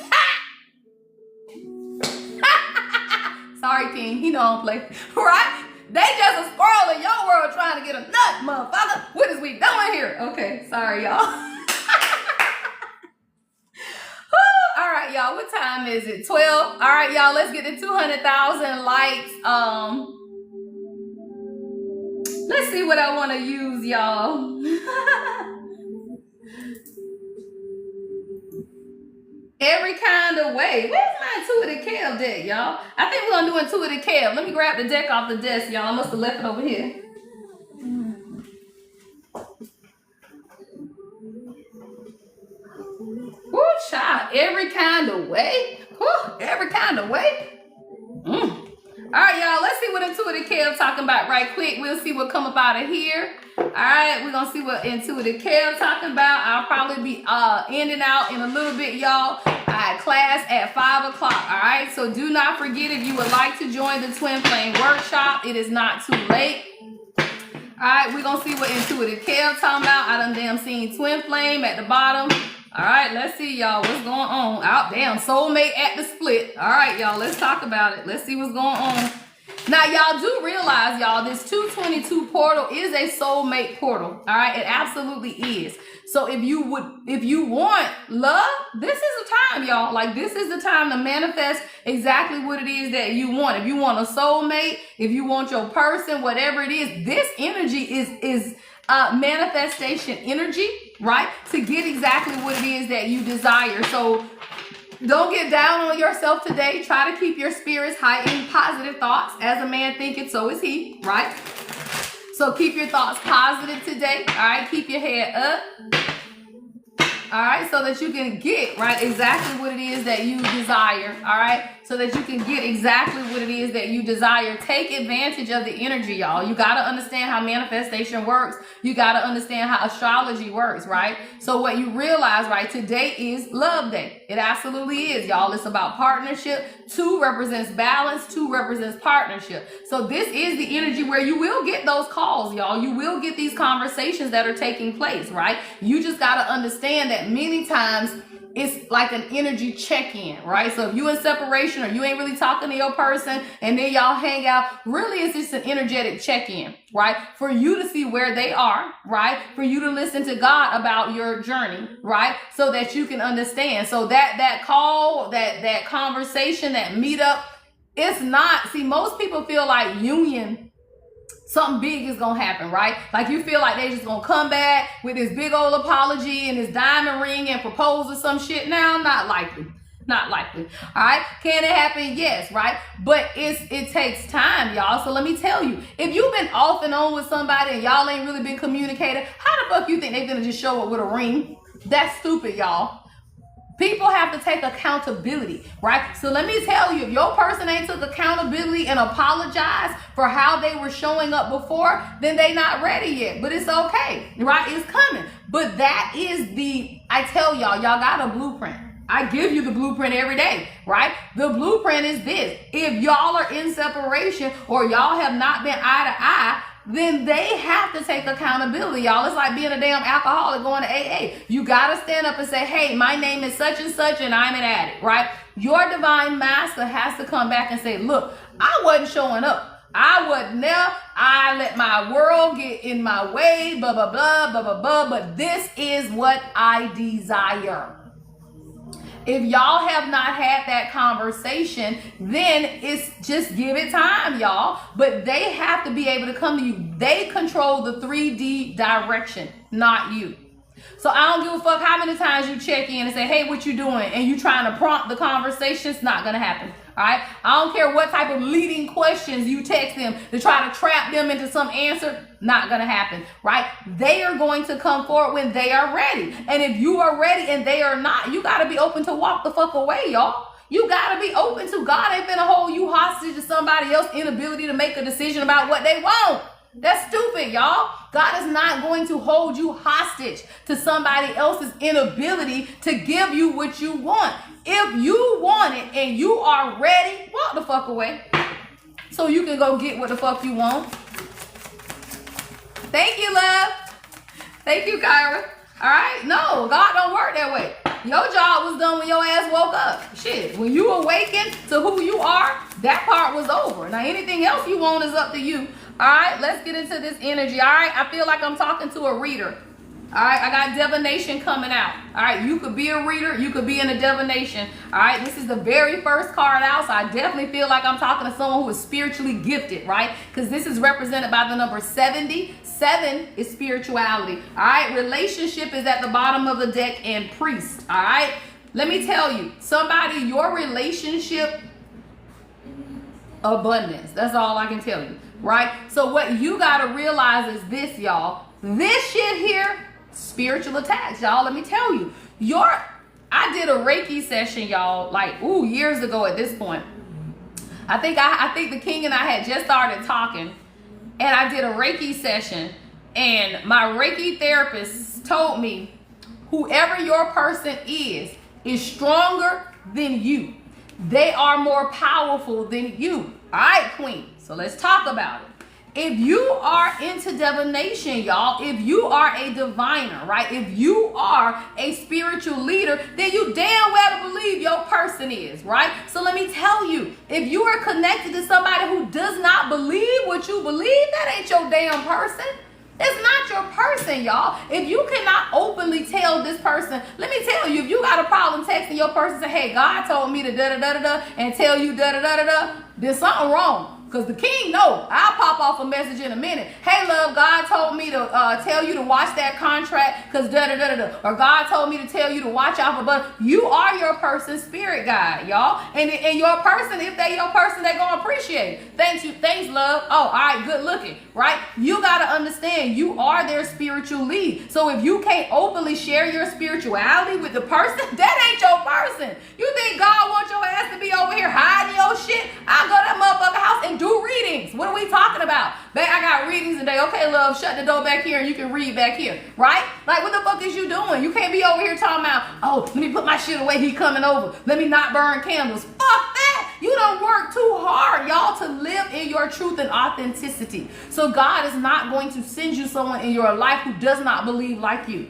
A: Sorry, King. He don't play. Right? They just a squirrel in your world trying to get a nut, motherfucker. What is we doing here? Okay. Sorry, y'all. All right, y'all. What time is it? 12. All right, y'all. Let's get to 200,000 likes. Let's see what I want to use, y'all. Every kind of way. Where's my Intuitive Kev deck, y'all? I think we're going to do Intuitive Kev. Let me grab the deck off the desk, y'all. I must have left it over here. Woo, child. Every kind of way. Woo, every kind of way. All right, y'all. Let's see what Intuitive Kev talking about right quick. We'll see what come up out of here. All right, we're going to see what Intuitive Kev talking about. I'll probably be ending out in a little bit, y'all. I had class at 5 o'clock, all right? So do not forget, if you would like to join the Twin Flame Workshop, it is not too late. All right, we're going to see what Intuitive Kev talking about. I done damn seen Twin Flame at the bottom. All right, let's see, y'all. What's going on? Out, damn, soulmate at the split. All right, y'all, let's talk about it. Let's see what's going on. Now, y'all do realize, y'all, this 222 portal is a soulmate portal. All right, it absolutely is. So if you want love, this is the time, y'all. Like, this is the time to manifest exactly what it is that you want. If you want a soulmate, if you want your person, whatever it is, this energy is manifestation energy, right? To get exactly what it is that you desire. So don't get down on yourself today. Try to keep your spirits high in positive thoughts. As a man thinketh, so is he, right? So keep your thoughts positive today. All right, keep your head up. All right, so that you can get, right, exactly what it is that you desire. All right, so that you can get exactly what it is that you desire. Take advantage of the energy, y'all. You got to understand how manifestation works. You got to understand how astrology works, right? So what you realize, right, today is love day. It absolutely is, y'all. It's about partnership. 2 represents balance. 2 represents partnership. So this is the energy where you will get those calls, y'all. You will get these conversations that are taking place, right? You just got to understand that many times it's like an energy check-in, right? So if you in separation or you ain't really talking to your person and then y'all hang out, really it's just an energetic check-in, right? For you to see where they are, right? For you to listen to God about your journey, right? So that you can understand. So that call, that conversation, that meetup, it's not, see, most people feel like union, something big is gonna happen, right? Like you feel like they just gonna come back with this big old apology and this diamond ring and propose or some shit. Now, not likely. Not likely. All right. Can it happen? Yes, right? But it takes time, y'all. So let me tell you, if you've been off and on with somebody and y'all ain't really been communicating, how the fuck you think they're gonna just show up with a ring? That's stupid, y'all. People have to take accountability, right? So let me tell you, if your person ain't took accountability and apologize for how they were showing up before, then they not ready yet. But it's okay, right? It's coming. But that is I tell y'all got a blueprint. I give you the blueprint every day, right? The blueprint is this. If y'all are in separation or y'all have not been eye to eye, then they have to take accountability, y'all. It's like being a damn alcoholic going to AA. You got to stand up and say, hey, my name is such and such and I'm an addict, right? Your divine master has to come back and say, look, I wasn't showing up. I wasn't there. I let my world get in my way, blah, blah, blah, blah, blah, blah. But this is what I desire. If y'all have not had that conversation, then it's just give it time, y'all. But they have to be able to come to you. They control the 3D direction, not you. So I don't give a fuck how many times you check in and say, hey, what you doing? And you trying to prompt the conversation. It's not going to happen. All right. I don't care what type of leading questions you text them to try to trap them into some answer. Not going to happen. Right. They are going to come forward when they are ready. And if you are ready and they are not, you got to be open to walk the fuck away, y'all. You got to be open to God ain't finna hold you hostage to somebody else's inability to make a decision about what they want. That's stupid, y'all. God is not going to hold you hostage to somebody else's inability to give you what you want. If you want it and you are ready, walk the fuck away so you can go get what the fuck you want. Thank you, love. Thank you, Kyra. All right? No, God don't work that way. Your job was done when your ass woke up. Shit, when you awaken to who you are, that part was over. Now, anything else you want is up to you. All right, let's get into this energy. All right, I feel like I'm talking to a reader. All right, I got divination coming out. All right, you could be a reader. You could be in a divination. All right, this is the very first card out, so I definitely feel like I'm talking to someone who is spiritually gifted, right? Because this is represented by the number 70. 7 is spirituality. All right, relationship is at the bottom of the deck and priest. All right, let me tell you, somebody, your relationship, abundance. That's all I can tell you, right? So what you got to realize is this, y'all. This shit here, spiritual attacks, y'all. Let me tell you, I did a Reiki session, y'all, like, years ago at this point. I think the king and I had just started talking, and I did a Reiki session, and my Reiki therapist told me, whoever your person is stronger than you. They are more powerful than you. All right, queen. So let's talk about it. If you are into divination, y'all, if you are a diviner, right? If you are a spiritual leader, then you damn well believe your person is, right? So let me tell you, if you are connected to somebody who does not what you believe, that ain't your damn person. It's not your person, y'all. If you cannot openly tell this person, let me tell you, if you got a problem texting your person, say, hey, God told me to da-da-da-da-da, and tell you da-da-da-da-da, there's something wrong. Because the king know. I'll pop off a message in a minute. Hey, love, God told me to tell you to watch that contract because da-da-da-da-da. Or God told me to tell you to watch out for butter. You are your person's spirit guide, y'all. And your person, if they your person, they going to appreciate it. Thanks, love. Oh, all right, good looking, right? You got to understand you are their spiritual lead. So if you can't openly share your spirituality with the person, that ain't your person. You think God wants your ass to be over here hiding your shit? I'll go to that motherfucker house and do readings. What are we talking about? Babe, I got readings today. Okay, love, shut the door back here and you can read back here, right? Like, what the fuck is you doing? You can't be over here talking about, oh, let me put my shit away. He coming over. Let me not burn candles. Fuck that. You don't work too hard, y'all, to live in your truth and authenticity. So God is not going to send you someone in your life who does not believe like you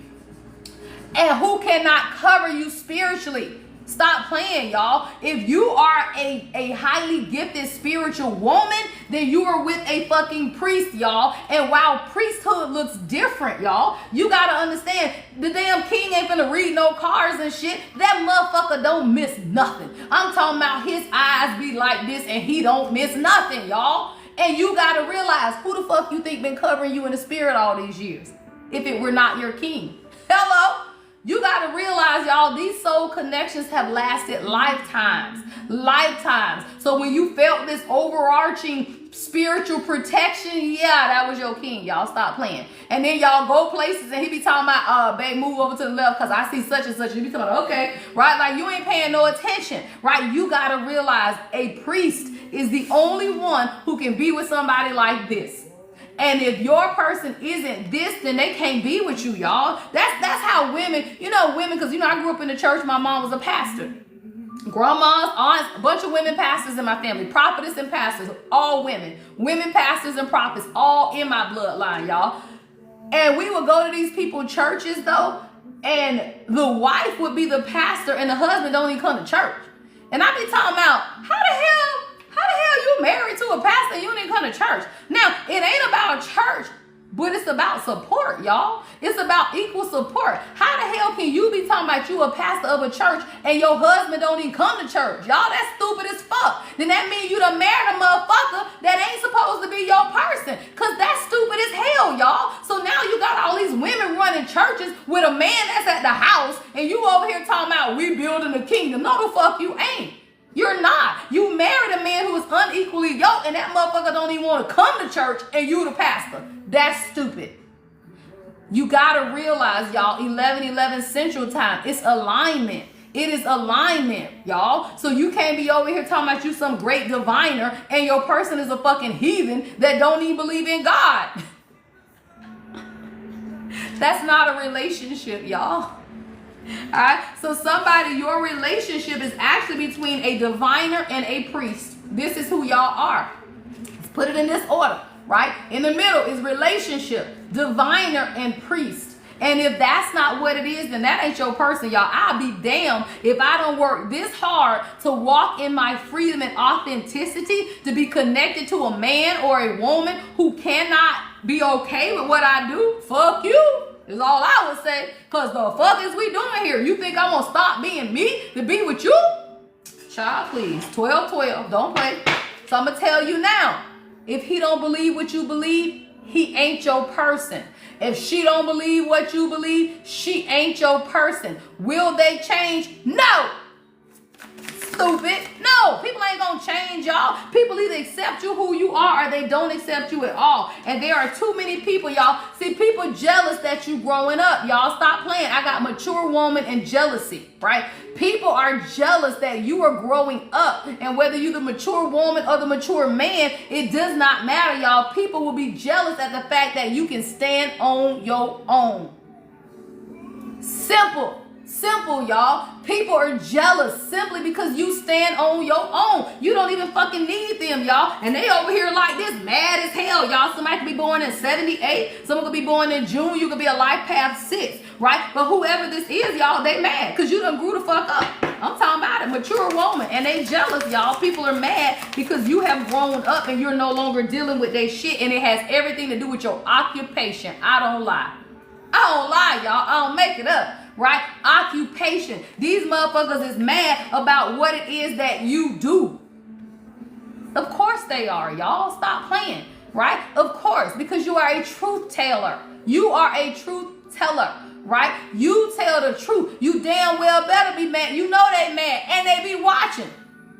A: and who cannot cover you spiritually. Stop playing, y'all. If you are a highly gifted spiritual woman, then you are with a fucking priest, y'all. And while priesthood looks different, y'all, you gotta understand the damn king ain't finna read no cards and shit. That motherfucker don't miss nothing. I'm talking about his eyes be like this and he don't miss nothing, y'all. And you gotta realize who the fuck you think been covering you in the spirit all these years if it were not your king. Hello? You got to realize, y'all, these soul connections have lasted lifetimes. Lifetimes. So when you felt this overarching spiritual protection, yeah, that was your king. Y'all stop playing. And then y'all go places and he be talking about, babe, move over to the left because I see such and such. And you be talking about, okay, right? Like you ain't paying no attention, right? You got to realize a priest is the only one who can be with somebody like this. And if your person isn't this, then they can't be with you, y'all. That's how women, because, I grew up in the church. My mom was a pastor. Grandmas, aunts, a bunch of women pastors in my family. Prophetess and pastors, all women. Women pastors and prophets, all in my bloodline, y'all. And we would go to these people's churches, though, and the wife would be the pastor and the husband don't even come to church. And I be talking about, how the hell you married to a pastor and you didn't come to church? Now, it ain't about church, but it's about support, y'all. It's about equal support. How the hell can you be talking about you a pastor of a church and your husband don't even come to church? Y'all, that's stupid as fuck. Then that means you done married a motherfucker that ain't supposed to be your person. Because that's stupid as hell, y'all. So now you got all these women running churches with a man that's at the house and you over here talking about we building the kingdom. No, the fuck you ain't. You're not. You married a man who is unequally yoked and that motherfucker don't even want to come to church and you the pastor. That's stupid. You got to realize, y'all, 11:11 Central Time, it's alignment. It is alignment, y'all. So you can't be over here talking about you some great diviner and your person is a fucking heathen that don't even believe in God. That's not a relationship, y'all. All right, so your relationship is actually between a diviner and a priest. This is who y'all are. Let's put it in this order, right? In the middle is relationship, diviner and priest. And if that's not what it is, then that ain't your person, y'all. I'll be damned if I don't work this hard to walk in my freedom and authenticity, to be connected to a man or a woman who cannot be okay with what I do. Fuck you. Is all I would say. Because the fuck is we doing here? You think I'm going to stop being me to be with you? Child, please. 12-12. Don't play. So I'm going to tell you now. If he don't believe what you believe, he ain't your person. If she don't believe what you believe, she ain't your person. Will they change? No. Stupid. No, people ain't gonna change, y'all. People either accept you who you are or they don't accept you at all. And there are too many people, y'all. See, people jealous that you growing up. Y'all stop playing. I got mature woman and jealousy, right? People are jealous that you are growing up. And whether you're the mature woman or the mature man, it does not matter, y'all. People will be jealous at the fact that you can stand on your own. Simple. Simple, y'all. People are jealous simply because you stand on your own. You don't even fucking need them, y'all. And they over here like this, mad as hell, y'all. Somebody could be born in 78. Someone could be born in June. You could be a life path 6, right? But whoever this is, y'all, they mad because you done grew the fuck up. I'm talking about a mature woman, and they jealous, y'all. People are mad because you have grown up and you're no longer dealing with their shit, and it has everything to do with your occupation. I don't lie. I don't lie, y'all. I don't make it up. Right? Occupation. These motherfuckers is mad about what it is that you do. Of course they are, y'all. Stop playing. Right? Of course, because you are a truth teller. You are a truth teller. Right? You tell the truth. You damn well better be mad. You know they mad, and they be watching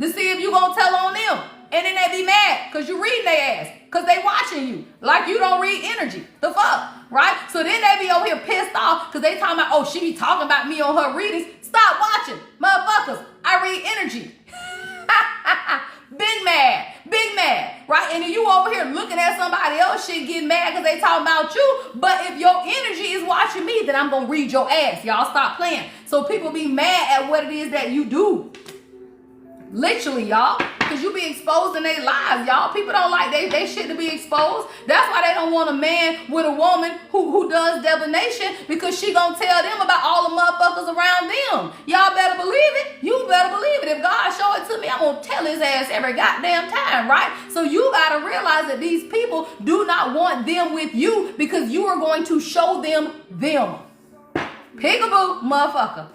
A: to see if you gonna tell on them. And then they be mad because you reading their ass, because they watching you like you don't read energy. The fuck? Right? So then they be over here pissed off because they talking about, oh, she be talking about me on her readings. Stop watching, motherfuckers. I read energy. Big mad, right? And then you over here looking at somebody else shit, getting mad because they talking about you. But if your energy is watching me, then I'm gonna read your ass. Y'all stop playing. So people be mad at what it is that you do. Literally, y'all, because you be exposing their lives, y'all. People don't like they shit to be exposed. That's why they don't want a man with a woman who does divination, because she gonna tell them about all the motherfuckers around them. Y'all better believe it. You better believe it. If God show it to me, I'm gonna tell his ass every goddamn time, right? So you gotta realize that these people do not want them with you, because you are going to show them them. Peekaboo, motherfucker.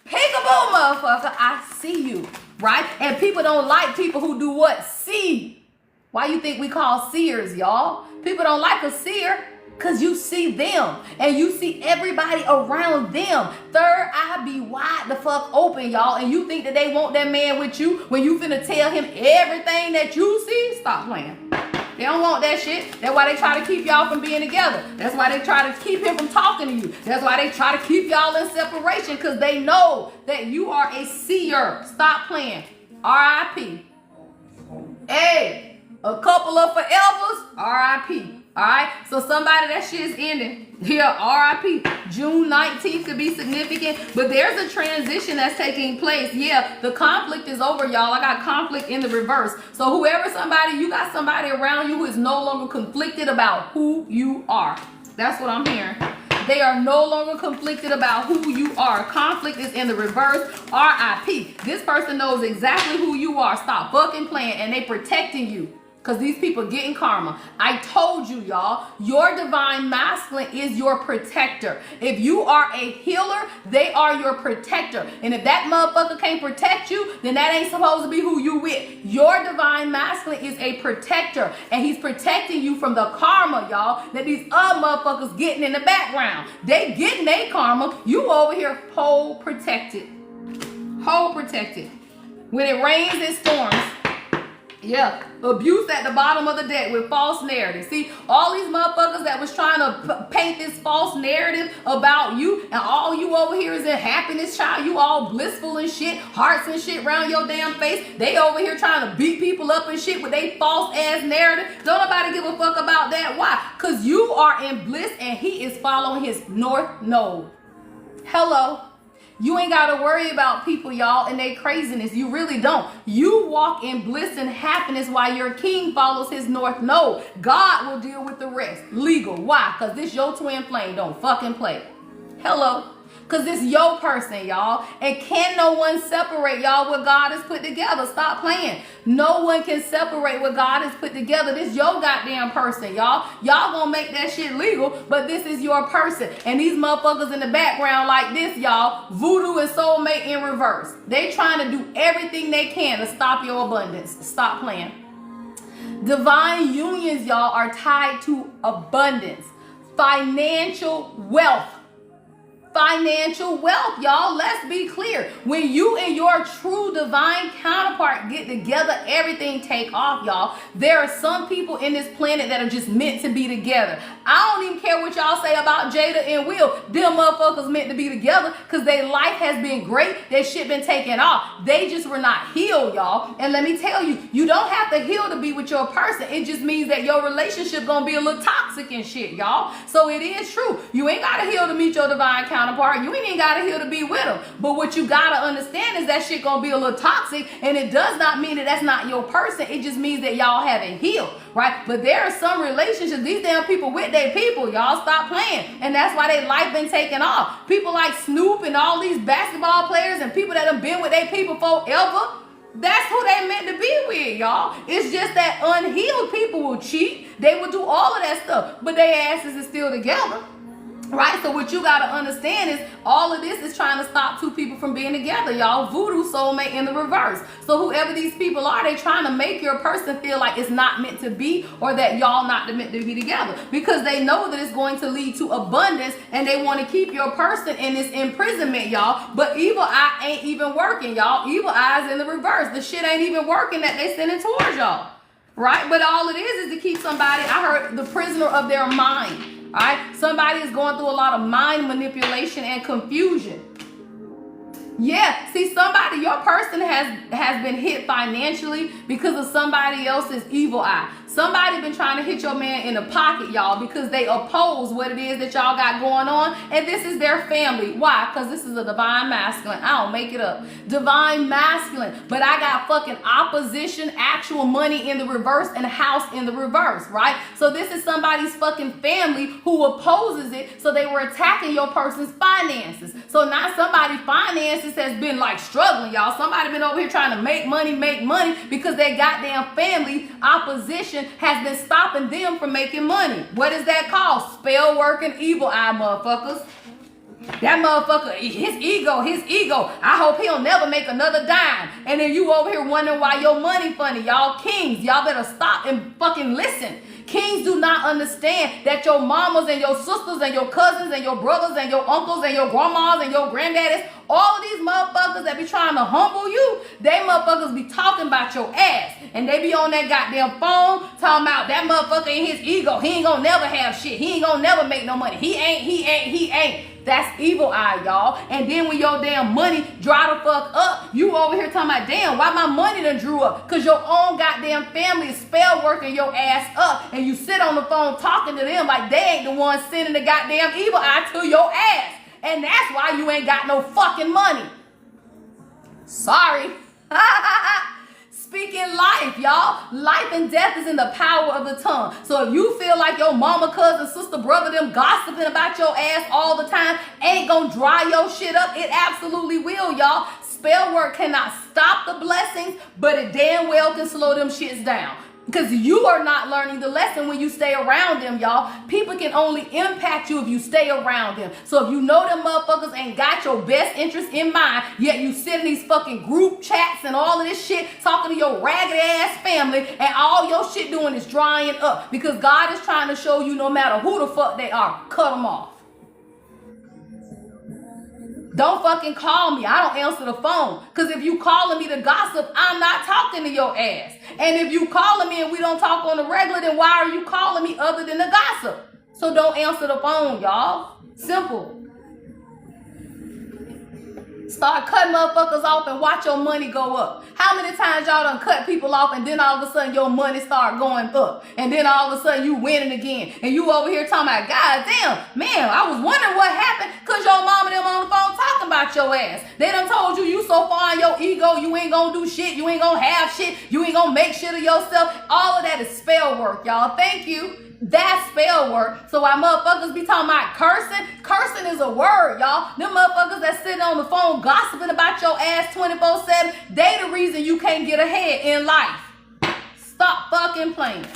A: Peekaboo, motherfucker, I see you, right? And people don't like people who do what? See. Why you think we call seers, y'all? People don't like a seer because you see them and you see everybody around them. Third eye be wide the fuck open, y'all, and you think that they want that man with you when you finna tell him everything that you see? Stop playing. They don't want that shit. That's why they try to keep y'all from being together. That's why they try to keep him from talking to you. That's why they try to keep y'all in separation, because they know that you are a seer. Stop playing. R.I.P. Hey, a couple of forevers, R.I.P. All right, so somebody, that shit is ending. Yeah, R.I.P. June 19th could be significant, but there's a transition that's taking place. Yeah, the conflict is over, y'all. I got conflict in the reverse. So whoever somebody, you got somebody around you who is no longer conflicted about who you are. That's what I'm hearing. They are no longer conflicted about who you are. Conflict is in the reverse. R.I.P. This person knows exactly who you are. Stop fucking playing, and they protecting you. Because these people getting karma. I told you, y'all, your divine masculine is your protector. If you are a healer, they are your protector. And if that motherfucker can't protect you, then that ain't supposed to be who you with. Your divine masculine is a protector. And he's protecting you from the karma, y'all, that these other motherfuckers getting in the background. They getting their karma. You over here whole protected. Whole protected. When it rains, it storms. Yeah, abuse at the bottom of the deck with false narrative. See, all these motherfuckers that was trying to paint this false narrative about you, and all you over here is in happiness, child. You all blissful and shit, hearts and shit around your damn face. They over here trying to beat people up and shit with they false ass narrative. Don't nobody give a fuck about that. Why? Because you are in bliss and he is following his north node. Hello. You ain't got to worry about people, y'all, and they craziness. You really don't. You walk in bliss and happiness while your king follows his north node. God will deal with the rest. Legal. Why? Because this your twin flame. Don't fucking play. Hello. Because it's your person, y'all. And can no one separate, y'all, what God has put together. Stop playing. No one can separate what God has put together. This your goddamn person, y'all. Y'all gonna make that shit legal, but this is your person. And these motherfuckers in the background like this, y'all, voodoo and soulmate in reverse. They trying to do everything they can to stop your abundance. Stop playing. Divine unions, y'all, are tied to abundance, financial wealth. Financial wealth, y'all. Let's be clear. When you and your true divine counterpart get together, everything take off, y'all. There are some people in this planet that are just meant to be together. I don't even care what y'all say about Jada and Will. Them motherfuckers meant to be together because their life has been great. Their shit been taken off. They just were not healed, y'all. And let me tell you, you don't have to heal to be with your person. It just means that your relationship gonna be a little toxic and shit, y'all. So it is true. You ain't gotta heal to meet your divine counterpart. counterpart. You ain't even got to heal to be with them. But what you got to understand is that shit going to be a little toxic, and it does not mean that that's not your person. It just means that y'all haven't healed, right? But there are some relationships, these damn people with their people, y'all stop playing. And that's why their life been taken off. People like Snoop and all these basketball players and people that have been with their people forever, that's who they meant to be with, y'all. It's just that unhealed people will cheat. They will do all of that stuff, but their asses is still together. Right? So what you got to understand is all of this is trying to stop two people from being together, y'all. Voodoo soulmate in the reverse. So whoever these people are, they trying to make your person feel like it's not meant to be, or that y'all not meant to be together, because they know that it's going to lead to abundance, and they want to keep your person in this imprisonment, y'all. But evil eye ain't even working, y'all. Evil eye is in the reverse. The shit ain't even working that they sending towards y'all. Right? But all it is to keep somebody, I heard, the prisoner of their mind. All right, somebody is going through a lot of mind manipulation and confusion. Yeah, see, somebody, your person has been hit financially because of somebody else's evil eye. Somebody been trying to hit your man in the pocket, y'all, because they oppose what it is that y'all got going on, and this is their family. Why? Because this is a divine masculine. I don't make it up. Divine masculine. But I got fucking opposition, actual money in the reverse, and house in the reverse, right? So this is somebody's fucking family who opposes it, so they were attacking your person's finances. So now somebody's finances has been like struggling, y'all. Somebody been over here trying to make money because their goddamn family opposition has been stopping them from making money. What is that called? Spell working evil eye, motherfuckers. That motherfucker, his ego. I hope he'll never make another dime. And then you over here wondering why your money funny. Y'all kings, y'all better stop and fucking listen. Kings do not understand that your mamas and your sisters and your cousins and your brothers and your uncles and your grandmas and your granddaddies, all of these motherfuckers that be trying to humble you, they motherfuckers be talking about your ass. And they be on that goddamn phone talking about that motherfucker in his ego. He ain't gonna never have shit. He ain't gonna never make no money. He ain't. That's evil eye, y'all. And then when your damn money dry the fuck up, you over here talking about, damn, why my money done drew up? Because your own goddamn family is spell working your ass up, and you sit on the phone talking to them like they ain't the ones sending the goddamn evil eye to your ass. And that's why you ain't got no fucking money. Sorry. Speaking life, y'all. Life and death is in the power of the tongue. So if you feel like your mama, cousin, sister, brother, them gossiping about your ass all the time ain't gonna dry your shit up, it absolutely will, y'all. Spell work cannot stop the blessings, but it damn well can slow them shits down. Because you are not learning the lesson when you stay around them, y'all. People can only impact you if you stay around them. So if you know them motherfuckers ain't got your best interest in mind, yet you sit in these fucking group chats and all of this shit, talking to your ragged ass family, and all your shit doing is drying up. Because God is trying to show you no matter who the fuck they are, cut them off. Don't fucking call me. I don't answer the phone. Because if you calling me to gossip, I'm not talking to your ass. And if you calling me and we don't talk on the regular, then why are you calling me other than the gossip? So don't answer the phone, y'all. Simple. Start cutting motherfuckers off and watch your money go up. How many times y'all done cut people off and then all of a sudden your money start going up? And then all of a sudden you winning again. And you over here talking about, God damn, man, I was wondering what happened because your mom and them on the phone talking about your ass. They done told you so far in your ego, you ain't gonna do shit, you ain't gonna have shit, you ain't gonna make shit of yourself. All of that is spell work, y'all. Thank you. That's spell work. So why motherfuckers be talking about cursing? Cursing is a word, y'all. Them motherfuckers that sitting on the phone gossiping about your ass 24/7, they the reason you can't get ahead in life. Stop fucking playing.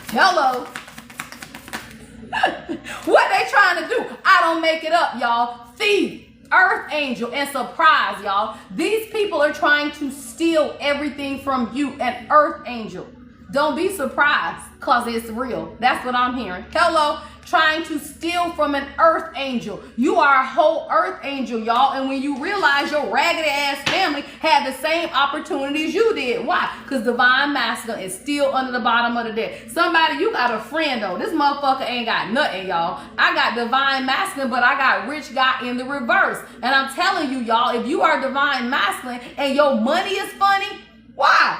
A: Hello. What they trying to do? I don't make it up, y'all. Thief, earth angel, and surprise, y'all. These people are trying to steal everything from you. An earth angel. Don't be surprised, because it's real. That's what I'm hearing. Hello, trying to steal from an earth angel. You are a whole earth angel, y'all. And when you realize your raggedy ass family had the same opportunities you did. Why? Because divine masculine is still under the bottom of the deck. Somebody, you got a friend though. This motherfucker ain't got nothing, y'all. I got divine masculine, but I got rich guy in the reverse. And I'm telling you, y'all, if you are divine masculine and your money is funny, why?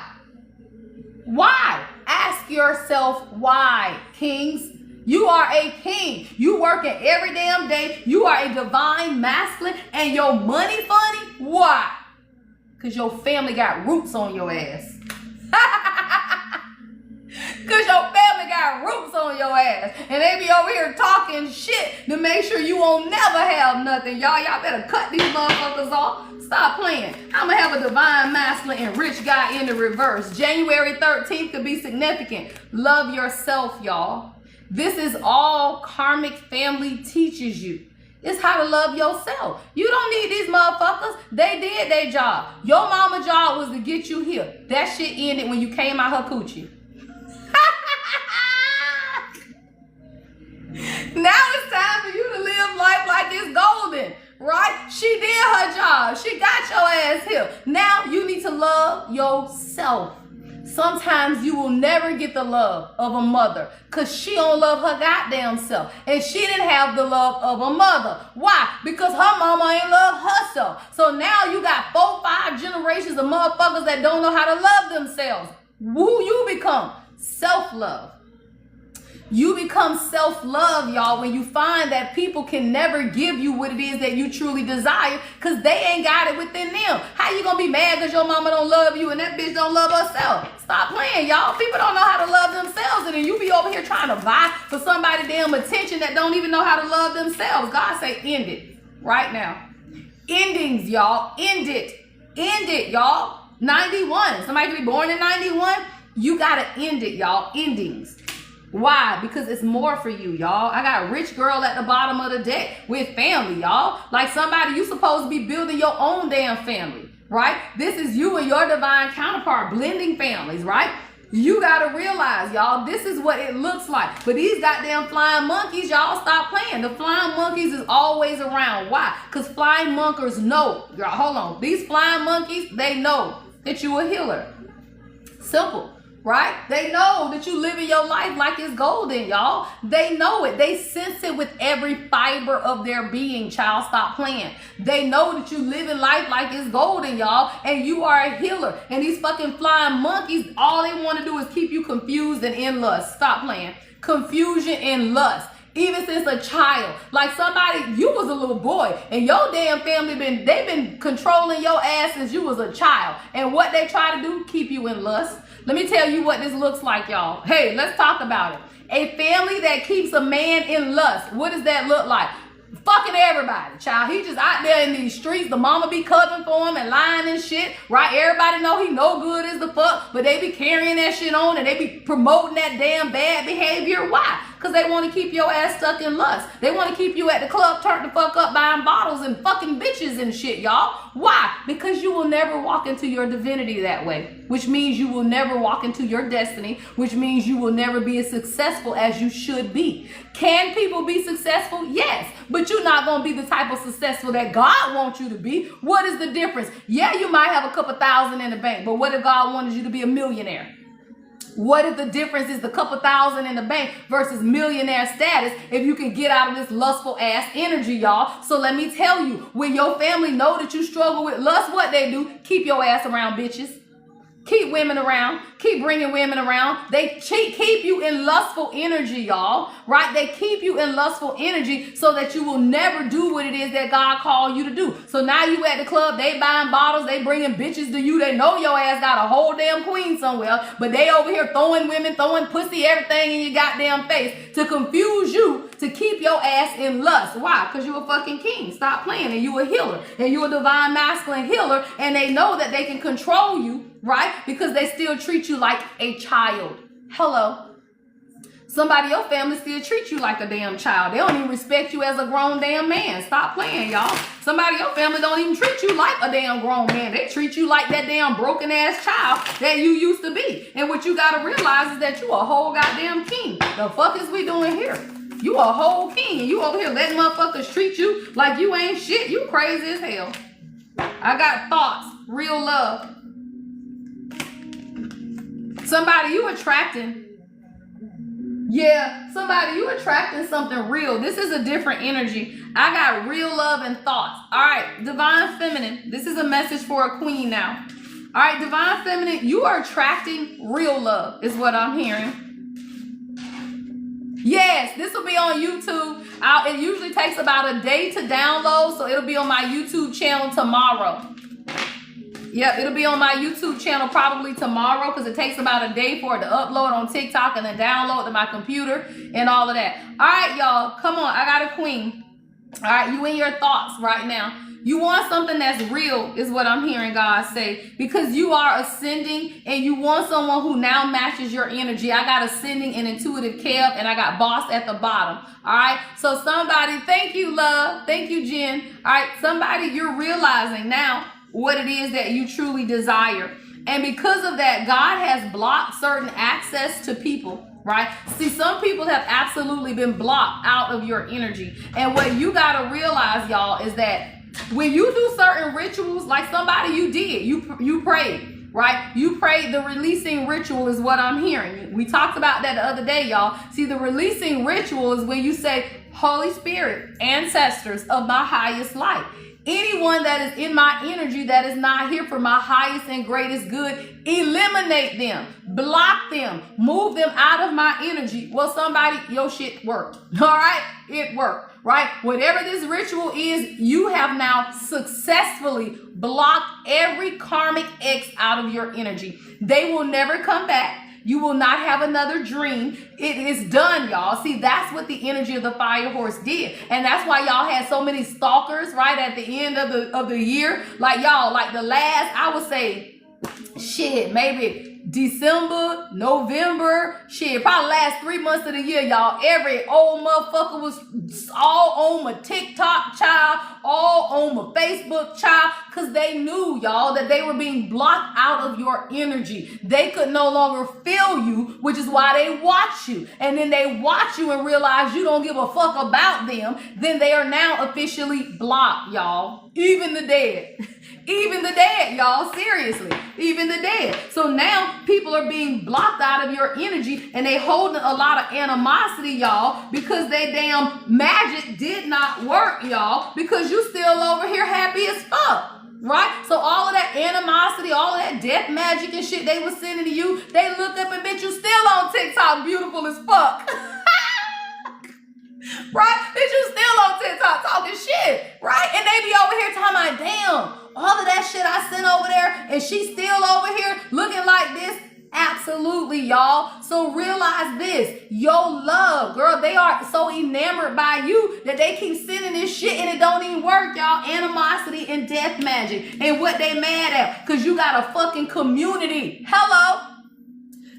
A: Why? Ask yourself why, kings. You are a king. You working every damn day. You are a divine masculine, and your money funny. Why? Because your family got roots on your ass. Because your family got roots on your ass. And they be over here talking shit to make sure you won't never have nothing. Y'all better cut these motherfuckers off. Stop playing. I'm going to have a divine masculine and rich guy in the reverse. January 13th could be significant. Love yourself, y'all. This is all karmic family teaches you. It's how to love yourself. You don't need these motherfuckers. They did their job. Your mama's job was to get you here. That shit ended when you came out her coochie. Now it's time for you to live life like it's golden, right? She did her job. She got your ass here. Now you need to love yourself. Sometimes you will never get the love of a mother because she don't love her goddamn self. And she didn't have the love of a mother. Why? Because her mama ain't love herself. So now you got 4-5 generations of motherfuckers that don't know how to love themselves. Who you become? Self-love. You become self-love, y'all, when you find that people can never give you what it is that you truly desire because they ain't got it within them. How you gonna be mad because your mama don't love you and that bitch don't love herself? Stop playing, y'all. People don't know how to love themselves, and then you be over here trying to vie for somebody damn attention that don't even know how to love themselves. God say end it right now. Endings, y'all. End it. End it, y'all. 91. Somebody could be born in 91. You gotta end it, y'all. Endings. Why? Because it's more for you, y'all. I got a rich girl at the bottom of the deck with family, y'all. Like somebody, you supposed to be building your own damn family, right? This is you and your divine counterpart blending families, right? You got to realize, y'all, this is what it looks like. But these goddamn flying monkeys, y'all, stop playing. The flying monkeys is always around. Why? Because flying monkeys know. Y'all, hold on. These flying monkeys, they know that you a healer. Simple. Right? They know that you living your life like it's golden, y'all. They know it. They sense it with every fiber of their being, child. Stop playing. They know that you living life like it's golden, y'all. And you are a healer. And these fucking flying monkeys, all they want to do is keep you confused and in lust. Stop playing. Confusion and lust. Even since a child, like somebody, you was a little boy and your damn family they've been controlling your ass since you was a child. And what they try to do, keep you in lust. Let me tell you what this looks like, y'all. Hey, let's talk about it. A family that keeps a man in lust. What does that look like? Fucking everybody, child. He just out there in these streets. The mama be covering for him and lying and shit, right? Everybody know he no good as the fuck, but they be carrying that shit on and they be promoting that damn bad behavior. Why? Because they want to keep your ass stuck in lust. They want to keep you at the club turned the fuck up buying bottles and fucking bitches and shit, y'all. Why? Because you will never walk into your divinity that way, which means you will never walk into your destiny, which means you will never be as successful as you should be. Can people be successful? Yes, but you're not going to be the type of successful that God wants you to be. What is the difference? Yeah, you might have a couple thousand in the bank, but what if God wanted you to be a millionaire? What if the difference is the couple thousand in the bank versus millionaire status if you can get out of this lustful ass energy, y'all? So let me tell you, when your family know that you struggle with lust, what they do? Keep your ass around bitches. Keep women around. Keep bringing women around. They keep you in lustful energy, y'all, right? They keep you in lustful energy so that you will never do what it is that God called you to do. So now you at the club, they buying bottles, they bringing bitches to you. They know your ass got a whole damn queen somewhere, but they over here throwing women, throwing pussy, everything in your goddamn face to confuse you, to keep your ass in lust. Why? Because you a fucking king. Stop playing. And you a healer. And you a divine masculine healer. And they know that they can control you, right? Because they still treat you like a child. Hello. Somebody in your family still treat you like a damn child. They don't even respect you as a grown damn man. Stop playing, y'all. Somebody in your family don't even treat you like a damn grown man. They treat you like that damn broken ass child that you used to be. And what you gotta realize is that you a whole goddamn king. The fuck is we doing here? You a whole king and you over here letting motherfuckers treat you like you ain't shit. You crazy as hell. I got thoughts. Real love. Somebody you attracting. Yeah, somebody you attracting something real. This is a different energy. I got real love and thoughts. All right, divine feminine. This is a message for a queen now. All right, divine feminine, you are attracting real love is what I'm hearing. Yeah, Yes, this will be on YouTube. It usually takes about a day to download, so it'll be on my YouTube channel tomorrow. Yep, it'll be on my YouTube channel probably tomorrow because it takes about a day for it to upload on TikTok and then download to my computer and all of that. All right, y'all, come on. I got a queen. All right, you in your thoughts right now. You want something that's real is what I'm hearing God say, because you are ascending and you want someone who now matches your energy. I got ascending and intuitive Kev, and I got boss at the bottom. All right. So somebody, thank you, love. Thank you, Jen. All right. Somebody, you're realizing now what it is that you truly desire. And because of that, God has blocked certain access to people. Right? See, some people have absolutely been blocked out of your energy. And what you got to realize, y'all, is that when you do certain rituals, like somebody you did, you prayed, right? You prayed. The releasing ritual is what I'm hearing. We talked about that the other day, y'all. See, the releasing ritual is when you say, Holy Spirit, ancestors of my highest light, anyone that is in my energy that is not here for my highest and greatest good, eliminate them, block them, move them out of my energy. Well, somebody, your shit worked. All right? It worked. Right? Whatever this ritual is, you have now successfully blocked every karmic X out of your energy. They will never come back. You will not have another dream. It is done, y'all. See, that's what the energy of the fire horse did. And that's why y'all had so many stalkers, right, at the end of the year. Like, y'all, like the last, I would say, shit, maybe December, November, shit, probably last 3 months of the year, y'all. Every old motherfucker was all on my TikTok, child, all on my Facebook, child, because they knew, y'all, that they were being blocked out of your energy. They could no longer feel you, which is why they watch you. And then they watch you and realize you don't give a fuck about them. Then they are now officially blocked, y'all. Even the dead. Even the dead, y'all. Seriously. Even the dead. So now people are being blocked out of your energy and they holding a lot of animosity, y'all, because they damn magic did not work, y'all, because you still over here happy as fuck. Right? So all of that animosity, all of that death magic and shit they was sending to you, they looked up and bitch, you still on TikTok beautiful as fuck. Right? Bitch, you still on TikTok talking shit. Right? And they be over here talking about, damn, all of that shit I sent over there and she's still over here looking like this. Absolutely, y'all. So realize this, your love, girl, they are so enamored by you that they keep sending this shit and it don't even work, y'all. Animosity and death magic. And what they mad at? Because you got a fucking community. Hello?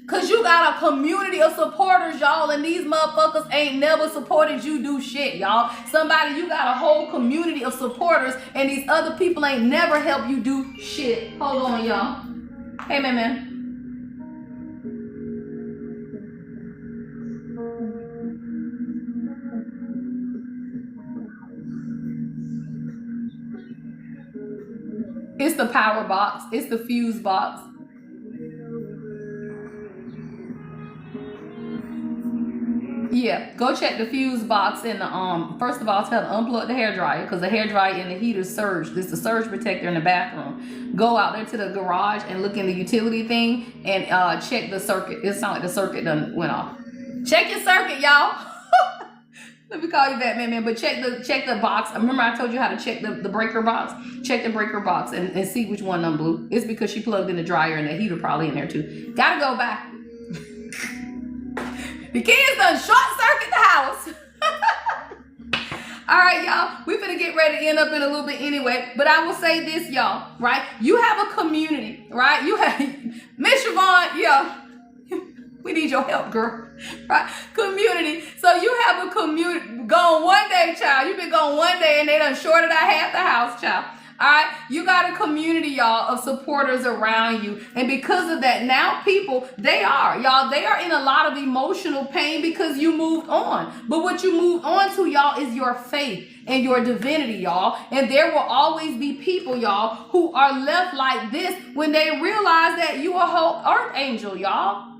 A: Because you got a community of supporters, y'all, and these motherfuckers ain't never supported you do shit, y'all. Somebody, you got a whole community of supporters and these other people ain't never helped you do shit. Hold on, y'all. Hey, man. It's the power box. It's the fuse box. Yeah, go check the fuse box in the first of all, tell them unplug the hairdryer because the hairdryer and the heater surge. This is the surge protector in the bathroom. Go out there to the garage and look in the utility thing and check the circuit. It sounds like the circuit done went off. Check your circuit, y'all. Let me call you back, man. But check the box. Remember I told you how to check the breaker box? Check the breaker box and see which one done blew. It's because she plugged in the dryer and the heater probably in there too. Gotta go back. The kids done short circuit the house. All right, y'all. We finna get ready to end up in a little bit anyway. But I will say this, y'all, right? You have a community, right? You have, Miss Siobhan, yeah. We need your help, girl. Right? Community. So you have a community. Gone one day, child. You've been gone one day and they done shorted out half the house, child. All right, you got a community, y'all, of supporters around you. And because of that, now people, they are in a lot of emotional pain because you moved on. But what you moved on to, y'all, is your faith and your divinity, y'all. And there will always be people, y'all, who are left like this when they realize that you are a whole earth angel, y'all.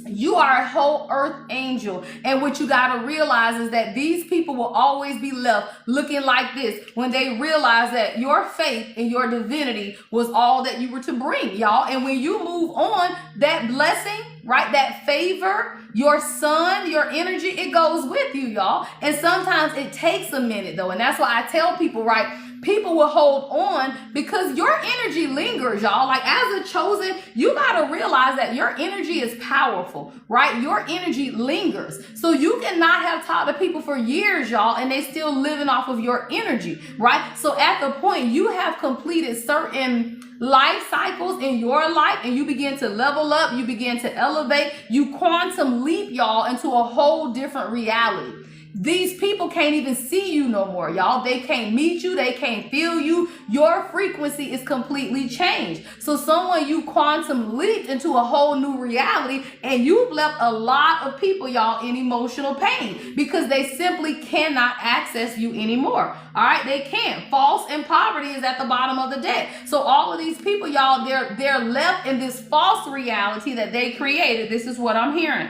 A: You are a whole earth angel. And what you got to realize is that these people will always be left looking like this when they realize that your faith and your divinity was all that you were to bring, y'all. And when you move on, that blessing right? That favor, your sun, your energy, it goes with you, y'all. And sometimes it takes a minute though. And that's why I tell people, right? People will hold on because your energy lingers, y'all. Like as a chosen, you got to realize that your energy is powerful, right? Your energy lingers. So you cannot have talked to people for years, y'all, and they still living off of your energy, right? So at the point you have completed certain life cycles in your life and you begin to level up, you begin to elevate, you quantum leap, y'all, into a whole different reality. These people can't even see you no more, y'all. They can't meet you. They can't feel you. Your frequency is completely changed. So someone you quantum leaped into a whole new reality, and you've left a lot of people, y'all, in emotional pain because they simply cannot access you anymore. All right, they can't. False and poverty is at the bottom of the deck. So all of these people, y'all, they're left in this false reality that they created. This is what I'm hearing.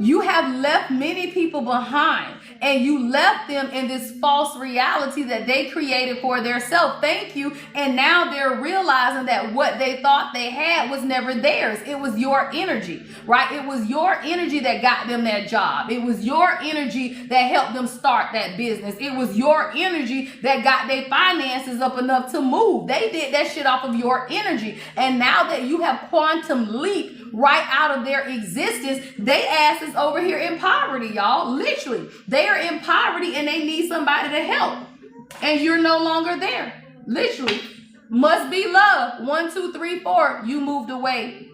A: You have left many people behind and you left them in this false reality that they created for themselves. Thank you. And now they're realizing that what they thought they had was never theirs. It was your energy, right? It was your energy that got them that job. It was your energy that helped them start that business. It was your energy that got their finances up enough to move. They did that shit off of your energy. And now that you have quantum leaped right out of their existence, they asses over here in poverty, y'all. Literally, they are in poverty and they need somebody to help, and you're no longer there. Literally, must be love. 1, 2, 3, 4. You moved away.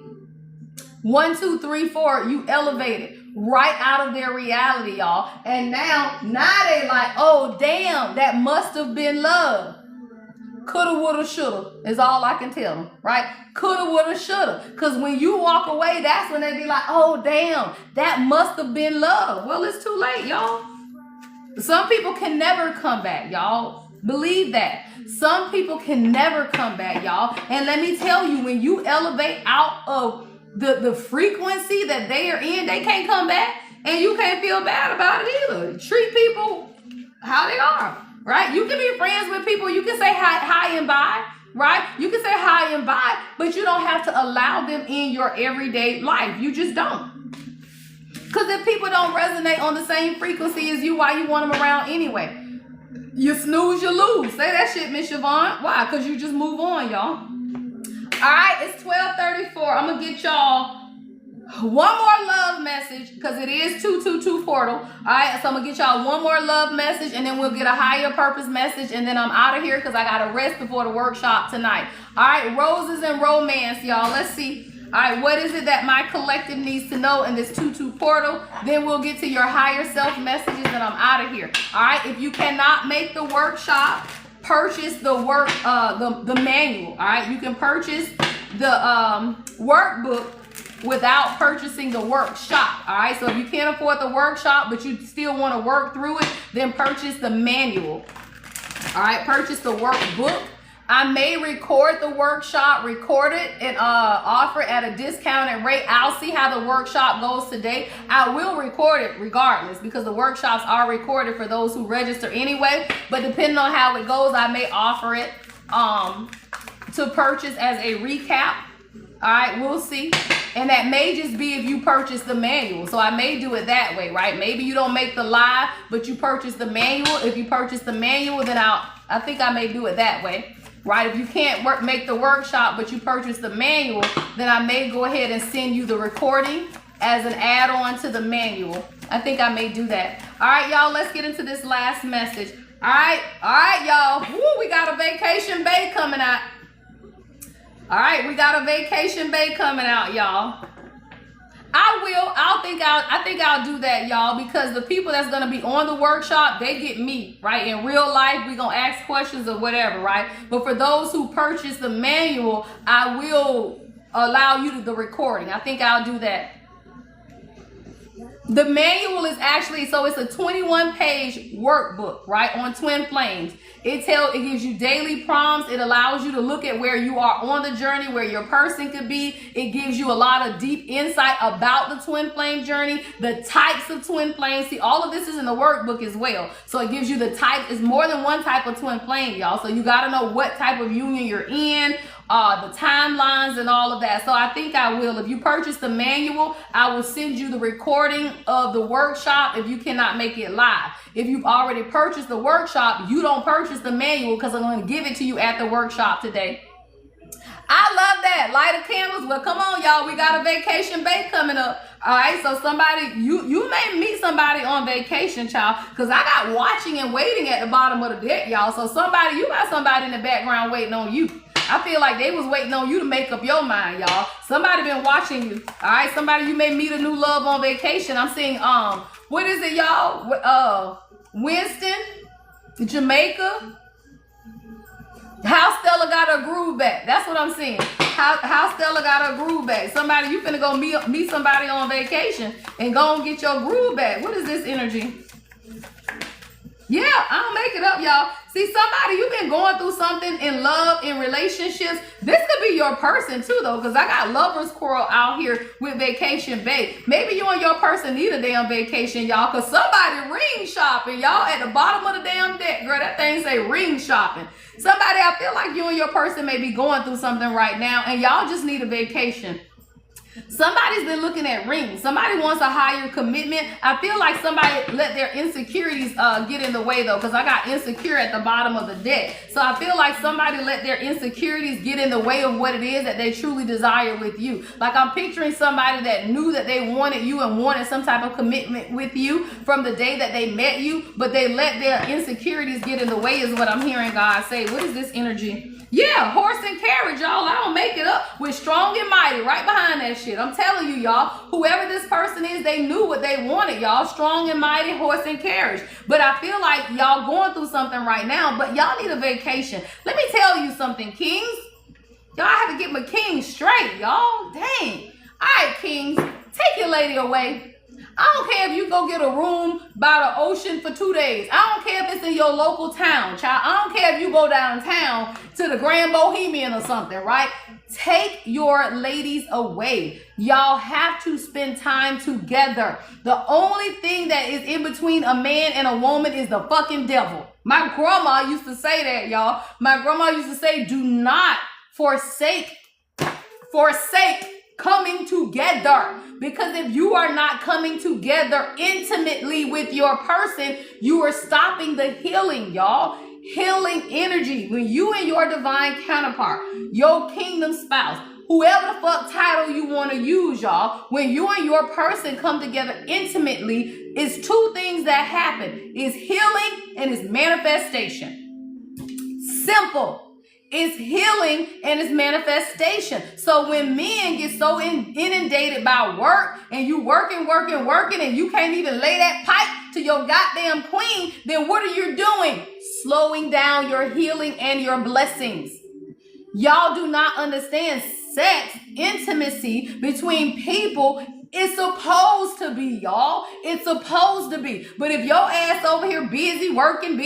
A: 1, 2, 3, 4. You elevated right out of their reality, y'all. And now they like, oh damn, that must have been love. Coulda, woulda, shoulda is all I can tell them, right? Coulda, woulda, shoulda. Because when you walk away, that's when they be like, oh, damn, that must have been love. Well, it's too late, y'all. Some people can never come back, y'all. Believe that. Some people can never come back, y'all. And let me tell you, when you elevate out of the frequency that they are in, they can't come back. And you can't feel bad about it either. Treat people how they are. Right? You can be friends with people. You can say hi and bye, right? You can say hi and bye, but you don't have to allow them in your everyday life. You just don't. Because if people don't resonate on the same frequency as you, why you want them around anyway? You snooze, you lose. Say that shit, Miss Siobhan. Why? Because you just move on, y'all. All right, it's 12:34. I'm going to get y'all one more love message because it is 222 portal. All right, so I'm gonna get y'all one more love message and then we'll get a higher purpose message and then I'm out of here because I gotta rest before the workshop tonight. All right, roses and romance, y'all. Let's see. All right, what is it that my collective needs to know in this 22 portal? Then we'll get to your higher self messages and I'm out of here. All right, if you cannot make the workshop, purchase the the manual. All right, you can purchase the workbook without purchasing the workshop. All right, so if you can't afford the workshop but you still want to work through it, then purchase the manual. All right, purchase the workbook. I may record the workshop, record it and offer it at a discounted rate. I'll see how the workshop goes today. I will record it regardless because the workshops are recorded for those who register anyway, but depending on how it goes, I may offer it to purchase as a recap. All right, we'll see. And that may just be if you purchase the manual. So I may do it that way, right? Maybe you don't make the live, but you purchase the manual. If you purchase the manual, then I think I may do it that way, right? If you can't make the workshop, but you purchase the manual, then I may go ahead and send you the recording as an add-on to the manual. I think I may do that. All right, y'all, let's get into this last message. All right, y'all. Woo, we got a vacation bay coming out. All right, we got a vacation bay coming out, y'all. I think I'll do that, y'all, because the people that's gonna be on the workshop, they get me, right? In real life, we gonna ask questions or whatever, right? But for those who purchase the manual, I will allow you the recording. I think I'll do that. The manual is actually, so it's a 21-page workbook, right, on twin flames. It gives you daily prompts. It allows you to look at where you are on the journey, where your person could be. It gives you a lot of deep insight about the twin flame journey, the types of twin flames. See, all of this is in the workbook as well. So it gives you the type. It's more than one type of twin flame, y'all. So you got to know what type of union you're in, the timelines and all of that. So I think I will. If you purchase the manual, I will send you the recording of the workshop if you cannot make it live. If you've already purchased the workshop, you don't purchase the manual because I'm going to give it to you at the workshop today. I love that. Light of candles. Well, come on, y'all. We got a vacation bay coming up. All right, so somebody, you may meet somebody on vacation, child, because I got watching and waiting at the bottom of the deck, y'all. So you got somebody in the background waiting on you. I feel like they was waiting on you to make up your mind, y'all. Somebody been watching you. All right, somebody, you may meet a new love on vacation. I'm seeing, what is it, y'all? Winston, Jamaica. How Stella got her groove back. That's what I'm seeing. How Stella got her groove back. Somebody, you finna go meet somebody on vacation and go and get your groove back. What is this energy? Yeah, I don't make it up, y'all. See, somebody, you've been going through something in love, in relationships. This could be your person too, though, because I got lovers quarrel out here with vacation babe. Maybe you and your person need a damn vacation, y'all, because somebody ring shopping, y'all, at the bottom of the damn deck. Girl, that thing say ring shopping. Somebody, I feel like you and your person may be going through something right now, and y'all just need a vacation. Somebody's been looking at rings. Somebody wants a higher commitment. I feel like somebody let their insecurities get in the way, though, because I got insecure at the bottom of the deck. So I feel like somebody let their insecurities get in the way of what it is that they truly desire with you. Like, I'm picturing somebody that knew that they wanted you and wanted some type of commitment with you from the day that they met you, but they let their insecurities get in the way is what I'm hearing God say. What is this energy? Yeah, horse and carriage, y'all. I don't make it up. We're strong and mighty right behind that shit. I'm telling you, y'all, whoever this person is, they knew what they wanted, y'all. Strong and mighty, horse and carriage. But I feel like y'all going through something right now, but y'all need a vacation. Let me tell you something, kings. Y'all have to get my king straight, y'all. Dang. All right, kings, take your lady away. I don't care if you go get a room by the ocean for 2 days. I don't care if it's in your local town, child. I don't care if you go downtown to the Grand Bohemian or something, right? Take your ladies away. Y'all have to spend time together. The only thing that is in between a man and a woman is the fucking devil. My grandma used to say that, y'all. My grandma used to say, do not forsake coming together, because if you are not coming together intimately with your person, you are stopping the healing, y'all. Healing energy. When you and your divine counterpart, your kingdom spouse, whoever the fuck title you want to use, y'all, when you and your person come together intimately, it's two things that happen. It's healing and it's manifestation. Simple. It's healing and it's manifestation. So when men get so inundated by work and you working and you can't even lay that pipe to your goddamn queen, then what are you doing? Slowing down your healing and your blessings. Y'all do not understand sex, intimacy between people. It's supposed to be, y'all. It's supposed to be. But if your ass over here busy working,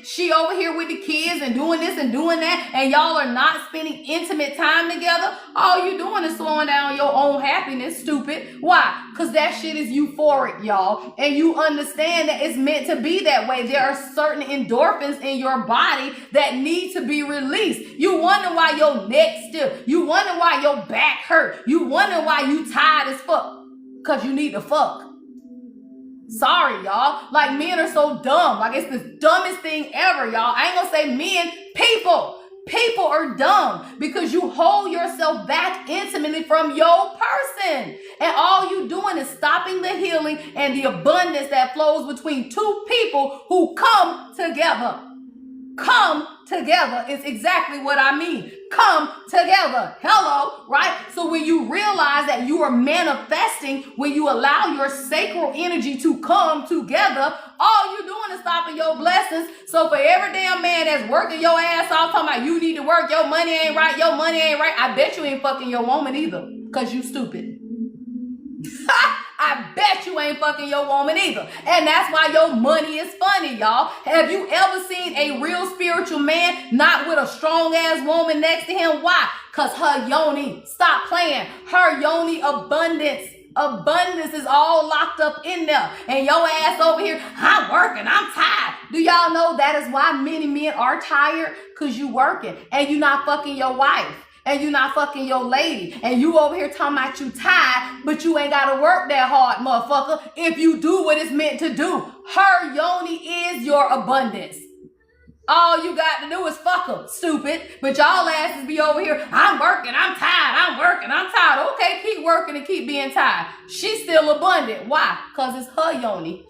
A: she over here with the kids and doing this and doing that, and y'all are not spending intimate time together, all you doing is slowing down your own happiness, stupid. Why? Because that shit is euphoric, y'all. And you understand that it's meant to be that way. There are certain endorphins in your body that need to be released. You wonder why your neck stiff. You wonder why your back hurt. You wonder why you tired as fuck. Because you need to fuck. Sorry, y'all. Like, men are so dumb. Like, it's the dumbest thing ever, y'all. I ain't gonna say men, people. People are dumb because you hold yourself back intimately from your person. And all you doing is stopping the healing and the abundance that flows between two people who come together. Come together is exactly what I mean. Come together. Hello, right? So when you realize that you are manifesting, when you allow your sacral energy to come together, all you're doing is stopping your blessings. So for every damn man that's working your ass off, talking about you need to work, your money ain't right, I bet you ain't fucking your woman either, because you stupid. I bet you ain't fucking your woman either. And that's why your money is funny, y'all. Have you ever seen a real spiritual man not with a strong ass woman next to him? Why? Because her yoni, stop playing, her yoni abundance Abundance is all locked up in there. And your ass over here, I'm working, I'm tired. Do y'all know that is why many men are tired? Because you working and you not fucking your wife. And you not fucking your lady. And you over here talking about you tired, but you ain't got to work that hard, motherfucker. If you do what it's meant to do. Her yoni is your abundance. All you got to do is fuck her, stupid. But y'all asses be over here, I'm working, I'm tired, I'm working, I'm tired. Okay, keep working and keep being tired. She's still abundant. Why? Because it's her yoni.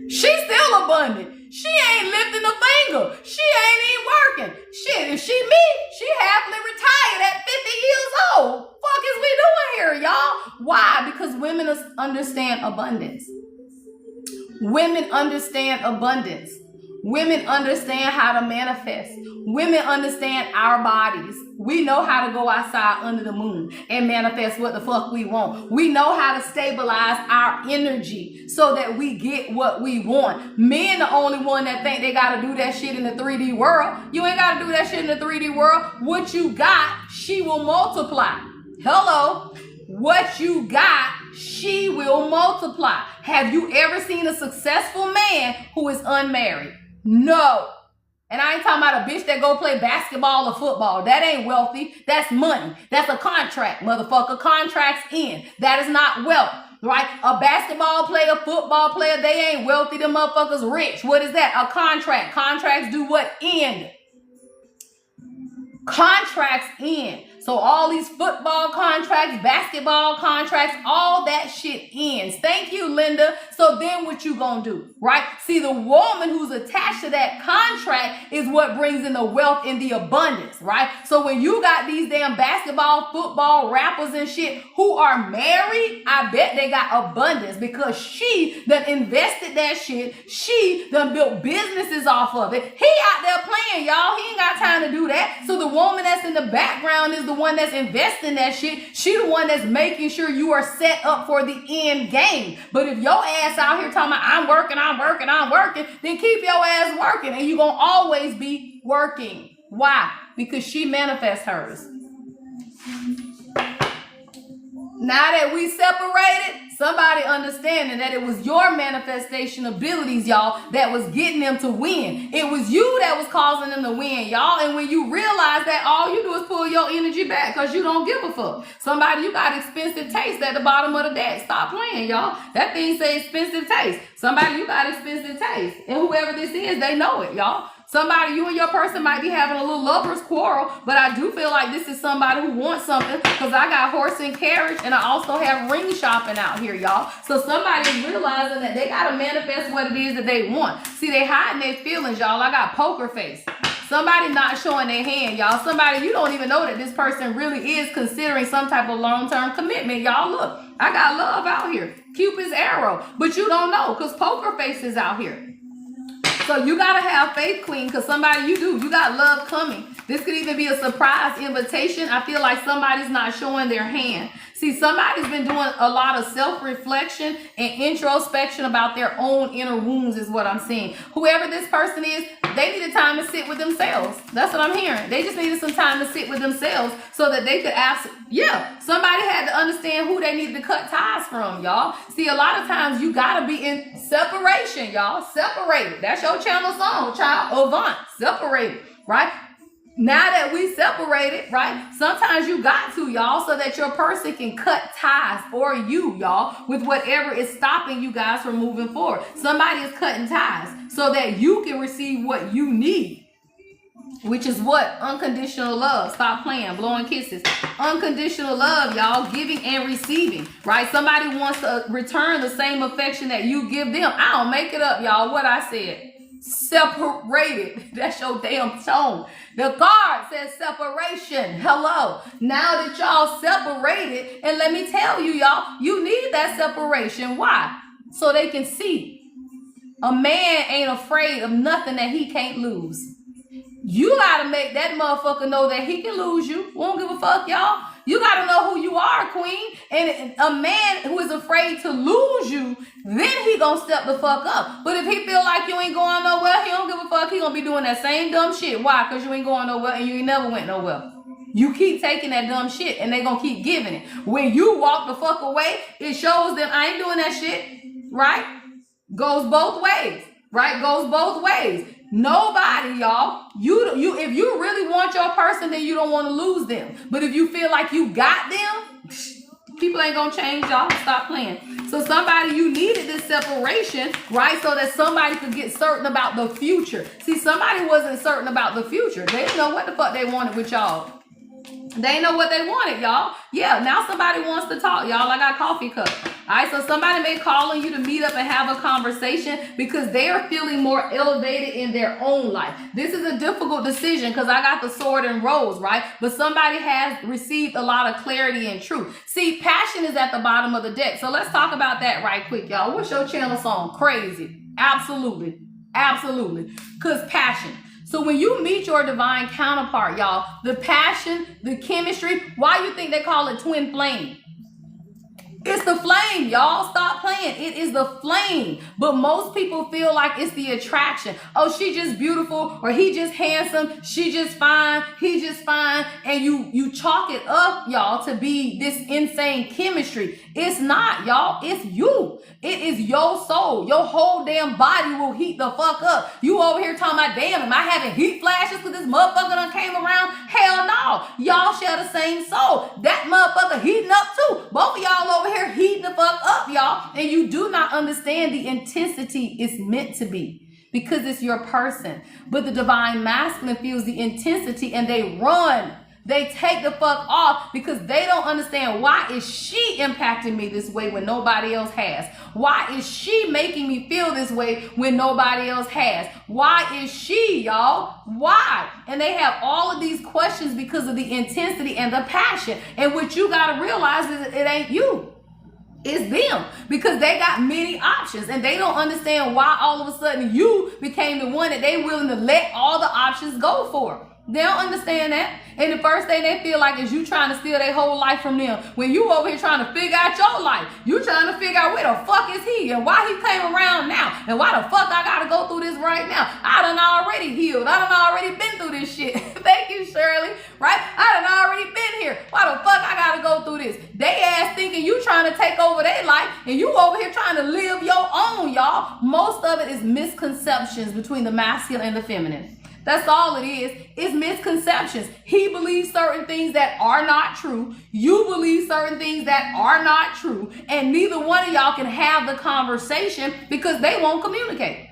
A: She's still abundant. She ain't lifting a finger. She ain't even working. Shit, if she me, she happily retired at 50 years old. Fuck is we doing here, y'all? Why? Because women understand abundance. Women understand abundance. Women understand how to manifest. Women understand our bodies. We know how to go outside under the moon and manifest what the fuck we want. We know how to stabilize our energy so that we get what we want. Men the only one that think they got to do that shit in the 3D world. You ain't got to do that shit in the 3D world. What you got, she will multiply. Hello. What you got, she will multiply. Have you ever seen a successful man who is unmarried? No. And I ain't talking about a bitch that go play basketball or football. That ain't wealthy. That's money. That's a contract, motherfucker. Contracts end. That is not wealth, right? A basketball player, football player, they ain't wealthy. Them motherfuckers rich. What is that? A contract. Contracts do what? End. Contracts end. So all these football contracts, basketball contracts, all that shit ends. Thank you, Linda. So then what you gonna do, right? See, the woman who's attached to that contract is what brings in the wealth and the abundance, right? So when you got these damn basketball, football, rappers and shit who are married, I bet they got abundance because she done invested that shit. She done built businesses off of it. He out there playing, y'all. He ain't got time to do that. So the woman that's in the background is the one that's investing that shit. She the one that's making sure you are set up for the end game. But if your ass out here talking about I'm working, then keep your ass working and you're gonna always be working. Why? Because she manifests hers. Now that we separated, somebody understanding that it was your manifestation abilities, y'all, that was getting them to win. It was you that was causing them to win, y'all. And when you realize that, all you do is pull your energy back because you don't give a fuck. Somebody, you got expensive taste at the bottom of the deck. Stop playing, y'all. That thing say expensive taste. Somebody, you got expensive taste. And whoever this is, they know it, y'all. Somebody, you and your person might be having a little lover's quarrel, but I do feel like this is somebody who wants something because I got horse and carriage and I also have ring shopping out here, y'all. So somebody is realizing that they got to manifest what it is that they want. See, they hiding their feelings, y'all. I got poker face. Somebody not showing their hand, y'all. Somebody, you don't even know that this person really is considering some type of long-term commitment, y'all. Look, I got love out here. Cupid's arrow, but you don't know because poker face is out here. So you got to have faith, queen, because somebody you got love coming. This could even be a surprise invitation. I feel like somebody's not showing their hand. See, somebody's been doing a lot of self-reflection and introspection about their own inner wounds is what I'm seeing. Whoever this person is, they needed time to sit with themselves. That's what I'm hearing. They just needed some time to sit with themselves so that they could ask. Yeah, somebody had to understand who they needed to cut ties from, y'all. See, a lot of times you got to be in separation, y'all. Separated. That's your channel song, child. Avant. Separated, right? Now that we separated, right? Sometimes you got to, y'all, so that your person can cut ties, or you, y'all, with whatever is stopping you guys from moving forward. Somebody is cutting ties so that you can receive what you need, which is what? Unconditional love. Stop playing, blowing kisses. Unconditional love, y'all, giving and receiving, right? Somebody wants to return the same affection that you give them. I don't make it up, y'all, what I said. Separated. That's your damn tone. The card says separation. Hello. Now that y'all separated, and let me tell you, y'all, you need that separation. Why? So they can see. A man ain't afraid of nothing that he can't lose. You gotta make that motherfucker know that he can lose you. Won't give a fuck, y'all. You gotta know who you are, queen. And a man who is afraid to lose you, then he gonna step the fuck up. But if he feel like you ain't going nowhere, he don't give a fuck. He gonna be doing that same dumb shit. Why? Because you ain't going nowhere and you ain't never went nowhere. You keep taking that dumb shit and they gonna keep giving it. When you walk the fuck away, it shows them I ain't doing that shit, right? Goes both ways, right? Goes both ways. Nobody, y'all, you if you really want your person, then you don't want to lose them. But if you feel like you got them, people ain't gonna change, y'all. Stop playing. So somebody, you needed this separation, right? So that somebody could get certain about the future. See, somebody wasn't certain about the future. They didn't know what the fuck they wanted with y'all. They didn't know what they wanted, y'all. Yeah, now somebody wants to talk, y'all. I got a coffee cup. All right, so somebody may call on you to meet up and have a conversation because they are feeling more elevated in their own life. This is a difficult decision because I got the sword and rose, right? But somebody has received a lot of clarity and truth. See, passion is at the bottom of the deck. So let's talk about that right quick, y'all. What's your channel song? Crazy. Absolutely. Absolutely. Because passion. So when you meet your divine counterpart, y'all, the passion, the chemistry, why you think they call it twin flame? It's the flame, y'all. Stop playing. It is the flame. But most people feel like it's the attraction. Oh, she just beautiful, or he just handsome, she just fine, he just fine. And you chalk it up, y'all, to be this insane chemistry. It's not, y'all. It's you. It is your soul. Your whole damn body will heat the fuck up. You over here talking about, damn, am I having heat flashes because this motherfucker done came around? Hell no. Y'all share the same soul. That motherfucker heating up too. Both of y'all over here heating the fuck up, y'all. And you do not understand the intensity it's meant to be because it's your person. But the divine masculine feels the intensity and they run. They take the fuck off because they don't understand, why is she impacting me this way when nobody else has? Why is she making me feel this way when nobody else has? Why is she, y'all? Why? And they have all of these questions because of the intensity and the passion. And what you got to realize is it ain't you. It's them, because they got many options and they don't understand why all of a sudden you became the one that they willing to let all the options go for. They don't understand that. And the first thing they feel like is you trying to steal their whole life from them. When you over here trying to figure out your life, you trying to figure out where the fuck is he and why he came around now and why the fuck I gotta go through this right now. I done already healed. I done already been through this shit. Thank you, Shirley. Right? I done already been here. Why the fuck I gotta go through this? They ass thinking you trying to take over their life and you over here trying to live your own, y'all. Most of it is misconceptions between the masculine and the feminine. That's all it is. It's misconceptions. He believes certain things that are not true. You believe certain things that are not true. And neither one of y'all can have the conversation because they won't communicate.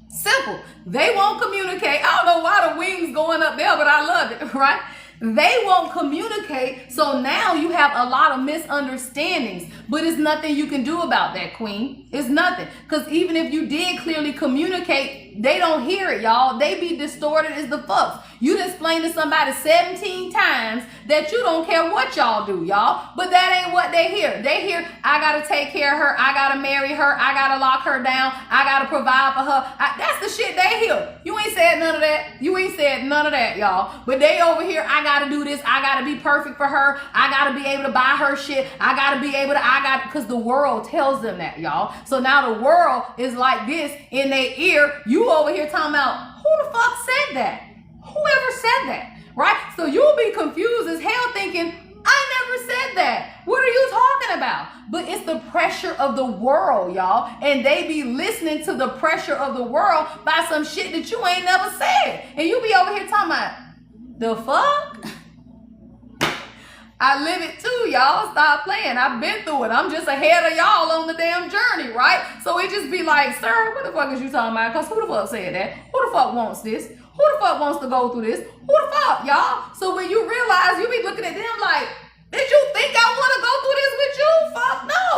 A: Simple. They won't communicate. I don't know why the wings going up there, but I love it, right? They won't communicate. So now you have a lot of misunderstandings, but it's nothing you can do about that, queen. It's nothing. Because even if you did clearly communicate, they don't hear it, y'all. They be distorted as the fucks. You done explained to somebody 17 times that you don't care what y'all do, y'all. But that ain't what they hear. They hear, I got to take care of her. I got to marry her. I got to lock her down. I got to provide for her. That's the shit they hear. You ain't said none of that. You ain't said none of that, y'all. But they over here, I got to do this. I got to be perfect for her. I got to be able to buy her shit. I got to be able to, because the world tells them that, y'all. So now the world is like this in their ear. You over here talking about, who the fuck said that? Whoever said that, right? So you'll be confused as hell thinking, I never said that. What are you talking about? But it's the pressure of the world, y'all. And they be listening to the pressure of the world by some shit that you ain't never said. And you be over here talking about, the fuck? I live it too, y'all. Stop playing. I've been through it. I'm just ahead of y'all on the damn journey, right? So it just be like, sir, what the fuck is you talking about? Because who the fuck said that? Who the fuck wants this? Who the fuck wants to go through this? Who the fuck, y'all? So when you realize, you be looking at them like, did you think I want to go through this with you? Fuck no.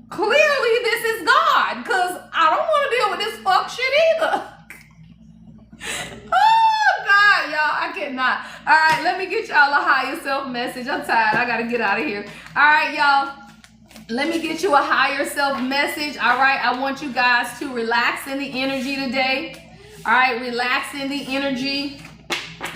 A: Clearly this is God, because I don't want to deal with this fuck shit either. Oh, God, y'all, I cannot. All right, let me get y'all a higher self message. I'm tired. I got to get out of here. All right, y'all. Let me get you a higher self message. All right, I want you guys to relax in the energy today. All right, relax in the energy.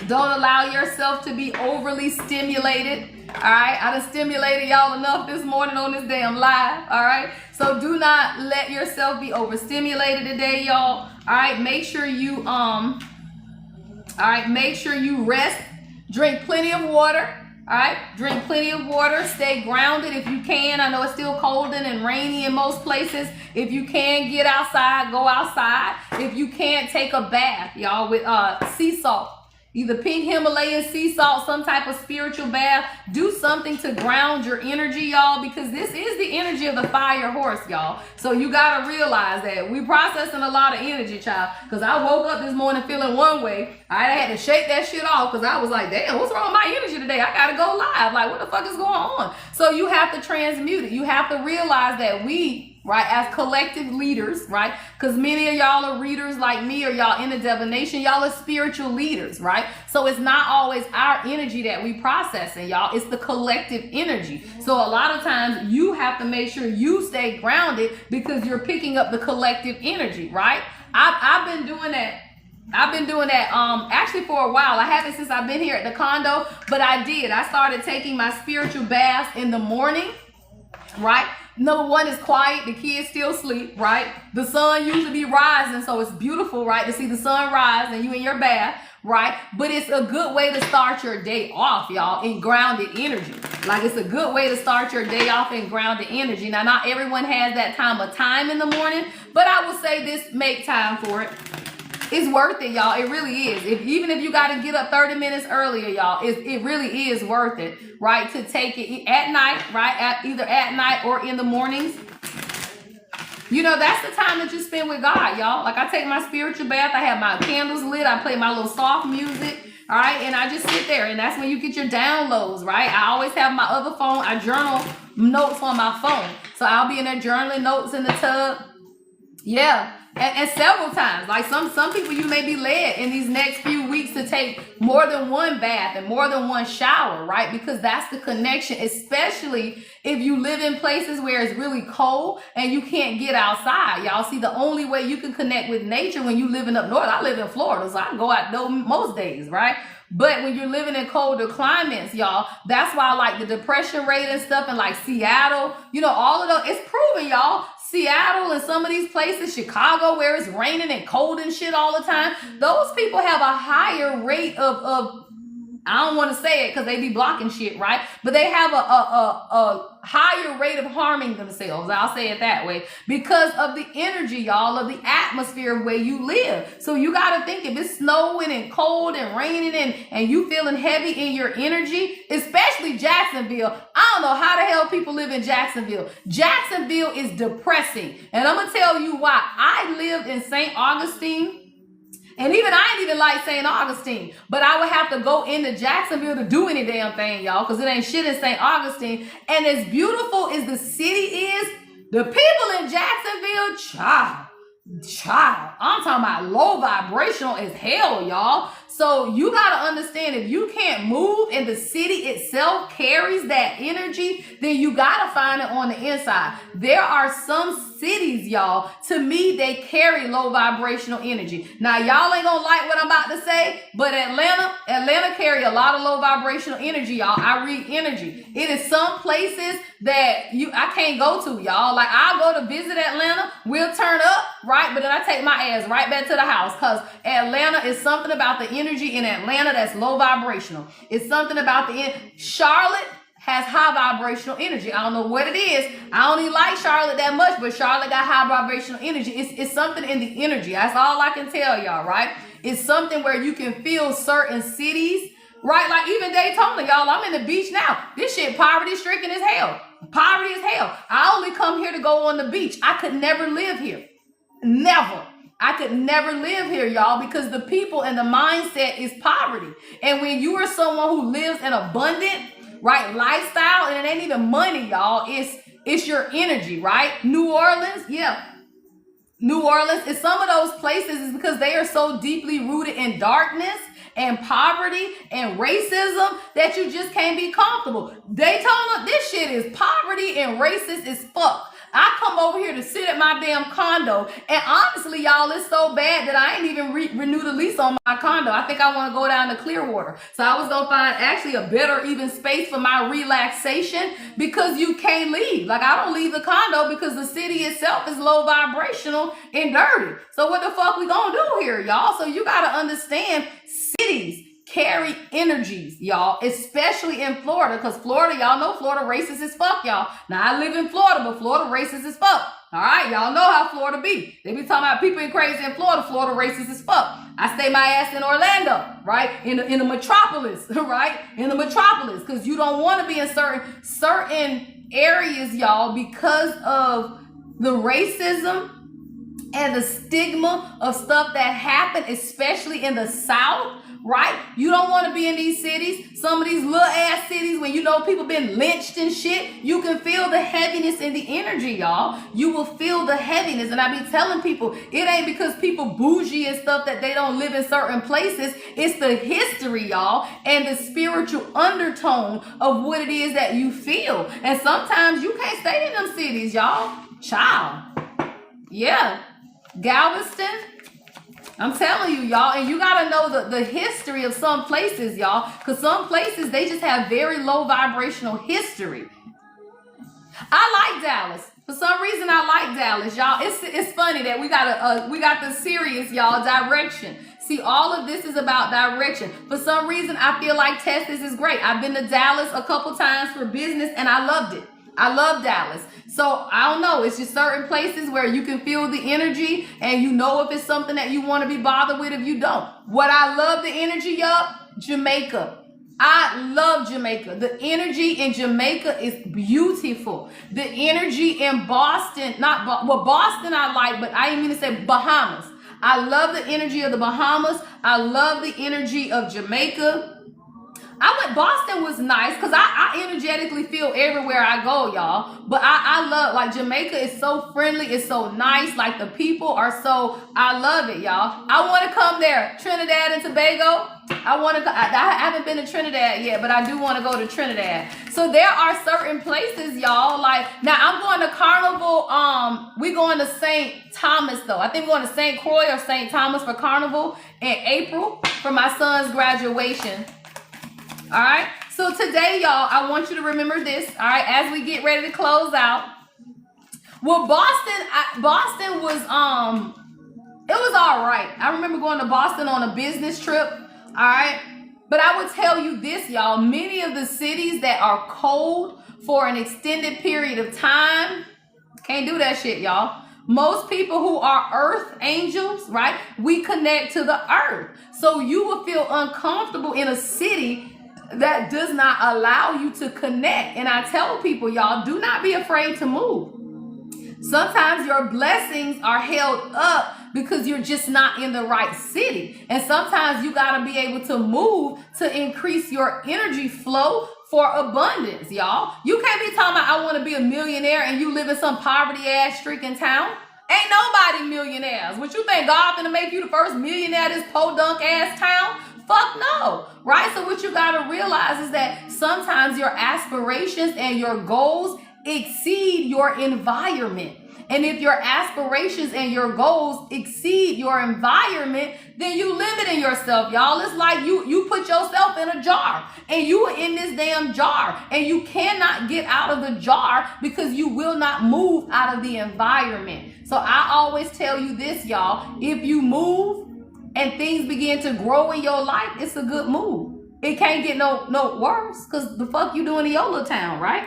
A: Don't allow yourself to be overly stimulated. All right, I done stimulated y'all enough this morning on this damn live. All right, so do not let yourself be overstimulated today, y'all. All right, make sure you make sure you rest Drink plenty of water. All right, drink plenty of water. Stay grounded if you can. I know it's still cold and rainy in most places. If you can get outside, go outside. If you can't, take a bath, y'all, with sea salt. Either pink Himalayan sea salt, some type of spiritual bath. Do something to ground your energy, y'all, because this is the energy of the fire horse, y'all. So you got to realize that we processing a lot of energy, child. Because I woke up this morning feeling one way. I had to shake that shit off because I was like, damn, what's wrong with my energy today? I got to go live. Like, what the fuck is going on? So you have to transmute it. You have to realize that we, right, as collective leaders, right, because many of y'all are readers like me, or y'all in the divination, y'all are spiritual leaders, right? So it's not always our energy that we processing, y'all. It's the collective energy. So a lot of times you have to make sure you stay grounded because you're picking up the collective energy, right? I've been doing that. Actually for a while. I haven't since I've been here at the condo, but I started taking my spiritual baths in the morning, right? Number one is quiet. The kids still sleep, right? The sun usually be rising, so it's beautiful, right, to see the sun rise and you in your bath, right? But it's a good way to start your day off, y'all, in grounded energy. Like, it's a good way to start your day off in grounded energy. Now, not everyone has that time in the morning, but I would say this, make time for it. It's worth it, y'all. It really is. Even if you got to get up 30 minutes earlier, y'all, it really is worth it, right? To take it at night, right? Either at night or in the mornings. You know, that's the time that you spend with God, y'all. Like, I take my spiritual bath. I have my candles lit. I play my little soft music, all right? And I just sit there. And that's when you get your downloads, right? I always have my other phone. I journal notes on my phone. So I'll be in there journaling notes in the tub. Yeah. And several times, like some people, you may be led in these next few weeks to take more than one bath and more than one shower, right? Because that's the connection, especially if you live in places where it's really cold and you can't get outside. Y'all see, the only way you can connect with nature when you living up north, I live in Florida, so I can go out most days, right? But when you're living in colder climates, y'all, that's why like the depression rate and stuff in like Seattle, you know, all of those, it's proven, y'all. Seattle and some of these places, Chicago, where it's raining and cold and shit all the time, those people have a higher rate of I don't want to say it because they be blocking shit, right? But they have a higher rate of harming themselves. I'll say it that way because of the energy, y'all, of the atmosphere where you live. So you got to think, if it's snowing and cold and raining and you feeling heavy in your energy, especially Jacksonville. I don't know how the hell people live in Jacksonville. Jacksonville is depressing. And I'm going to tell you why. I lived in St. Augustine. And I ain't even like St. Augustine, but I would have to go into Jacksonville to do any damn thing, y'all, because it ain't shit in St. Augustine. And as beautiful as the city is, the people in Jacksonville, child, I'm talking about low vibrational as hell, y'all. So you got to understand, if you can't move and the city itself carries that energy, then you got to find it on the inside. There are some cities, y'all, to me, they carry low vibrational energy. Now, y'all ain't going to like what I'm about to say, but Atlanta carry a lot of low vibrational energy, y'all. I read energy. It is some places that I can't go to, y'all. Like, I'll go to visit Atlanta. We'll turn up, right? But then I take my ass right back to the house because Atlanta is something about the energy in Atlanta that's low vibrational. It's something about Charlotte has high vibrational energy. I don't know what it is. I don't even like Charlotte that much, but Charlotte got high vibrational energy. It's something in the energy. That's all I can tell y'all, right? It's something where you can feel certain cities, right? Like even Daytona, y'all, I'm in the beach now. This shit poverty stricken as hell. Poverty as hell. I only come here to go on the beach. I could never live here. Never. I could never live here, y'all, because the people and the mindset is poverty. And when you are someone who lives an abundant, right, lifestyle, and it ain't even money, y'all, it's your energy, right? New Orleans, yeah. New Orleans is some of those places is because they are so deeply rooted in darkness and poverty and racism that you just can't be comfortable. Daytona, this shit is poverty and racist as fuck. I come over here to sit at my damn condo, and honestly, y'all, it's so bad that I ain't even renew the lease on my condo. I think I want to go down to Clearwater. So I was going to find actually a better even space for my relaxation because you can't leave. Like, I don't leave the condo because the city itself is low vibrational and dirty. So what the fuck we going to do here, y'all? So you got to understand cities carry energies, y'all, especially in Florida, because Florida, y'all know Florida racist as fuck, y'all. Now, I live in Florida, but Florida racist as fuck. All right, y'all know how Florida be. They be talking about people crazy in Florida. Florida racist as fuck. I stay my ass in Orlando, right? In the metropolis, right? In the metropolis, because you don't want to be in certain areas, y'all, because of the racism and the stigma of stuff that happened, especially in the South, right? You don't want to be in these cities. Some of these little ass cities when you know people been lynched and shit, you can feel the heaviness in the energy, y'all. You will feel the heaviness. And I be telling people, it ain't because people bougie and stuff that they don't live in certain places. It's the history, y'all, and the spiritual undertone of what it is that you feel. And sometimes you can't stay in them cities, y'all. Child. Yeah. Galveston, I'm telling you, y'all, and you got to know the history of some places, y'all, because some places, they just have very low vibrational history. I like Dallas. For some reason, I like Dallas, y'all. It's funny that we got the serious, y'all, direction. See, all of this is about direction. For some reason, I feel like Texas is great. I've been to Dallas a couple times for business, and I loved it. I love Dallas. So I don't know. It's just certain places where you can feel the energy and you know if it's something that you want to be bothered with if you don't. What I love the energy of, Jamaica. I love Jamaica. The energy in Jamaica is beautiful. The energy in Boston, Boston I like, but I didn't mean to say Bahamas. I love the energy of the Bahamas. I love the energy of Jamaica. Boston was nice because I energetically feel everywhere I go, y'all. But I love, like, Jamaica is so friendly. It's so nice. Like, the people are so, I love it, y'all. I want to come there. Trinidad and Tobago. I haven't been to Trinidad yet, but I do want to go to Trinidad. So there are certain places, y'all. Like, now I'm going to Carnival. We going to St. Thomas, though. I think we're going to St. Croix or St. Thomas for Carnival in April for my son's graduation. All right. So today, y'all, I want you to remember this. All right. As we get ready to close out. Well, Boston was, it was all right. I remember going to Boston on a business trip. All right. But I would tell you this, y'all, many of the cities that are cold for an extended period of time, can't do that shit, y'all. Most people who are earth angels, right? We connect to the earth. So you will feel uncomfortable in a city that does not allow you to connect. And I tell people, y'all, do not be afraid to move. Sometimes your blessings are held up because you're just not in the right city. And sometimes you got to be able to move to increase your energy flow for abundance, y'all. You can't be talking about I want to be a millionaire and you live in some poverty ass stricken town. Ain't nobody millionaires. What you think, God gonna make you the first millionaire this podunk ass town? Fuck no, right? So what you gotta realize is that sometimes your aspirations and your goals exceed your environment. And if your aspirations and your goals exceed your environment, then you limiting yourself, y'all. It's like you put yourself in a jar and you are in this damn jar and you cannot get out of the jar because you will not move out of the environment. So I always tell you this, y'all, if you move and things begin to grow in your life, it's a good move. It can't get no worse because the fuck you doing in your little town, right?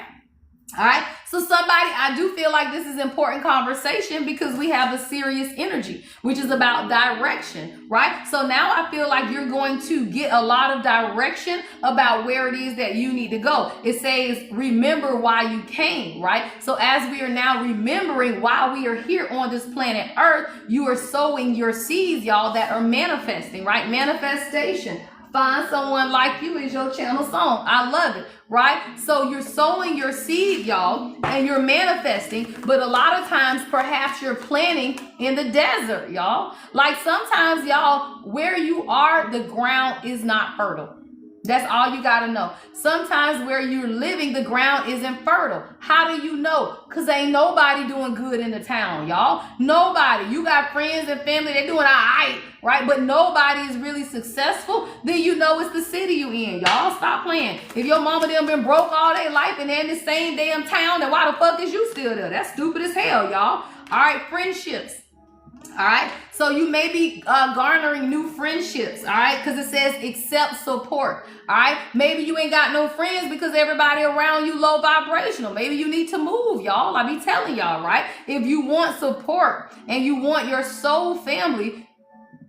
A: All right. So somebody, I do feel like this is important conversation because we have a serious energy, which is about direction, right? So now I feel like you're going to get a lot of direction about where it is that you need to go. It says, remember why you came, right? So as we are now remembering why we are here on this planet Earth, you are sowing your seeds, y'all, that are manifesting, right? Manifestation. Find someone like you is your channel song. I love it, right? So you're sowing your seed, y'all, and you're manifesting. But a lot of times, perhaps you're planting in the desert, y'all. Like sometimes, y'all, where you are, the ground is not fertile. That's all you got to know. Sometimes where you're living, the ground isn't fertile. How do you know? Because ain't nobody doing good in the town, y'all. Nobody. You got friends and family, they're doing all right, right? But nobody is really successful. Then you know it's the city you in, y'all. Stop playing. If your mama done been broke all their life and they're in the same damn town, then why the fuck is you still there? That's stupid as hell, y'all. All right, friendships. All right. So you may be garnering new friendships. All right. Because it says accept support. All right. Maybe you ain't got no friends because everybody around you low vibrational. Maybe you need to move, y'all. I be telling y'all, right? If you want support and you want your soul family,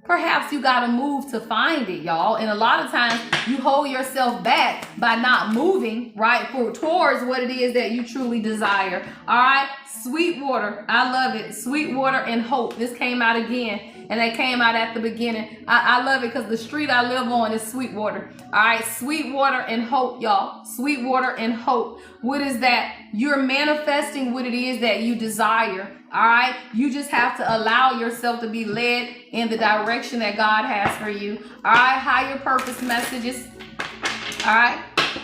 A: perhaps you got to move to find it, y'all. And a lot of times you hold yourself back by not moving, right, towards what it is that you truly desire. All right. Sweetwater. I love it. Sweetwater and hope. This came out again. And they came out at the beginning. I love it because the street I live on is Sweetwater. All right. Sweetwater and hope, y'all. Sweetwater and hope. What is that? You're manifesting what it is that you desire. All right. You just have to allow yourself to be led in the direction that God has for you. All right. Higher purpose messages. All right.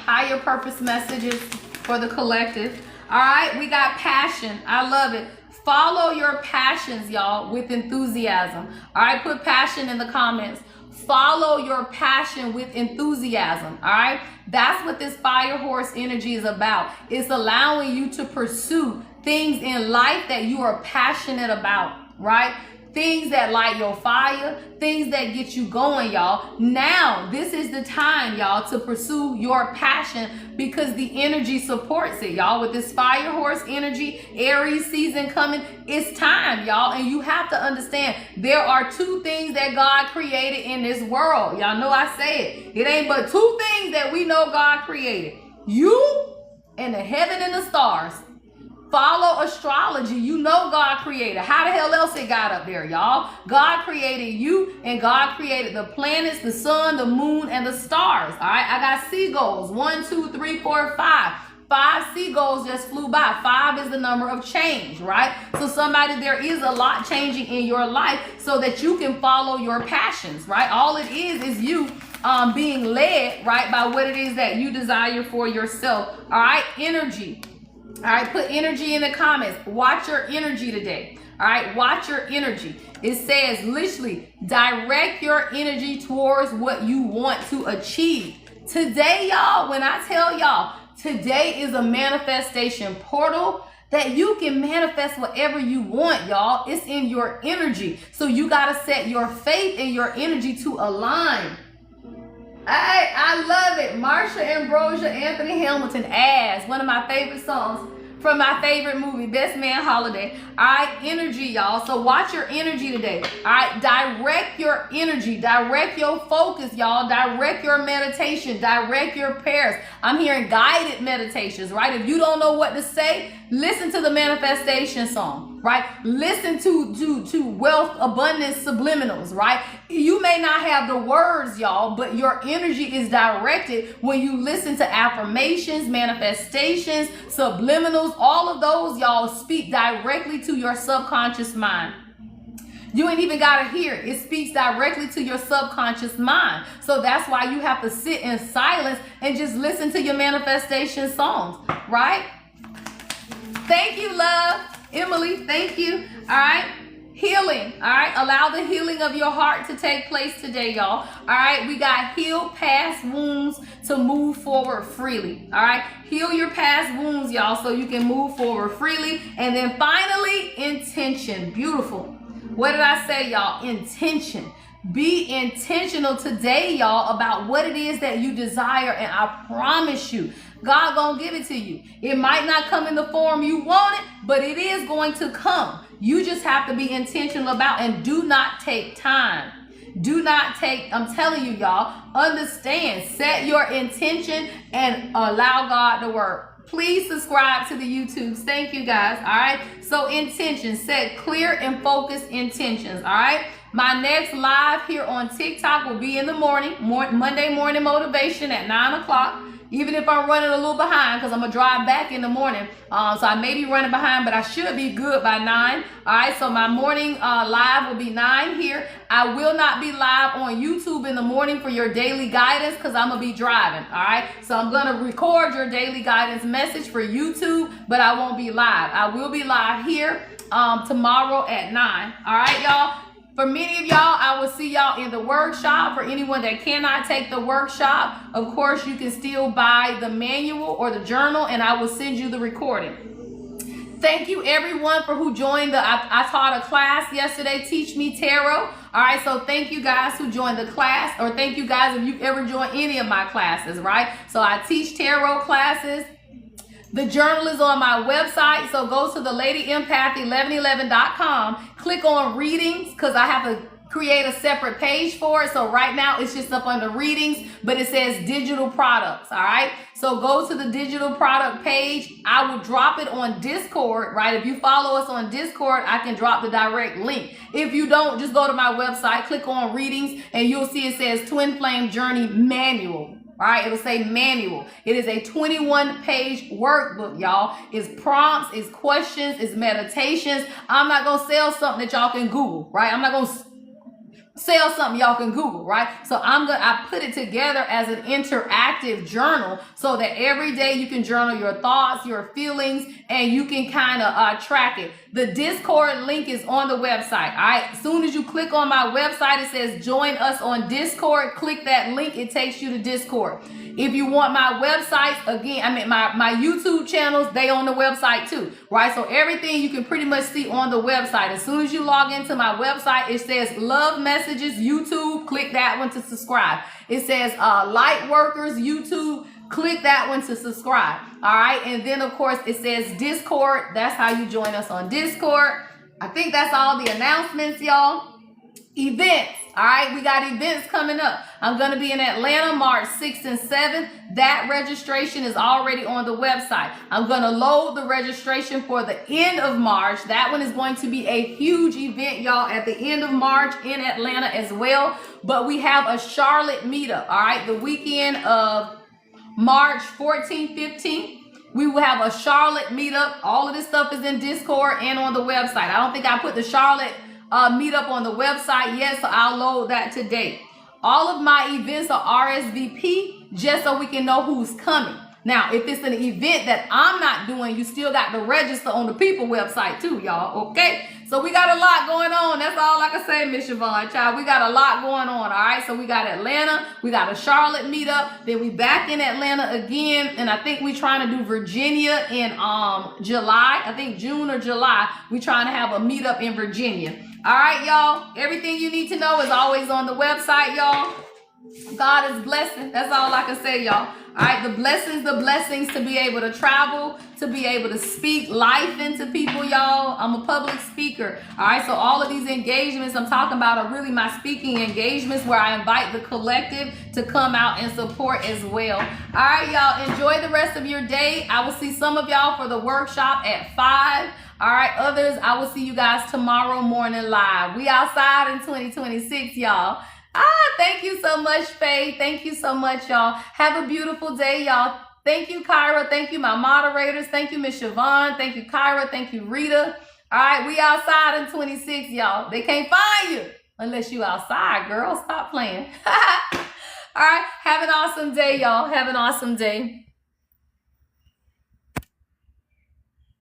A: Higher purpose messages for the collective. All right. We got passion. I love it. Follow your passions, y'all, with enthusiasm. All right. Put passion in the comments. Follow your passion with enthusiasm. All right. That's what this fire horse energy is about. It's allowing you to pursue things in life that you are passionate about, right? Things that light your fire, things that get you going, y'all. Now, this is the time, y'all, to pursue your passion because the energy supports it, y'all. With this fire horse energy, Aries season coming, it's time, y'all. And you have to understand there are two things that God created in this world. Y'all know I say it. It ain't but two things that we know God created. You and the heaven and the stars. Follow astrology. You know God created. How the hell else it got up there, y'all? God created you and God created the planets, the sun, the moon, and the stars. All right. I got seagulls. 1, 2, 3, 4, 5. 5 seagulls just flew by. 5 is the number of change, right? So somebody, there is a lot changing in your life so that you can follow your passions, right? All it is you being led, right, by what it is that you desire for yourself. All right. Energy. All right, put energy in the comments. Watch your energy today. All right, watch your energy. It says literally direct your energy towards what you want to achieve. Today, y'all, when I tell y'all, today is a manifestation portal that you can manifest whatever you want, y'all. It's in your energy. So you got to set your faith and your energy to align. Hey, I love it. Marsha Ambrosia, Anthony Hamilton, As, one of my favorite songs from my favorite movie, Best Man Holiday. All right, energy, y'all. So watch your energy today. All right, direct your energy, direct your focus, y'all. Direct your meditation, direct your prayers. I'm hearing guided meditations, right? If you don't know what to say, listen to the manifestation song, right? Listen to wealth, abundance, subliminals, right? You may not have the words, y'all, but your energy is directed when you listen to affirmations, manifestations, subliminals. All of those, y'all, speak directly to your subconscious mind. You ain't even got to hear it. It speaks directly to your subconscious mind. So that's why you have to sit in silence and just listen to your manifestation songs, right? Thank you, love. Emily, thank you. All right. Healing. All right. Allow the healing of your heart to take place today, y'all. All right. We got heal past wounds to move forward freely. All right. Heal your past wounds, y'all, so you can move forward freely. And then finally, intention. Beautiful. What did I say, y'all? Intention. Be intentional today, y'all, about what it is that you desire. And I promise you, God gonna give it to you. It might not come in the form you want it, but it is going to come. You just have to be intentional about, and do not take time. Do not take, I'm telling you, y'all, understand, set your intention and allow God to work. Please subscribe to the YouTubes. Thank you, guys. All right. So intention, set clear and focused intentions. All right. My next live here on TikTok will be in the morning, Monday morning motivation at 9 o'clock. Even if I'm running a little behind, because I'm going to drive back in the morning. So I may be running behind, but I should be good by 9. All right, so my morning live will be 9 here. I will not be live on YouTube in the morning for your daily guidance because I'm going to be driving. All right, so I'm going to record your daily guidance message for YouTube, but I won't be live. I will be live here tomorrow at 9. All right, y'all. For many of y'all, I will see y'all in the workshop. For anyone that cannot take the workshop, of course, you can still buy the manual or the journal, and I will send you the recording. Thank you everyone for who joined I taught a class yesterday, Teach Me Tarot. All right, so thank you guys who joined the class, or thank you guys if you've ever joined any of my classes, right? So I teach tarot classes. The journal is on my website, so go to the LadyEmpath1111.com, click on readings, because I have to create a separate page for it. So right now it's just up under readings, but it says digital products. All right, so go to the digital product page. I will drop it on Discord, right? If you follow us on Discord, I can drop the direct link. If you don't, just go to my website, click on readings, and you'll see it says Twin Flame Journey Manual. All right, it'll say manual. It is a 21-page workbook, y'all. It's prompts, it's questions, it's meditations. I'm not gonna sell something that y'all can Google, right? I'm not gonna sell something y'all can Google, right? So I put it together as an interactive journal so that every day you can journal your thoughts, your feelings, and you can kind of track it. The Discord link is on the website. All right, as soon as you click on my website, it says join us on Discord. Click that link, it takes you to Discord. If you want my websites, again, my YouTube channels, they on the website too, right? So everything you can pretty much see on the website. As soon as you log into my website, it says Love Messages YouTube. Click that one to subscribe. It says Light Workers YouTube. Click that one to subscribe. All right, and then of course it says Discord. That's how you join us on Discord. I think that's all the announcements, y'all. Events. All right, we got events coming up. I'm going to be in Atlanta March 6th and 7th. That registration is already on the website. I'm going to load the registration for the end of March. That one is going to be a huge event, y'all, at the end of March in Atlanta as well. But we have a Charlotte meetup, all right, the weekend of March 14th, 15th. We will have a Charlotte meetup. All of this stuff is in Discord and on the website. I don't think I put the Charlotte meetup on the website yet, so I'll load that today. All of my events are RSVP just so we can know who's coming. Now, if it's an event that I'm not doing, you still got to register on the People website too, y'all, okay? So we got a lot going on. That's all I can say, Miss Siobhan, child. We got a lot going on, all right? So we got Atlanta. We got a Charlotte meetup. Then we back in Atlanta again. And I think we trying to do Virginia in July. I think June or July. We trying to have a meetup in Virginia. All right, y'all. Everything you need to know is always on the website, y'all. God is blessing. That's all I can say, y'all. All right, the blessings to be able to travel, to be able to speak life into people, y'all. I'm a public speaker. All right, so all of these engagements I'm talking about are really my speaking engagements where I invite the collective to come out and support as well. All right, y'all, enjoy the rest of your day. I will see some of y'all for the workshop at 5. All right, others, I will see you guys tomorrow morning live. We outside in 2026, y'all. Thank you so much, Faye. Thank you so much, y'all. Have a beautiful day, y'all. Thank you, Kyra. Thank you, my moderators. Thank you, Miss Siobhan. Thank you, Kyra. Thank you, Rita. All right, we outside in 26, y'all. They can't find you unless you outside, girl. Stop playing. All right, have an awesome day, y'all. Have an awesome day.